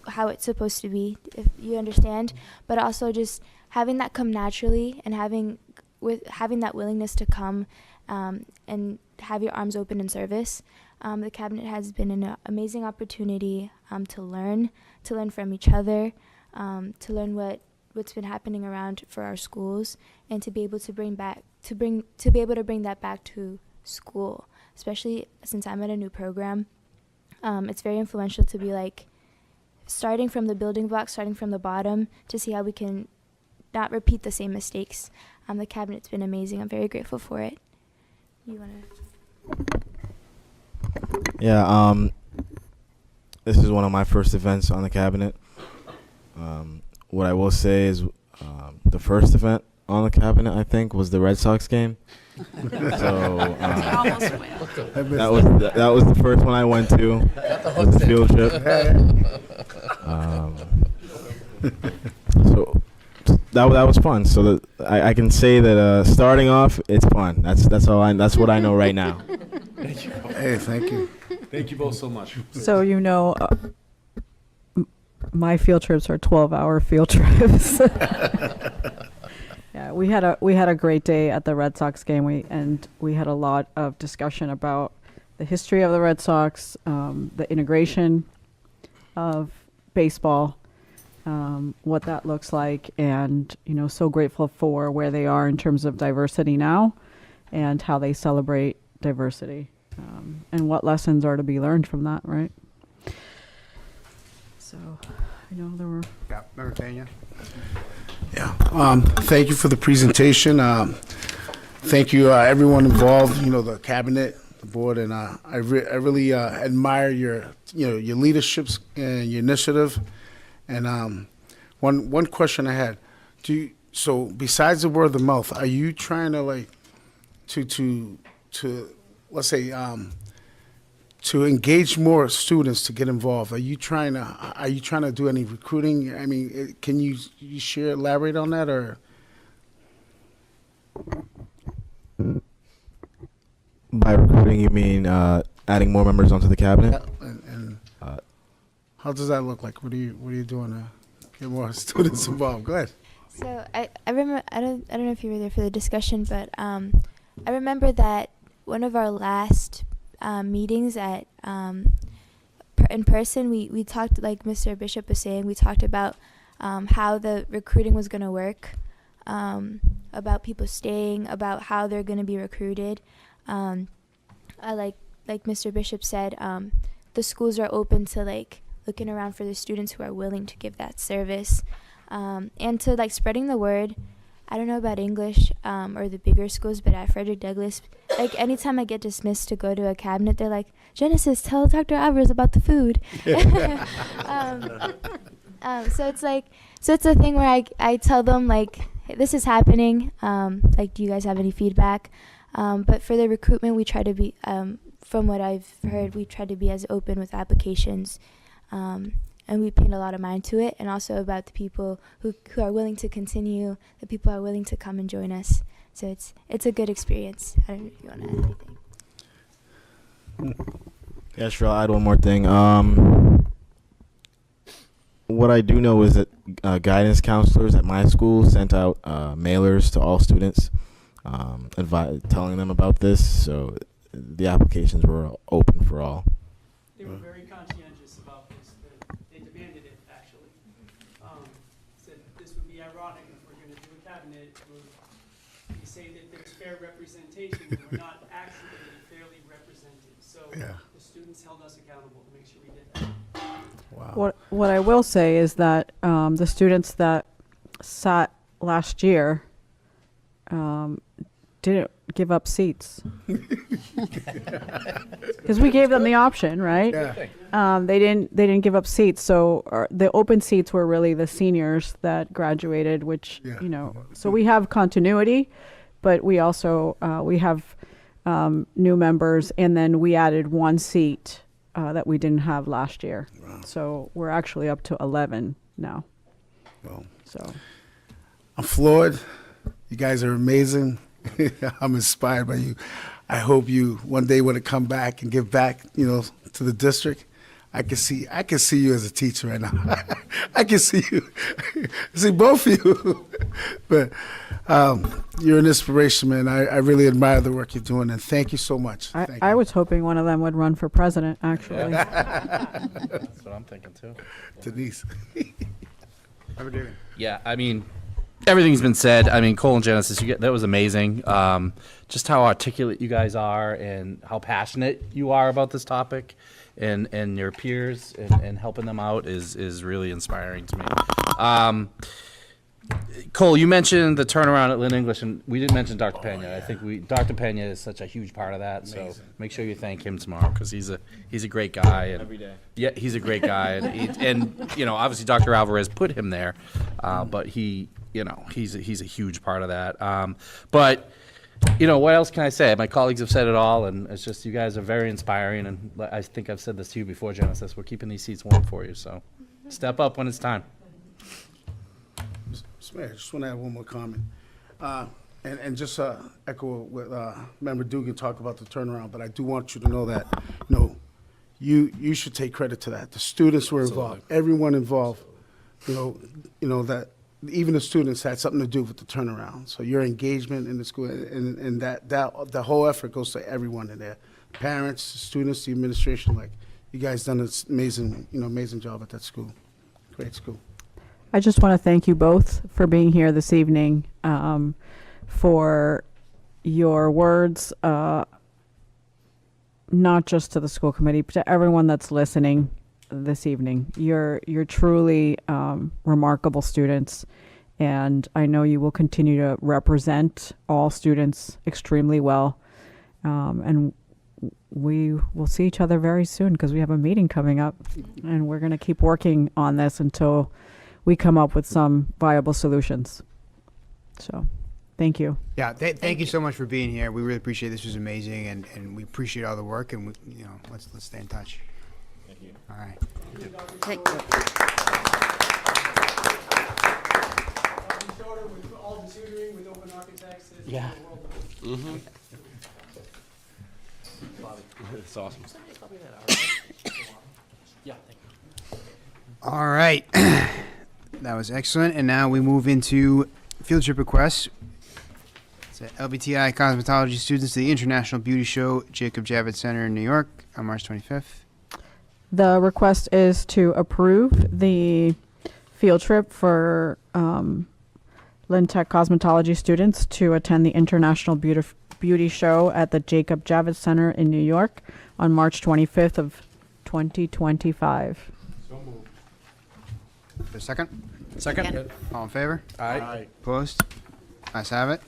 how it's supposed to be, if you understand, but also just having that come naturally and having that willingness to come and have your arms open in service. The cabinet has been an amazing opportunity to learn from each other, to learn what's been happening around for our schools, and to be able to bring that back to school, especially since I'm at a new program. It's very influential to be starting from the building blocks, starting from the bottom, to see how we can not repeat the same mistakes. The cabinet's been amazing. I'm very grateful for it. You want to? Yeah, this is one of my first events on the cabinet. What I will say is the first event on the cabinet, I think, was the Red Sox game. So that was the first one I went to. It was a field trip. So that was fun. So I can say that starting off, it's fun. That's what I know right now. Thank you. Hey, thank you. Thank you both so much. So, my field trips are 12-hour field trips. Yeah, we had a great day at the Red Sox game. We had a lot of discussion about the history of the Red Sox, the integration of baseball, what that looks like, and so grateful for where they are in terms of diversity now, and how they celebrate diversity, and what lessons are to be learned from that, right? So, there were. Yeah, Member Pena. Yeah. Thank you for the presentation. Thank you, everyone involved. The cabinet, the board, and I really admire your leadership and your initiative. And one question I had: so besides the word of mouth, are you trying to to let's say to engage more students to get involved? Are you trying to do any recruiting? I mean, can you elaborate on that, or? By recruiting, you mean adding more members onto the cabinet? And how does that look like? What are you doing to get more students involved? Go ahead. So I remember, I don't know if you were there for the discussion, but I remember that one of our last meetings at in person, we talked, like Mr. Bishop was saying, we talked about how the recruiting was going to work, about people staying, about how they're going to be recruited. Like Mr. Bishop said, the schools are open to looking around for the students who are willing to give that service, and to spreading the word. I don't know about English or the bigger schools, but at Frederick Douglass, anytime I get dismissed to go to a cabinet, they're like, Genesis, tell Dr. Alvarez about the food. So it's a thing where I tell them, hey, this is happening. Do you guys have any feedback? But for the recruitment, we try to be, from what I've heard, we try to be as open with applications. And we paid a lot of mind to it, and also about the people who are willing to continue, the people who are willing to come and join us. So it's a good experience. I don't know if you want to add anything. Yeah, sure. I'll add one more thing. What I do know is that guidance counselors at my school sent out mailers to all students, telling them about this. So the applications were open for all. They were very conscientious about this. They demanded it, actually. Said this would be ironic if we're going to do a cabinet. We say that there's fair representation, and we're not actually fairly represented. So the students held us accountable to make sure we did that. Wow. What I will say is that the students that sat last year didn't give up seats, because we gave them the option, right? Yeah. They didn't give up seats. So the open seats were really the seniors that graduated, which so we have continuity, but we also we have new members, and then we added one seat that we didn't have last year. Wow. So we're actually up to 11 now. Well, so I'm floored. You guys are amazing. I'm inspired by you. I hope you one day want to come back and give back, to the district. I can see you as a teacher right now. I can see you. See both of you. But you're an inspiration, man. I really admire the work you're doing, and thank you so much. I was hoping one of them would run for president, actually. That's what I'm thinking too. Denise. Yeah, I mean, everything's been said. I mean, Cole and Genesis, that was amazing. Just how articulate you guys are, and how passionate you are about this topic, and your peers, and helping them out is really inspiring to me. Cole, you mentioned the turnaround at Lynn English, and we didn't mention Dr. Pena. I think Dr. Pena is such a huge part of that. So make sure you thank him tomorrow because he's a great guy. And Every day. Yeah, he's a great guy, and you know, obviously Dr. Alvarez put him there, but he's a huge part of that. But you know, what else can I say? My colleagues have said it all, and it's just you guys are very inspiring. And I think I've said this to you before, Genesis. We're keeping these seats warm for you, so step up when it's time. Mayor, I just want to add one more comment. And just echo what Member Dugan talked about the turnaround, but I do want you to know that, you should take credit to that. The students were involved, everyone involved, that even the students had something to do with the turnaround. So your engagement in the school and that the whole effort goes to everyone in there. Parents, the students, the administration, like you guys done an amazing job at that school. Great school. I just want to thank you both for being here this evening, for your words, not just to the school committee, but to everyone that's listening this evening. You're truly remarkable students, and I know you will continue to represent all students extremely well. And we will see each other very soon because we have a meeting coming up, and we're going to keep working on this until we come up with some viable solutions. So, thank you. Yeah, thank you so much for being here. We really appreciate it. This was amazing, and we appreciate all the work. And let's stay in touch. Thank you. All right. Thank you. With all the tutoring, with open architects. Yeah. Mm-hmm. It's awesome. Yeah. All right. That was excellent. And now we move into field trip requests. It's LBTI cosmetology students to the International Beauty Show, Jacob Javits Center in New York on March 25th. The request is to approve the field trip for Lynn Tech cosmetology students to attend the International Beauty Show at the Jacob Javits Center in New York on March 25th of 2025. So moved. For a second? Second. All in favor? Aye. Opposed? Ayes have it.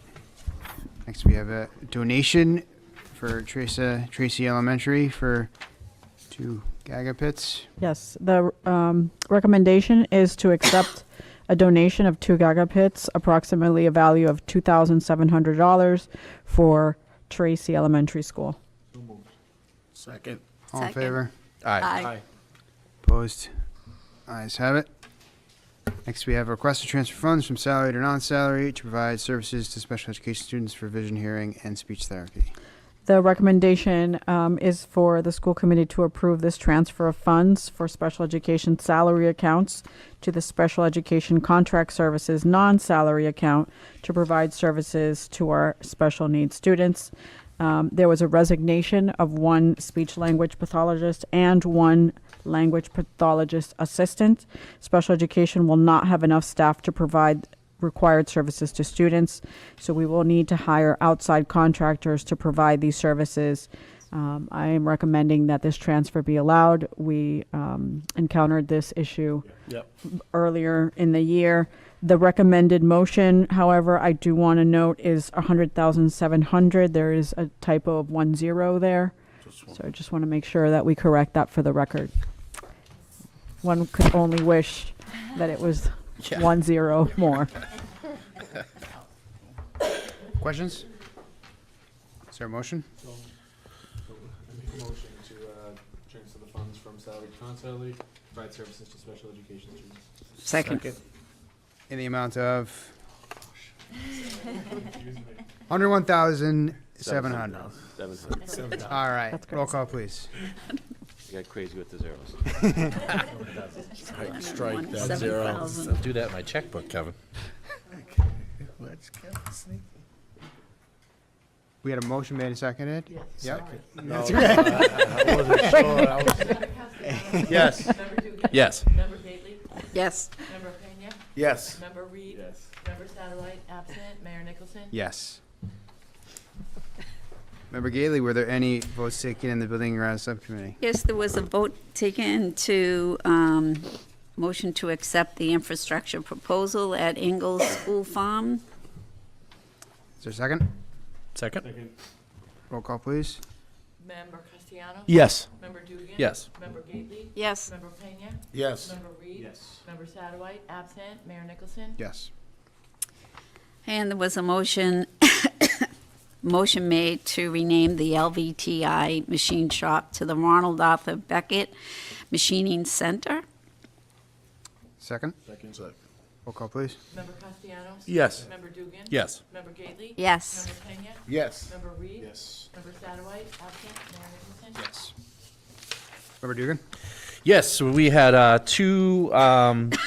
Next, we have a donation for Tracy Elementary for 2 Gaga pits. Yes, the recommendation is to accept a donation of 2 Gaga pits, approximately a value of $2,700 for Tracy Elementary School. So moved. Second. All in favor? Aye. Opposed? Ayes have it. Next, we have a request to transfer funds from salary to non-salary to provide services to special education students for vision, hearing, and speech therapy. The recommendation is for the school committee to approve this transfer of funds for special education salary accounts to the special education contract services non-salary account to provide services to our special needs students. There was a resignation of 1 speech language pathologist and 1 language pathologist assistant. Special education will not have enough staff to provide required services to students, so we will need to hire outside contractors to provide these services. I am recommending that this transfer be allowed. We encountered this issue earlier in the year. The recommended motion, however, I do want to note is $100,700. There is a typo of 10 there. So I just want to make sure that we correct that for the record. One could only wish that it was 10 more. Questions? Is there a motion? I make a motion to transfer the funds from salary to non-salary, provide services to special education students. Second. In the amount of $101,700. All right. Roll call, please. You got crazy with the zeros. Strike that 0. I'll do that in my checkbook, Kevin. We had a motion made and seconded? Yep. That's okay. I wasn't sure. Yes. Yes. Member Gately? Yes. Member Pena? Yes. Member Reed? Yes. Member Satterwhite, absent. Mayor Nicholson? Yes. Member Gately, were there any votes taken in the Building and Grounds Subcommittee? Yes, there was a vote taken to Motion to accept the infrastructure proposal at Ingalls School Farm. Is there a second? Second? Roll call, please. Member Castellanos? Yes. Member Dugan? Yes. Member Gately? Yes. Member Pena? Yes. Member Reed? Yes. Member Satterwhite, absent. Mayor Nicholson? Yes. And there was a motion made to rename the LVTI machine shop to the Ronald Arthur Beckett Machining Center. Second? Second. Roll call, please. Member Castellanos? Yes. Member Dugan? Yes. Member Gately? Yes. Member Pena? Yes. Member Reed? Yes. Member Satterwhite, absent. Mayor Nicholson? Yes. Member Dugan? Yes, so we had two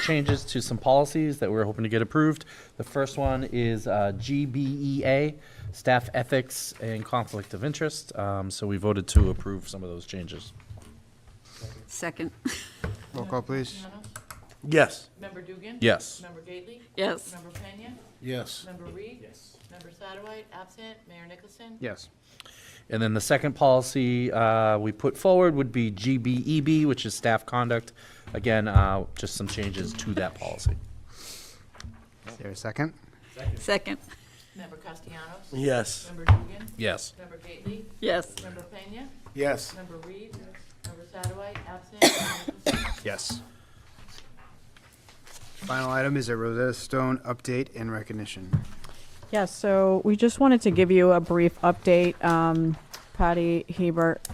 changes to some policies that we're hoping to get approved. The first one is GBEA, Staff Ethics and Conflict of Interest. So we voted to approve some of those changes. Second. Roll call, please. Castellanos? Yes. Member Dugan? Yes. Member Gately? Yes. Member Pena? Yes. Member Reed? Yes. Member Satterwhite, absent. Mayor Nicholson? Yes. And then the second policy we put forward would be GBEB, which is staff conduct. Again, just some changes to that policy. Is there a second? Second. Member Castellanos? Yes. Member Dugan? Yes. Member Gately? Yes. Member Pena? Yes. Member Reed? Member Satterwhite, absent. Mayor Nicholson? Yes. Final item is a Rosetta Stone update and recognition. Yes, so we just wanted to give you a brief update. Patty Hebert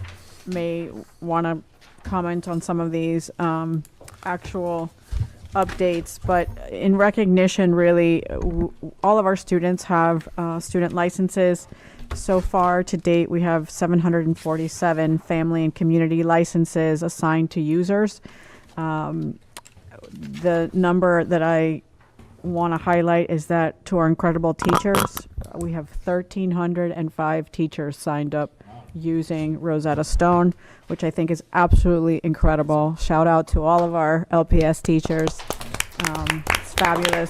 may want to comment on some of these actual updates, but in recognition, really, all of our students have student licenses. So far to date, we have 747 family and community licenses assigned to users. The number that I want to highlight is that to our incredible teachers, we have 1,305 teachers signed up using Rosetta Stone, which I think is absolutely incredible. Shout out to all of our LPS teachers. It's fabulous.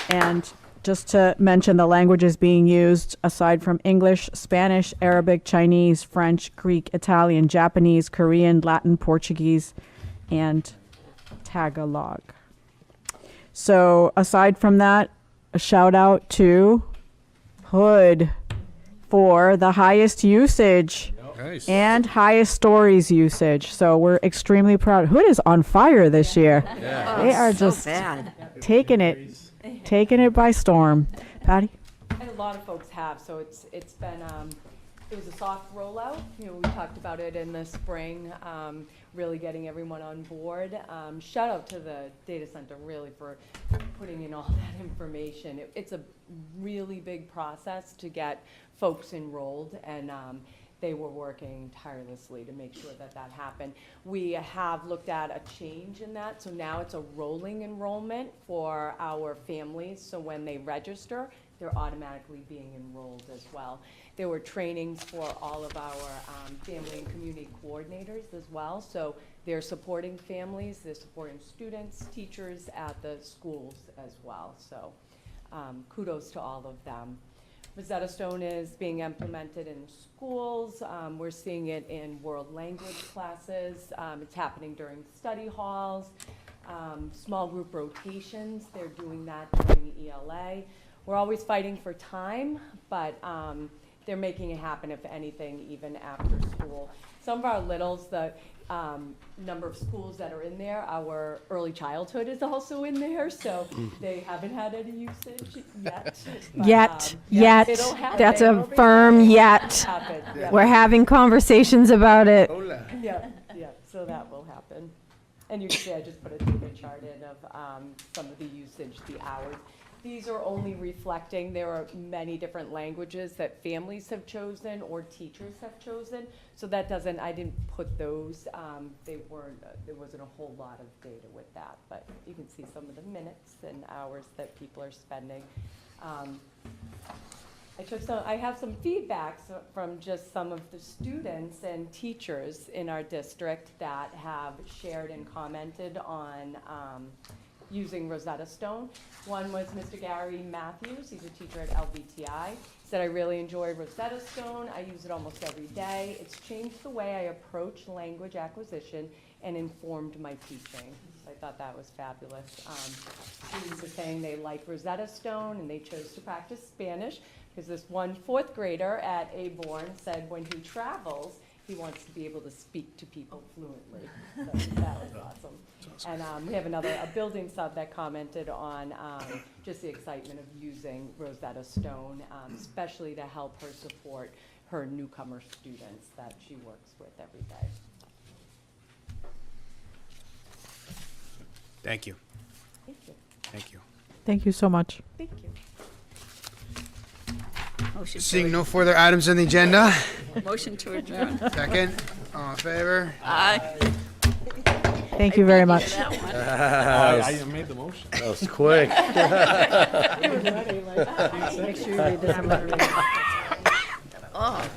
And just to mention the languages being used, aside from English, Spanish, Arabic, Chinese, French, Greek, Italian, Japanese, Korean, Latin, Portuguese, and Tagalog. So aside from that, a shout out to Hood for the highest usage Nice. and highest stories usage. So we're extremely proud. Hood is on fire this year. Yeah. They are So just bad. taking it by storm. Patty? And a lot of folks have, so it's been, it was a soft rollout. You know, we talked about it in the spring, really getting everyone on board. Shout out to the data center really for putting in all that information. It's a really big process to get folks enrolled, and they were working tirelessly to make sure that that happened. We have looked at a change in that, so now it's a rolling enrollment for our families. So when they register, they're automatically being enrolled as well. There were trainings for all of our family and community coordinators as well. So they're supporting families, they're supporting students, teachers at the schools as well. So kudos to all of them. Rosetta Stone is being implemented in schools. We're seeing it in world language classes. It's happening during study halls, small group rotations. They're doing that during ELA. We're always fighting for time, but they're making it happen, if anything, even after school. Some of our littles, the number of schools that are in there, our early childhood is also in there, so they haven't had any usage yet. But, Yet. it'll happen. That's a It'll be firm fine. yet. It'll happen. Yeah. We're having conversations about it. Yeah, so that will happen. And you can see I just put a data chart in of some of the usage, the hours. These are only reflecting, there are many different languages that families have chosen or teachers have chosen. So that doesn't, I didn't put those, they weren't, there wasn't a whole lot of data with that. But you can see some of the minutes and hours that people are spending. I have some feedback from just some of the students and teachers in our district that have shared and commented on using Rosetta Stone. One was Mr. Gary Matthews, he's a teacher at LVTI. He said, I really enjoy Rosetta Stone. I use it almost every day. It's changed the way I approach language acquisition and informed my teaching. I thought that was fabulous. Students are saying they like Rosetta Stone, and they chose to practice Spanish, because this one fourth grader at Aborn said when he travels, he wants to be able to speak to people fluently. So that was awesome. And we have a building sub that commented on just the excitement of using Rosetta Stone, especially to help her support her newcomer students that she works with every day. Thank you. Thank you. Thank you. Thank you so much. Thank you. Motion to Seeing no further items on the agenda. Motion to adjourn. Second, all in favor? Aye. Thank you very much. I made the motion. That was quick. Make sure you read this. Oh.